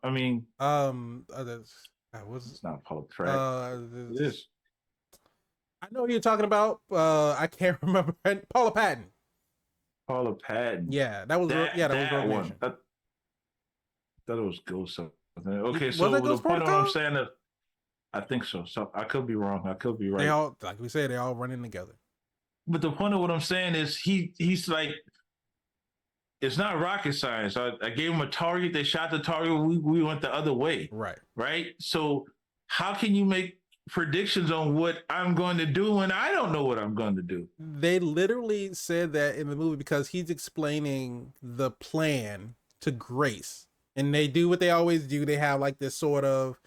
[SPEAKER 2] I mean,
[SPEAKER 1] Was
[SPEAKER 2] it's not Paula Pratt.
[SPEAKER 1] uh
[SPEAKER 2] It is
[SPEAKER 1] I know who you're talking about. I can't remember. Paula Patton.
[SPEAKER 2] Paula Patton.
[SPEAKER 1] Yeah, that was that was
[SPEAKER 2] That
[SPEAKER 1] Rogue
[SPEAKER 2] one.
[SPEAKER 1] Nation.
[SPEAKER 2] I thought it was Ghost something. Okay,
[SPEAKER 1] Was that
[SPEAKER 2] so the
[SPEAKER 1] Ghost
[SPEAKER 2] point of what I'm
[SPEAKER 1] Protocol?
[SPEAKER 2] saying is I think so. So I could be wrong. I could be
[SPEAKER 1] They
[SPEAKER 2] right.
[SPEAKER 1] all, like we said, they all running together.
[SPEAKER 2] But the point of what I'm saying is he's like it's not rocket science. I gave him a target. They shot the target. We went the other way,
[SPEAKER 1] Right.
[SPEAKER 2] right? So how can you make predictions on what I'm going to do when I don't know what I'm going to do?
[SPEAKER 1] They literally said that in the movie because he's explaining the plan to Grace. And they do what they always do. They have like this sort of,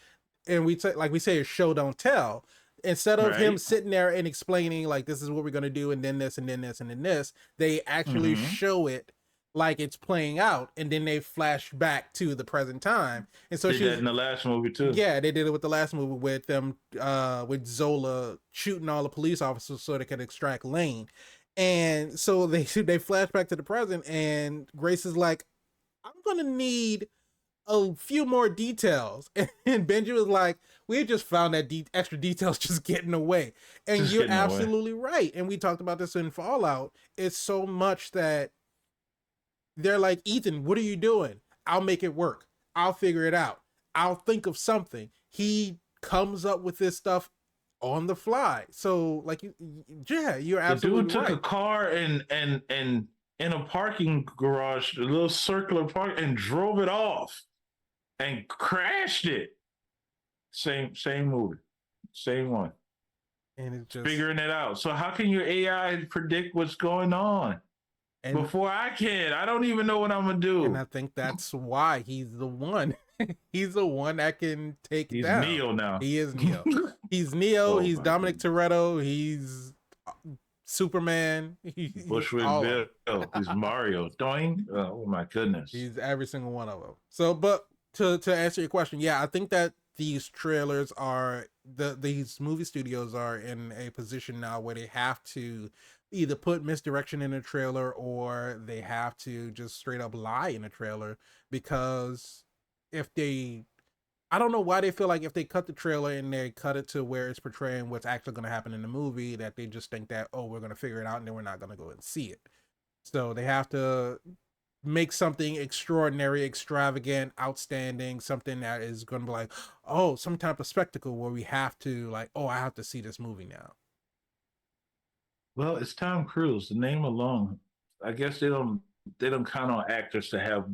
[SPEAKER 1] and like we say, a show don't tell. Instead of him
[SPEAKER 2] Right?
[SPEAKER 1] sitting there and explaining like this is what we're gonna do, and then this, and then this, and then this, they actually
[SPEAKER 2] Mm-hmm.
[SPEAKER 1] show it like it's playing out, and then they flash back to the present time. And so
[SPEAKER 2] Did
[SPEAKER 1] she
[SPEAKER 2] that
[SPEAKER 1] was,
[SPEAKER 2] in the last movie too.
[SPEAKER 1] yeah, they did it with the last movie with them, with Zola shooting all the police officers so they could extract Lane. And so they flash back to the present, and Grace is like, I'm gonna need a few more details. And Benji was like, we just found that extra details just getting away. And
[SPEAKER 2] Just
[SPEAKER 1] you're
[SPEAKER 2] getting away.
[SPEAKER 1] absolutely right. And we talked about this in Fallout. It's so much that they're like, Ethan, what are you doing? I'll make it work. I'll figure it out. I'll think of something. He comes up with this stuff on the fly. So, like, yeah, you're
[SPEAKER 2] The dude
[SPEAKER 1] absolutely
[SPEAKER 2] took a
[SPEAKER 1] right.
[SPEAKER 2] car and in a parking garage, a little circular park, and drove it off and crashed it. Same movie, same one.
[SPEAKER 1] And it just,
[SPEAKER 2] Figuring it out. So how can your AI predict what's going on
[SPEAKER 1] and
[SPEAKER 2] before I can? I don't even know what I'm gonna
[SPEAKER 1] and
[SPEAKER 2] do.
[SPEAKER 1] I think that's why he's the one. He's the one that can take it
[SPEAKER 2] He's
[SPEAKER 1] down.
[SPEAKER 2] Neo now.
[SPEAKER 1] He is Neo. He's Neo.
[SPEAKER 2] Oh
[SPEAKER 1] He's
[SPEAKER 2] my
[SPEAKER 1] Dominic
[SPEAKER 2] goodness.
[SPEAKER 1] Toretto. He's Superman. He's
[SPEAKER 2] Bushwick
[SPEAKER 1] all of
[SPEAKER 2] Bill. He's
[SPEAKER 1] them.
[SPEAKER 2] Mario. Doing. Oh my goodness.
[SPEAKER 1] He's every single one of them. So, but to answer your question, yeah, I think that these trailers are these movie studios are in a position now where they have to either put misdirection in a trailer or they have to just straight up lie in a trailer because if they I don't know why they feel like if they cut the trailer and they cut it to where it's portraying what's actually going to happen in the movie, that they just think that, oh, we're going to figure it out and then we're not going to go and see it. So they have to make something extraordinary, extravagant, outstanding, something that is going to be like, oh, some type of spectacle where we have to like, oh, I have to see this movie now.
[SPEAKER 2] Well, it's Tom Cruise. The name alone, I guess they don't count on actors to have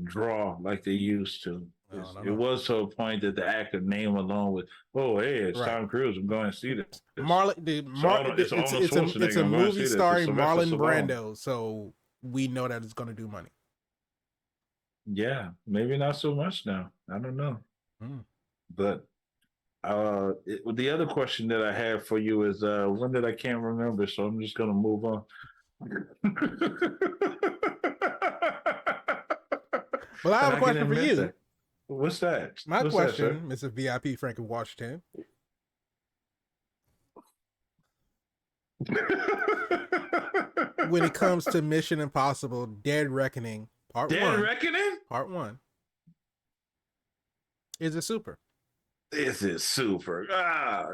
[SPEAKER 2] draw like they used to.
[SPEAKER 1] I don't
[SPEAKER 2] It
[SPEAKER 1] know.
[SPEAKER 2] was to a point that the actor name alone was, oh, hey, it's
[SPEAKER 1] Right.
[SPEAKER 2] Tom Cruise. I'm going to see this.
[SPEAKER 1] It's
[SPEAKER 2] Arnold Schwarzenegger.
[SPEAKER 1] it's a
[SPEAKER 2] I'm going to
[SPEAKER 1] movie
[SPEAKER 2] see this. It's
[SPEAKER 1] starring
[SPEAKER 2] Sylvester
[SPEAKER 1] Marlon
[SPEAKER 2] Stallone.
[SPEAKER 1] Brando, so we know that it's going to do money.
[SPEAKER 2] Yeah, maybe not so much now. I don't know. But the other question that I have for you is one that I can't remember, so I'm just going to move on.
[SPEAKER 1] Well, I have a question for you.
[SPEAKER 2] That. What's that?
[SPEAKER 1] My
[SPEAKER 2] What's
[SPEAKER 1] question, Mr. VIP Frank of Washington. When it comes to Mission Impossible Dead Reckoning Part 1.
[SPEAKER 2] Dead Reckoning?
[SPEAKER 1] Part 1. Is it super?
[SPEAKER 2] Is it super?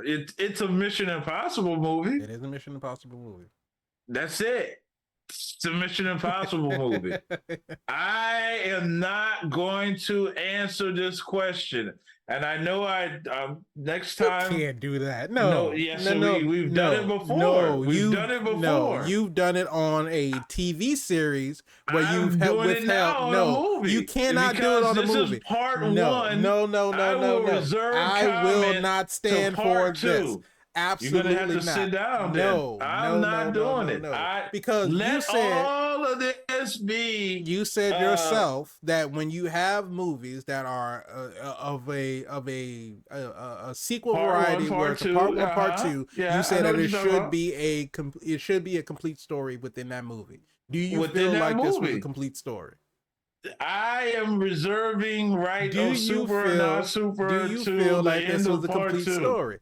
[SPEAKER 2] It's a Mission Impossible movie.
[SPEAKER 1] It is a Mission Impossible movie.
[SPEAKER 2] That's it. It's a Mission Impossible movie. I am not going to answer this question. And I know next time.
[SPEAKER 1] You can't do that. No.
[SPEAKER 2] We've done it before.
[SPEAKER 1] No,
[SPEAKER 2] we've done it before.
[SPEAKER 1] No, you've done it on a TV series where you've withheld.
[SPEAKER 2] No,
[SPEAKER 1] you cannot do it on a movie.
[SPEAKER 2] This is part one.
[SPEAKER 1] No.
[SPEAKER 2] I will
[SPEAKER 1] not stand for this. Absolutely
[SPEAKER 2] You're gonna have to
[SPEAKER 1] not.
[SPEAKER 2] sit down.
[SPEAKER 1] No,
[SPEAKER 2] I'm not doing it.
[SPEAKER 1] Because
[SPEAKER 2] let
[SPEAKER 1] you said
[SPEAKER 2] all of this be.
[SPEAKER 1] You said yourself that when you have movies that are of a sequel variety, where it's part 1, part 2, you said that it should be a complete story within that movie. Do you feel like this was a complete story?
[SPEAKER 2] I am reserving of super and not super.
[SPEAKER 1] Do you feel like this was a complete story?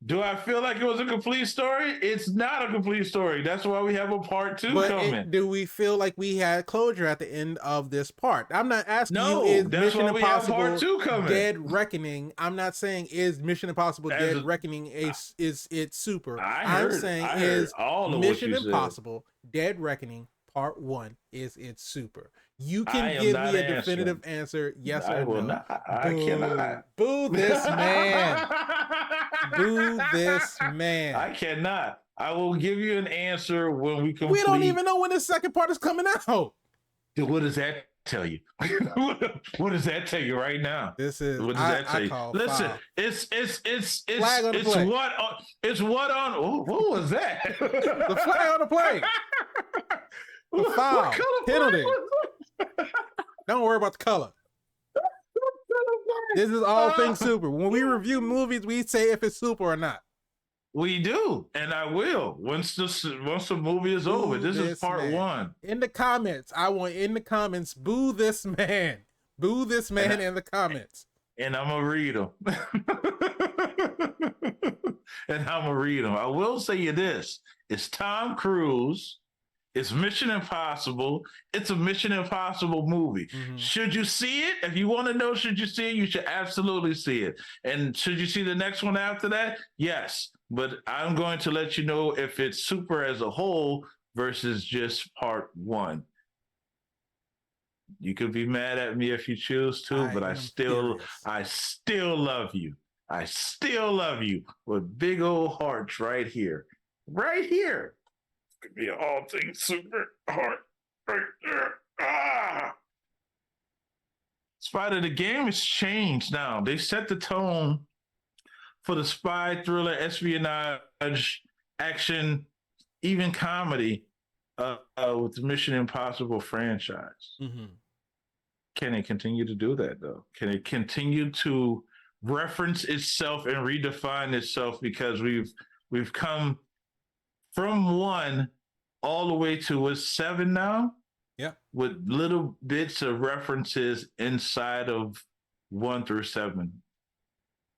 [SPEAKER 2] Do I feel like it was a complete story? It's not a complete story. That's why we have a part 2 coming.
[SPEAKER 1] Do we feel like we had closure at the end of this part? I'm not asking you is Mission Impossible
[SPEAKER 2] part 2 coming.
[SPEAKER 1] Dead Reckoning. I'm not saying is Mission Impossible Dead Reckoning is it super. I'm saying is Mission Impossible Dead Reckoning Part 1 is it super. You can give me a definitive answer, yes or no.
[SPEAKER 2] I cannot.
[SPEAKER 1] Boo this man. Boo this man.
[SPEAKER 2] I cannot. I will give you an answer when we complete.
[SPEAKER 1] We don't even know when the second part is coming out.
[SPEAKER 2] Dude, what does that tell you? What does that tell you right now?
[SPEAKER 1] This is
[SPEAKER 2] what does that tell you? Listen, it's what on what was that?
[SPEAKER 1] The flag on the play. The foul. Penalty. Don't worry about the color. This is all things super. When we review movies, we say if it's super or not.
[SPEAKER 2] We do, and I will once the movie is over. This is part 1.
[SPEAKER 1] In the comments, I want boo this man. Boo this man in the comments.
[SPEAKER 2] And I'm gonna read them. I will say you this: it's Tom Cruise. It's Mission Impossible. It's a Mission Impossible movie. Mm-hmm. Should you see it? If you want to know, should you see it? You should absolutely see it. And should you see the next one after that? Yes. But I'm going to let you know if it's super as a whole versus just part 1. You could be mad at me if you choose to, but I still love you. I still love you with big old hearts right here. Right here. Could be all things super hard right there. Spider, the game has changed now. They set the tone for the spy thriller, espionage, action, even comedy with the Mission Impossible franchise. Mm-hmm. Can it continue to do that though? Can it continue to reference itself and redefine itself? Because we've come from 1 all the way to 7 now.
[SPEAKER 1] Yeah. With
[SPEAKER 2] little bits of references inside of 1 through 7.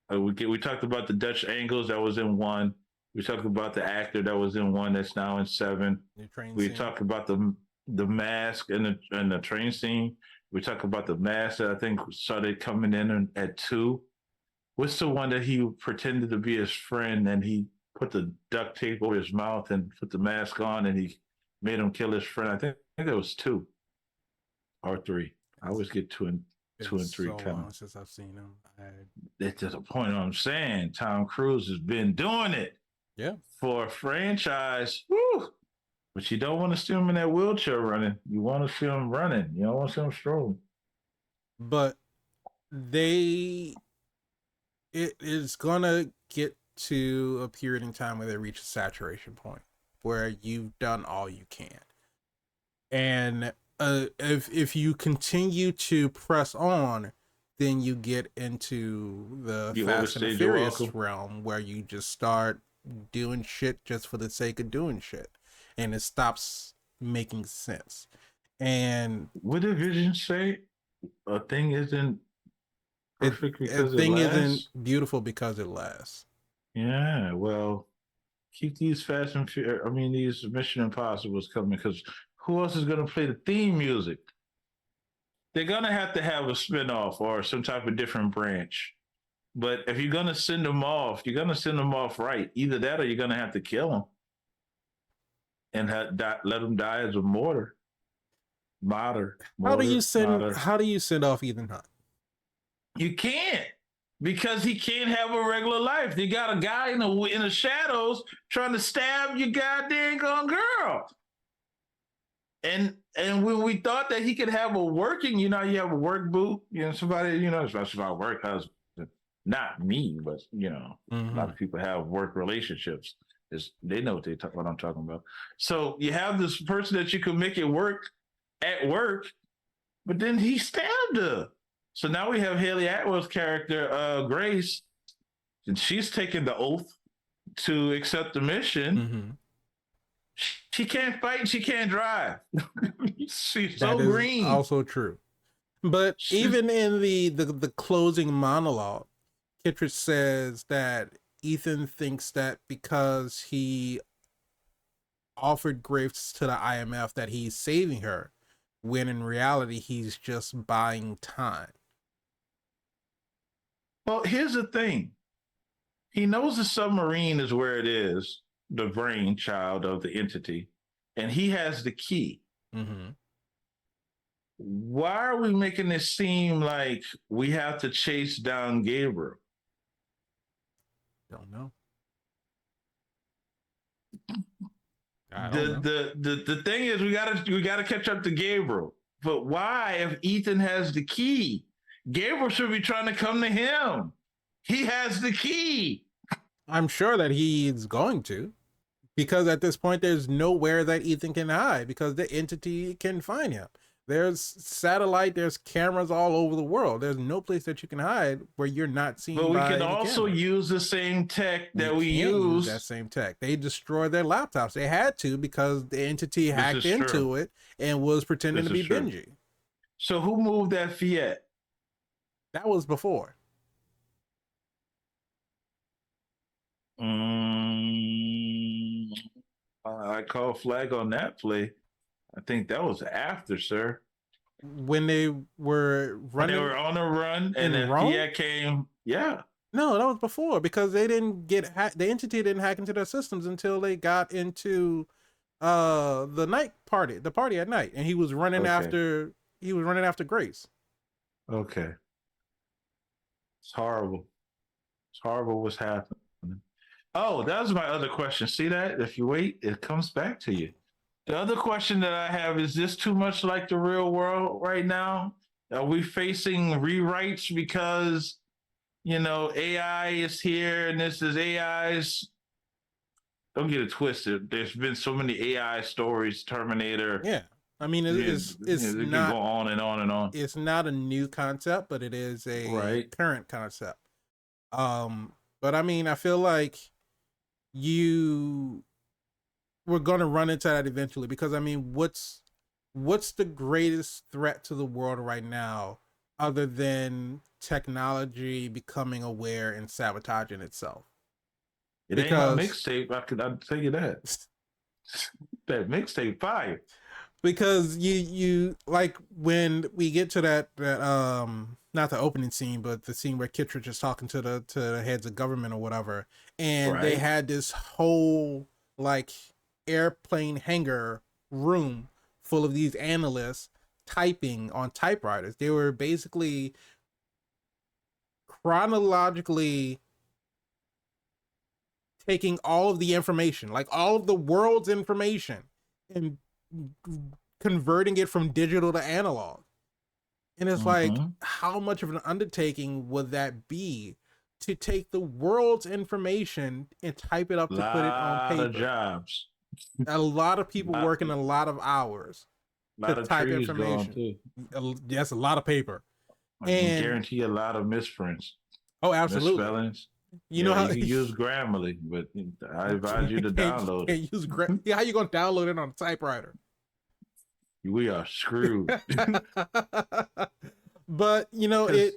[SPEAKER 2] We talked about the Dutch angles that was in 1. We talked about the actor that was in 1 that's now in 7. We talked about the mask and the train scene. We talk about the mask that I think started coming in at 2. What's the one that he pretended to be his friend and he put the duct tape over his mouth and put the mask on and he made him kill his friend? I think it was 2 or 3. I
[SPEAKER 1] It's
[SPEAKER 2] always get two
[SPEAKER 1] been
[SPEAKER 2] and 3
[SPEAKER 1] so
[SPEAKER 2] coming.
[SPEAKER 1] long since I've seen him.
[SPEAKER 2] That's to the point I'm saying. Tom Cruise has been doing it
[SPEAKER 1] Yeah,
[SPEAKER 2] for a franchise. Woo! But you don't want to see him in that wheelchair running. You want to see him running. You don't want to see him strolling.
[SPEAKER 1] but they it is gonna get to a period in time where they reach a saturation point where you've done all you can, and if you continue to press on, then you get into the
[SPEAKER 2] You
[SPEAKER 1] Fast and the
[SPEAKER 2] overstayed your
[SPEAKER 1] Furious
[SPEAKER 2] welcome.
[SPEAKER 1] realm where you just start doing shit just for the sake of doing shit, and it stops making sense. And
[SPEAKER 2] What did Vision say? A thing isn't
[SPEAKER 1] it
[SPEAKER 2] perfect
[SPEAKER 1] a
[SPEAKER 2] because it
[SPEAKER 1] thing isn't
[SPEAKER 2] lasts.
[SPEAKER 1] beautiful because it lasts.
[SPEAKER 2] Yeah, well, keep these Fast and Furious. I mean, these Mission Impossibles coming because who else is going to play the theme music? They're going to have a spinoff or some type of different branch. But if you're going to send them off, you're going to send them off right. Either that or you're going to have to kill them and let them die as a martyr.
[SPEAKER 1] How do you send off Ethan Hunt?
[SPEAKER 2] You can't because he can't have a regular life. They got a guy in the shadows trying to stab your goddamn girl. And when we thought that he could have a working, you have a work boot, somebody, especially my work husband. Not me, but a lot of people have work relationships. They know what I'm talking about. So you have this person that you can make it work at work, but then he stabbed her. So now we have Haley Atwell's character, Grace, and she's taking the oath to accept the mission.
[SPEAKER 1] Mm-hmm.
[SPEAKER 2] She can't fight. She can't drive. She's
[SPEAKER 1] That
[SPEAKER 2] so
[SPEAKER 1] is
[SPEAKER 2] green.
[SPEAKER 1] also true. But
[SPEAKER 2] She's,
[SPEAKER 1] even in the closing monologue, Kittredge says that Ethan thinks that because he offered Graves to the IMF that he's saving her, when in reality he's just buying time.
[SPEAKER 2] well, here's the thing. He knows the submarine is where it is, the brainchild of the entity, and he has the key.
[SPEAKER 1] Mm-hmm.
[SPEAKER 2] Why are we making it seem like we have to chase down Gabriel?
[SPEAKER 1] Don't know. I don't know.
[SPEAKER 2] The thing is we gotta catch up to Gabriel. But why if Ethan has the key? Gabriel should be trying to come to him. He has the key.
[SPEAKER 1] I'm sure that he's going to, because at this point there's nowhere that Ethan can hide because the entity can find him. There's satellite, there's cameras all over the world. There's no place that you can hide where you're not
[SPEAKER 2] But
[SPEAKER 1] seen
[SPEAKER 2] we
[SPEAKER 1] by
[SPEAKER 2] can
[SPEAKER 1] any
[SPEAKER 2] also
[SPEAKER 1] camera.
[SPEAKER 2] use the same tech
[SPEAKER 1] You
[SPEAKER 2] that we
[SPEAKER 1] can't use that
[SPEAKER 2] use.
[SPEAKER 1] same tech. They destroyed their laptops. They had to because the entity
[SPEAKER 2] This
[SPEAKER 1] hacked
[SPEAKER 2] is true.
[SPEAKER 1] into it and was pretending
[SPEAKER 2] This
[SPEAKER 1] to
[SPEAKER 2] is
[SPEAKER 1] be
[SPEAKER 2] true.
[SPEAKER 1] Benji.
[SPEAKER 2] So who moved that Fiat?
[SPEAKER 1] That was before.
[SPEAKER 2] Mm, I call flag on that play. I think that was after, sir.
[SPEAKER 1] When they were
[SPEAKER 2] When they
[SPEAKER 1] running
[SPEAKER 2] were on a run and
[SPEAKER 1] in
[SPEAKER 2] then
[SPEAKER 1] Rome?
[SPEAKER 2] Fiat came. Yeah.
[SPEAKER 1] No, that was before because they didn't get the entity didn't hack into their systems until they got into the night party, the party at night, and
[SPEAKER 2] Okay.
[SPEAKER 1] he was running after Grace.
[SPEAKER 2] Okay. It's horrible. It's horrible what's happening. Oh, that was my other question. See that? If you wait, it comes back to you. The other question that I have is this too much like the real world right now? Are we facing rewrites because, AI is here and this is AI's? Don't get it twisted. There's been so many AI stories, Terminator.
[SPEAKER 1] Yeah, I mean
[SPEAKER 2] It can go on and on and on.
[SPEAKER 1] it's not a new concept, but it is a
[SPEAKER 2] Right.
[SPEAKER 1] current concept. But I mean, I feel like you we're gonna run into that eventually because I mean, what's the greatest threat to the world right now other than technology becoming aware and sabotaging itself?
[SPEAKER 2] It ain't my
[SPEAKER 1] Because
[SPEAKER 2] mixtape. I'll tell you that. That mixtape fire.
[SPEAKER 1] because you like when we get to that not the opening scene, but the scene where Kittredge is talking to the heads of government or whatever, and they
[SPEAKER 2] Right.
[SPEAKER 1] had this whole like airplane hangar room full of these analysts typing on typewriters. They were basically chronologically taking all of the information, like all of the world's information, and converting it from digital to analog. And it's like,
[SPEAKER 2] Mm-hmm.
[SPEAKER 1] how much of an undertaking would that be to take the world's information and type it up to put it on
[SPEAKER 2] Lot of
[SPEAKER 1] paper?
[SPEAKER 2] jobs.
[SPEAKER 1] A lot of people
[SPEAKER 2] Lot,
[SPEAKER 1] working a lot of hours to
[SPEAKER 2] lot of
[SPEAKER 1] type
[SPEAKER 2] trees gone
[SPEAKER 1] information.
[SPEAKER 2] too.
[SPEAKER 1] Yes, a lot of paper.
[SPEAKER 2] I can
[SPEAKER 1] And
[SPEAKER 2] guarantee a lot of misprints,
[SPEAKER 1] oh, absolutely.
[SPEAKER 2] misspellings.
[SPEAKER 1] You know
[SPEAKER 2] Yeah,
[SPEAKER 1] how
[SPEAKER 2] you can use Grammarly, but I advise you to download it.
[SPEAKER 1] can't use yeah, how you gonna download it on a typewriter?
[SPEAKER 2] We are screwed.
[SPEAKER 1] But you know,
[SPEAKER 2] Because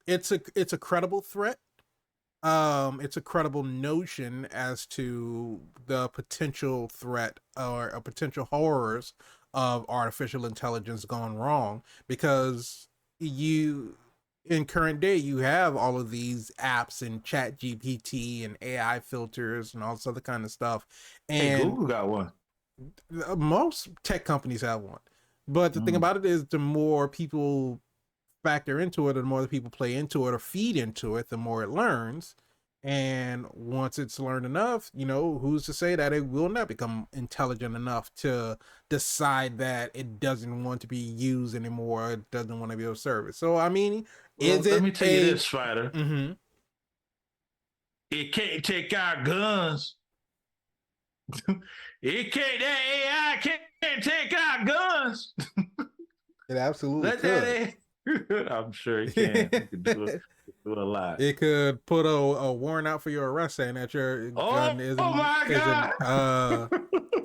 [SPEAKER 1] it's a credible threat. It's a credible notion as to the potential threat or a potential horrors of artificial intelligence gone wrong, because you in current day you have all of these apps and chat GPT and AI filters and all this other kind of stuff,
[SPEAKER 2] hey,
[SPEAKER 1] and
[SPEAKER 2] Google got one.
[SPEAKER 1] most tech companies have one. But the thing
[SPEAKER 2] Mm.
[SPEAKER 1] about it is, the more people factor into it, or the more the people play into it or feed into it, the more it learns. And once it's learned enough, you know, who's to say that it will not become intelligent enough to decide that it doesn't want to be used anymore, it doesn't want to be of service. So, I mean,
[SPEAKER 2] Well,
[SPEAKER 1] is
[SPEAKER 2] let
[SPEAKER 1] it
[SPEAKER 2] me tell you
[SPEAKER 1] a.
[SPEAKER 2] this, Spider.
[SPEAKER 1] Mm-hmm.
[SPEAKER 2] It can't take our guns. It can't. That AI can't take our guns.
[SPEAKER 1] It absolutely
[SPEAKER 2] Let that.
[SPEAKER 1] could.
[SPEAKER 2] I'm sure it can. It can do it. Do a lot.
[SPEAKER 1] It could put a warrant out for your arrest, saying that your
[SPEAKER 2] Oh,
[SPEAKER 1] gun
[SPEAKER 2] oh my
[SPEAKER 1] isn't
[SPEAKER 2] God.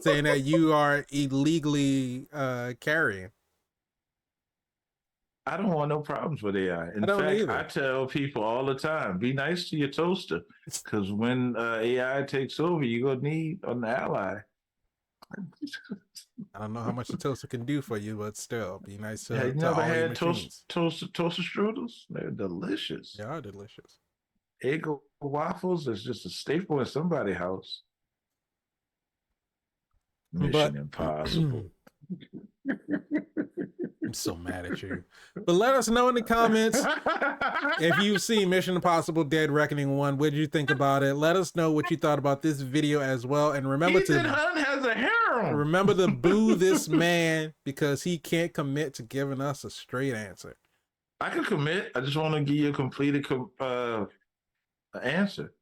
[SPEAKER 1] saying that you are illegally carrying.
[SPEAKER 2] I don't want no problems with AI.
[SPEAKER 1] I
[SPEAKER 2] In
[SPEAKER 1] don't
[SPEAKER 2] fact, I
[SPEAKER 1] either.
[SPEAKER 2] tell people all the time, be nice to your toaster, because when AI takes over, you're gonna need an ally.
[SPEAKER 1] I don't know how much the toaster can do for you, but still, be nice
[SPEAKER 2] Have you
[SPEAKER 1] to
[SPEAKER 2] never
[SPEAKER 1] all your
[SPEAKER 2] had
[SPEAKER 1] machines.
[SPEAKER 2] toaster strudels? They're delicious.
[SPEAKER 1] They are delicious.
[SPEAKER 2] Egg waffles is just a staple in somebody's house.
[SPEAKER 1] But
[SPEAKER 2] Mission Impossible.
[SPEAKER 1] I'm so mad at you. But let us know in the comments if you've seen Mission Impossible Dead Reckoning 1. What did you think about it? Let us know what you thought about this video as well. And
[SPEAKER 2] Ethan Hunt has a harem.
[SPEAKER 1] remember to boo this man, because he can't commit to giving us a straight answer.
[SPEAKER 2] I can commit. I just want to give you a completed answer.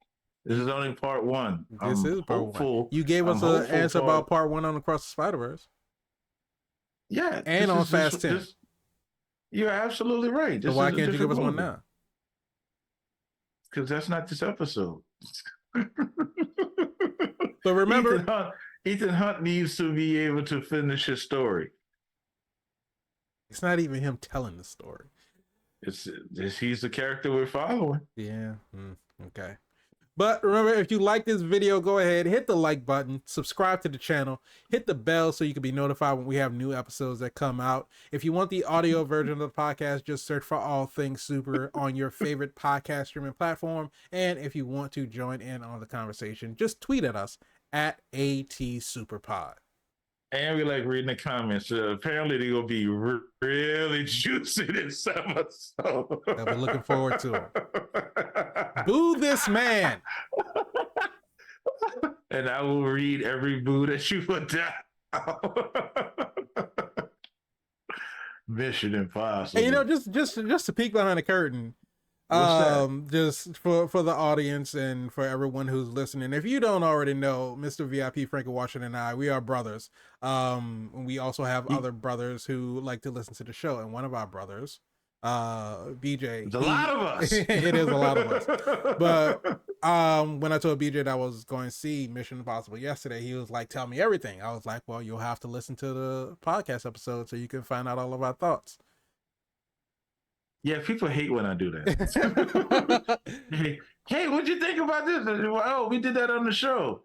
[SPEAKER 2] This is only part one.
[SPEAKER 1] This
[SPEAKER 2] I'm
[SPEAKER 1] is part one.
[SPEAKER 2] hopeful.
[SPEAKER 1] You gave
[SPEAKER 2] I'm
[SPEAKER 1] us an
[SPEAKER 2] hopeful
[SPEAKER 1] answer
[SPEAKER 2] for,
[SPEAKER 1] about part one on Across the Spider-Verse.
[SPEAKER 2] Yeah,
[SPEAKER 1] And on Fast 10.
[SPEAKER 2] This, you're absolutely right.
[SPEAKER 1] So
[SPEAKER 2] This
[SPEAKER 1] why
[SPEAKER 2] is a
[SPEAKER 1] can't you give us
[SPEAKER 2] different
[SPEAKER 1] one
[SPEAKER 2] movie.
[SPEAKER 1] now?
[SPEAKER 2] Because that's not this episode.
[SPEAKER 1] But remember,
[SPEAKER 2] Ethan Hunt needs to be able to finish his story.
[SPEAKER 1] it's not even him telling the story.
[SPEAKER 2] He's the character we're following.
[SPEAKER 1] Yeah. Okay. But remember, if you like this video, go ahead, hit the like button, subscribe to the channel, hit the bell so you can be notified when we have new episodes that come out. If you want the audio version of the podcast, just search for All Things Super on your favorite podcast streaming platform. And if you want to join in on the conversation, just tweet at us at ATSuperPod.
[SPEAKER 2] And we like reading the comments. Apparently, they're going to be really juicy this episode.
[SPEAKER 1] I've been looking forward to it. Boo this man.
[SPEAKER 2] And I will read every boo that you put down. Mission Impossible.
[SPEAKER 1] And, you know, just to peek behind the curtain,
[SPEAKER 2] What's that?
[SPEAKER 1] just for the audience and for everyone who's listening, if you don't already know, Mr. VIP Frankie Washington and I, we are brothers. We also have other brothers who like to listen to the show, and one of our brothers, BJ,
[SPEAKER 2] It's a lot of us.
[SPEAKER 1] It is a lot of us. But when I told BJ that I was going to see Mission Impossible yesterday, he was like, tell me everything. I was like, well, you'll have to listen to the podcast episode so you can find out all of our thoughts.
[SPEAKER 2] Yeah, people hate when I do that. Hey, what'd you think about this? Oh, we did that on the show.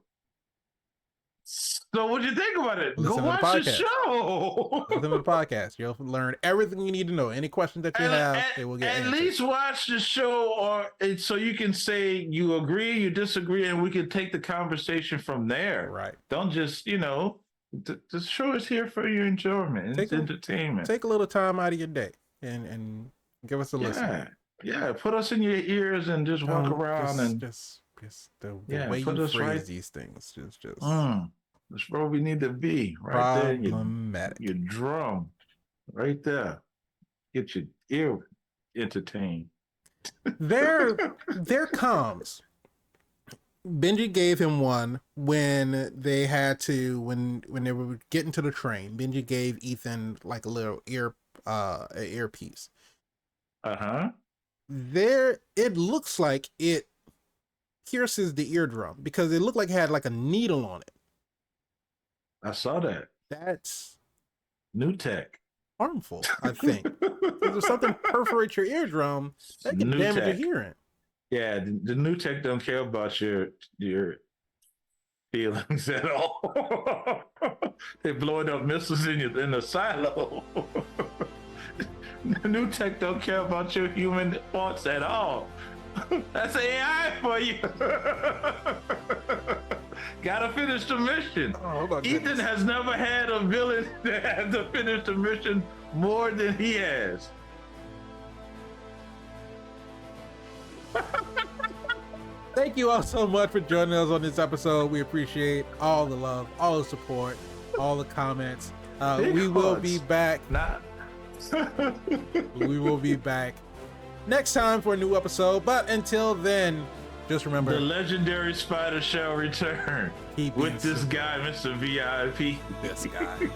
[SPEAKER 2] So what'd you think about it?
[SPEAKER 1] Listen
[SPEAKER 2] Go
[SPEAKER 1] to the
[SPEAKER 2] watch the
[SPEAKER 1] podcast.
[SPEAKER 2] show.
[SPEAKER 1] Listen to the podcast. You'll learn everything you need to know. Any questions that you have, they will get
[SPEAKER 2] at
[SPEAKER 1] answered.
[SPEAKER 2] least watch the show, so you can say you agree, you disagree, and we can take the conversation from there.
[SPEAKER 1] Right.
[SPEAKER 2] Don't just, the show is here for your enjoyment. It's entertainment.
[SPEAKER 1] Take a little time out of your day and give us a listen.
[SPEAKER 2] Yeah. Put us in your ears and just walk around and
[SPEAKER 1] just the way you phrase these things. Just
[SPEAKER 2] that's where we need to be. Right there. Your drum. Right there. Get your ear entertained.
[SPEAKER 1] There comes. Benji gave him one when they had to when they were getting to the train. Benji gave Ethan like a little earpiece. There, it looks like it pierces the eardrum because it looked like it had like a needle on it.
[SPEAKER 2] I saw that.
[SPEAKER 1] That's
[SPEAKER 2] new tech.
[SPEAKER 1] Harmful, I think. If something perforates your eardrum, that can damage your hearing.
[SPEAKER 2] Yeah, the new tech don't care about your feelings at all. They're blowing up missiles in the silo. The new tech don't care about your human thoughts at all. That's AI for you. Gotta finish the mission. Ethan has never had a villain that had to finish the mission more than he has.
[SPEAKER 1] Thank you all so much for joining us on this episode. We appreciate all the love, all the support, all the comments. We will be back. We will be back next time for a new episode. But until then, just remember,
[SPEAKER 2] the legendary spider shall return with this guy, Mr. VIP.
[SPEAKER 1] This guy.